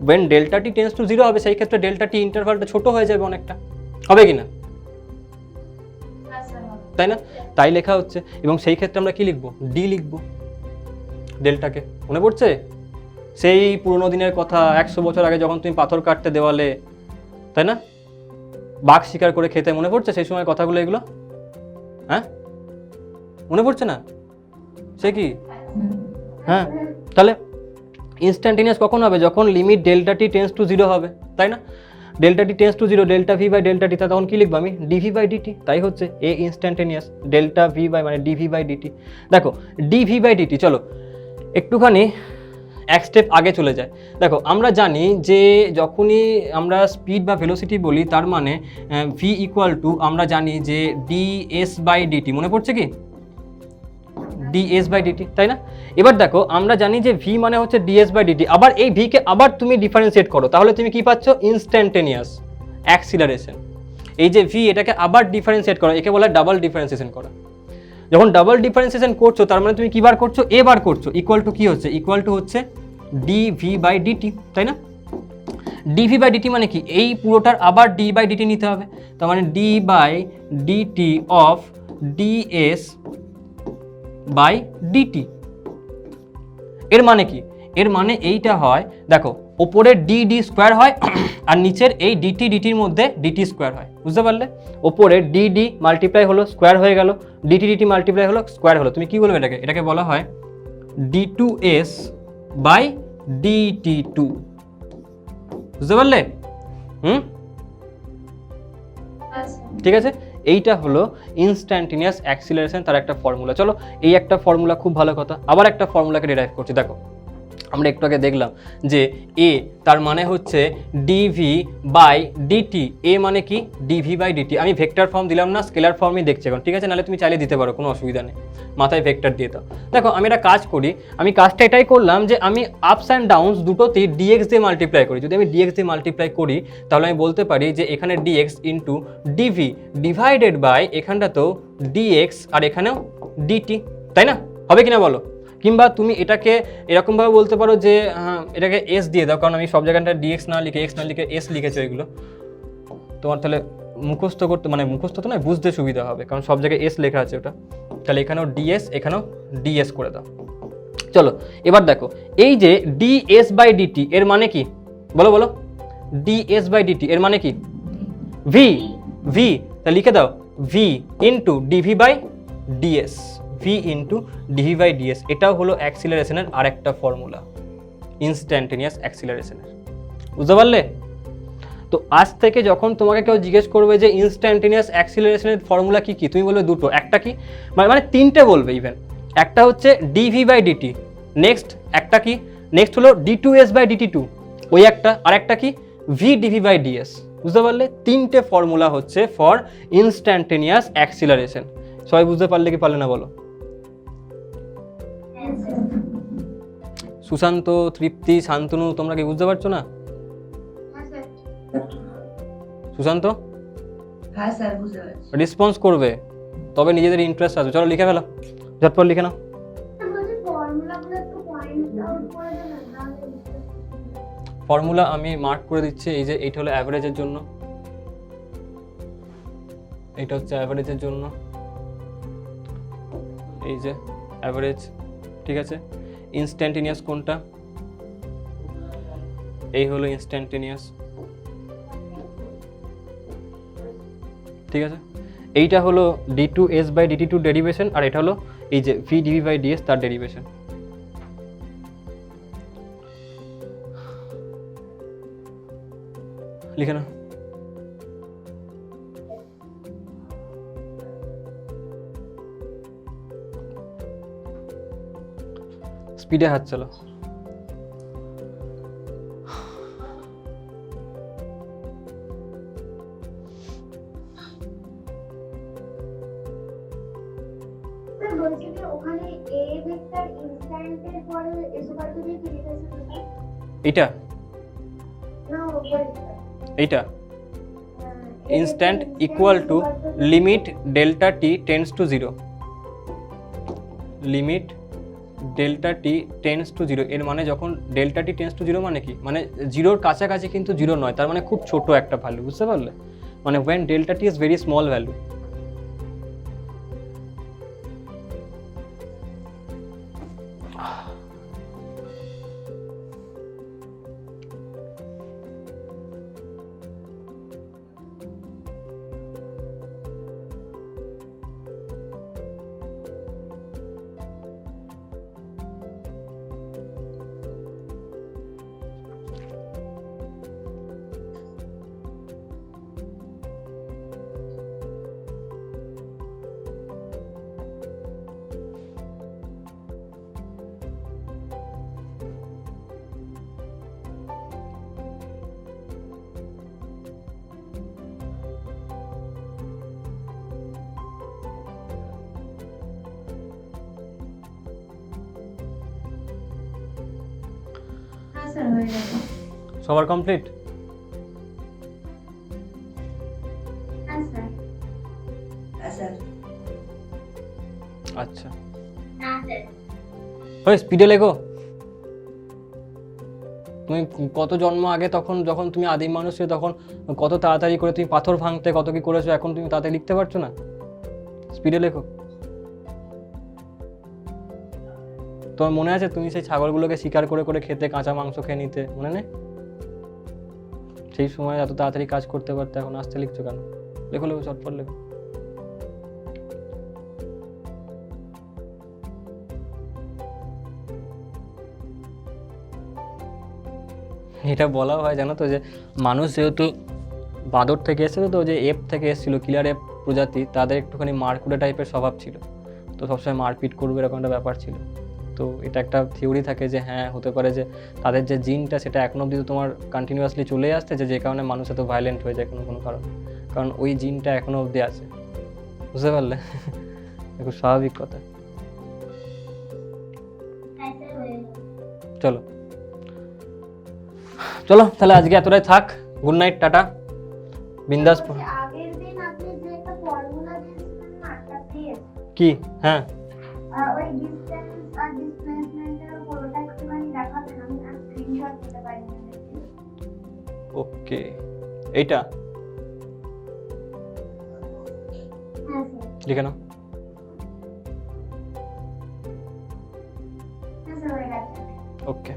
Speaker 1: When delta T tends to 0 হবে, সেই ক্ষেত্রে ডেল্টা টি ইন্টারভালটা ছোটো হয়ে যাবে অনেকটা, হবে কি না? তাই না? তাই লেখা হচ্ছে, এবং সেই ক্ষেত্রে আমরা কি লিখবো? ডি লিখবো ডেল্টাকে। মনে পড়ছে সেই পুরোনো দিনের কথা, 100 বছর আগে যখন তুমি পাথর কাটতে দেওয়ালে, তাই না, বাঘ শিকার করে খেতে, মনে পড়ছে সেই সময় কথাগুলো এগুলো? হ্যাঁ, মনে পড়ছে না? সে কি? হ্যাঁ, তাহলে ইনস্ট্যান্টেনিয়াস কখন হবে? যখন limit delta T tends to 0 হবে, তাই না? Delta T tends to 0, delta V by delta t, তখন কি লিখবো আমি? Dv by dt. তাই হচ্ছে a instantaneous, delta V by মানে ডিভি বাই ডিটি। দেখো ডিভি বাই ডিটি, চলো একটুখানি এক স্টেপ আগে চলে যায়। দেখো আমরা জানি যে যখনই আমরা স্পিড বা ভেলোসিটি বলি, তার মানে ভি ইকুয়াল টু, আমরা জানি যে ডিএস বাই ডিটি। মনে পড়ছে কি? ডিএস বাই ডিটি, তাই না? এবার দেখো আমরা জানি যে ভি মানে হচ্ছে ডিএস বাই ডিটি, আবার এই ভিকে আবার তুমি ডিফারেন্সিয়েট করো, তাহলে তুমি কি পাচ্ছ? Instantaneous acceleration. এই যে ভি, এটাকে আবার ডিফারেন্সিয়েট করা, একে বলে ডাবল ডিফারেন্সিয়েশন করা। যখন ডাবল ডিফারেন্সিয়েশন করছো, তার মানে তুমি কি বার করছো? এ বার করছো, ইকুয়াল টু কি হচ্ছে? ইকুয়াল টু হচ্ছে ডিভি বাই ডিটি, তাই না? ডিভি বাই ডিটি মানে কি? এই পুরোটার আবার ডি বাই ডিটি নিতে হবে, তার মানে D by DT of DS by DT. এর মানে কি? এর মানে এইটা হয়, দেখো ওপরের ডি ডি স্কোয়ার হয় আর নিচের এই ডিটি ডিটির মধ্যে ডিটি স্কোয়ার হয়। বুঝতে পারলে? ওপরের ডি ডি মাল্টিপ্লাই হলো, স্কোয়ার হয়ে গেল, ডিটি ডিটি মাল্টিপ্লাই হলো, স্কোয়ার হলো। তুমি কি বলবে এটাকে? এটাকে বলা হয় D two S by DT two. বুঝতে পারলে? ঠিক আছে, এইটা হলো ইনস্ট্যান্টেনিয়াস অ্যাক্সিলারেশন, তার একটা ফর্মুলা। চলো এই একটা ফর্মুলা, খুব ভালো কথা, আবার একটা ফর্মুলাকে ডিরাইভ করছি। দেখো আমরা একটু আগে দেখলাম যে এ তার মানে হচ্ছে ডিভি বাই ডিটি। এ মানে কি? DV by DT. আমি ভেক্টর ফর্ম দিলাম না, স্কেলার ফর্মই দেখছি এখন, ঠিক আছে? নাহলে তুমি চাইলে দিতে পারো, কোনো অসুবিধা নেই, মাথায় ভেক্টর দিয়ে দাও। দেখো আমি একটা কাজ করি, আমি কাজটা এটাই করলাম যে আমি আপস অ্যান্ড ডাউনস দুটোতেই ডিএক্স দিয়ে মাল্টিপ্লাই করি। যদি আমি ডিএক্স দিয়ে মাল্টিপ্লাই করি, তাহলে আমি বলতে পারি যে এখানে dx into dv divided by এখানটাতেও ডিএক্স আর এখানেও ডিটি, তাই না? হবে কিনা বলো? কিংবা তুমি এটাকে এরকমভাবে বলতে পারো যে এটাকে এস দিয়ে দাও, কারণ আমি সব জায়গাটা ডিএক্স না লিখে, এক্স না লিখে এস লিখেছি, এগুলো তোমার তাহলে মুখস্থ করতে মানে মুখস্থ তো নয়, বুঝতে সুবিধা হবে, কারণ সব জায়গায় এস লেখা আছে ওটা। তাহলে এখানেও ডিএস, এখানেও ডিএস করে দাও। চলো এবার দেখো, এই যে ডিএস বাই ডিটি এর মানে কি, বলো বলো, ডিএস বাই ডিটি এর মানে কি? ভি, ভি, তাহলে লিখে দাও V into DV by DS, V into DV by DS. এটাও হলো অ্যাক্সিলারেশনের আরেকটা ফর্মুলা, ইনস্ট্যান্টেনিয়াস অ্যাক্সিলারেশনের। বুঝতে পারলে? তো আজ থেকে যখন তোমাকে কেউ জিজ্ঞেস করবে যে ইনস্ট্যান্টেনিয়াস অ্যাক্সিলারেশনের ফর্মুলা কি কি, তুমি বলবে দুটো, একটা কি মানে তিনটে বলবে ইভেন। একটা হচ্ছে ডিভি বাই ডিটি, নেক্সট একটা কি, নেক্সট হলো ডি2এস বাই ডিটি2, ওই একটা, আর একটা কি ভি ডিভি বাই ডিএস। বুঝতে পারলে? তিনটে ফর্মুলা হচ্ছে ফর ইনস্ট্যান্টেনিয়াস অ্যাক্সিলারেশন। সবাই বুঝতে পারলে কি পারলে না বলো? সুশান্ত, তৃপ্তি, শান্তনু, তোমরা কি বুঝতে পারছো না? সুশান্ত
Speaker 4: হ্যাঁ স্যার বুঝতে পারছি।
Speaker 1: রেসপন্স করবে, তবে নিজেদের ইন্টারেস্ট আসবে। চলো লিখে ফেলো, ঝটপট লিখে নাও। ফর্মুলা আমি মার্ক করে দিচ্ছি, এই যে এইটা হলো অ্যাভারেজের জন্য, এইটা হচ্ছে অ্যাভারেজের জন্য, এই যে অ্যাভারেজ, ঠিক আছে। ইনস্ট্যান্টেনিয়াস কোনটা? এই হলো ইনস্ট্যান্টেনিয়াস, ঠিক আছে। এইটা হলো d2s বাই dt2 ডেরিভেশন, আর এটা হলো এই যে v dv বাই ds তার ডেরিভেশন। লিখে না। স্পিডে হাত চলো। এইটা এইটা instant equal to limit delta T tends to 0, limit delta T tends to 0। এর মানে যখন ডেল্টা টি টেন্স টু 0 মানে কি, মানে জিরোর কাছাকাছি কিন্তু 0 নয়, তার মানে খুব ছোট একটা ভ্যালু। বুঝতে পারলে? মানে when delta t is very small value।
Speaker 2: হ্যাঁ স্যার হয়ে গেছে।
Speaker 1: সবার কমপ্লিট?
Speaker 3: হ্যাঁ স্যার।
Speaker 4: হ্যাঁ স্যার।
Speaker 1: আচ্ছা,
Speaker 3: না স্যার।
Speaker 1: ওই স্পিডে লেখো। তুমি কত জন্ম আগে, তখন যখন তুমি আদিম মানুষ ছিলে, তখন কত তাড়াতাড়ি করে তুমি পাথর ভাঙতে, কত কি করেছো, এখন তুমি তাড়াতাড়ি লিখতে পারছো না? স্পিডে লেখো। তোমার মনে আছে তুমি সেই ছাগলগুলোকে শিকার করে করে খেতে, কাঁচা মাংস খেয়ে নিতে, মনে নেই? সেই সময় এত তাড়াতাড়ি কাজ করতে পারতে, এখন আসতে লিখছো কেন? লেখো লেখো, চটপট লেখো। এটা বলা হয় জানো তো, যে মানুষ যেহেতু বাঁদর থেকে এসেছে, তো যে এপ থেকে এসেছিল, কিলার এপ প্রজাতি, তাদের একটুখানি মারকুটে টাইপের স্বভাব ছিল, তো সবসময় মারপিট করবে এরকম একটা ব্যাপার ছিল। তো এটা একটা থিওরি থাকে যে হ্যাঁ হতে পারে যে তাদের যে জিনটা, সেটা এখনো অবধি তোমার কন্টিনিউয়াসলি চলে আসছে, যে কারণে মানুষ এত ভায়োলেন্ট হয়ে যায় কোনো কোনো কারণে, কারণ ওই জিনটা এখনো অবধি আছে। বুঝতে পারলে? খুব স্বাভাবিক কথা।
Speaker 3: হ্যাঁ স্যার হয়ে গেছে।
Speaker 1: চলো চলো তাহলে আজকে এতটাই থাক। গুড নাইট, টাটা, বিন্দাস।
Speaker 3: আগের দিন আপনি যে একটা ফর্মুলা দিয়েছিলেন না, তাতে
Speaker 1: কি? হ্যাঁ
Speaker 3: ওই ডিসটেন্স আর ডিসপ্লেসমেন্টের পুরোটা একটুখানি দেখাবেন, আমি স্ক্রিনশট নিতে পারি না।
Speaker 1: ওকে, এইটা লিখে নাও।
Speaker 3: হ্যাঁ স্যার হয়ে গেছে।
Speaker 1: ওকে,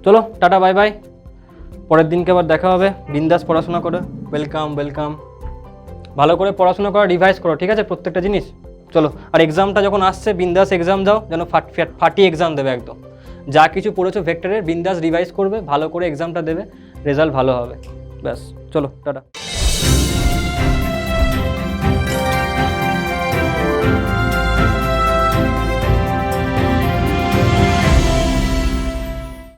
Speaker 1: চলো টাটা বাই বাই, পরের দিনকে আবার দেখা হবে। বিন্দাস পড়াশোনা করো। Welcome welcome. ভালো করে পড়াশোনা করো, রিভাইজ করো, ঠিক আছে প্রত্যেকটা জিনিস। চলো, আর এক্সামটা যখন আসছে বিন্দাস এক্সাম দাও, যেন ফাটি এক্সাম দেবে একদম। যা কিছু পড়েছো ভেক্টরের বিন্দাস রিভাইজ করবে, ভালো করে এক্সামটা দেবে, রেজাল্ট ভালো হবে। ব্যাস, চলো টাটা।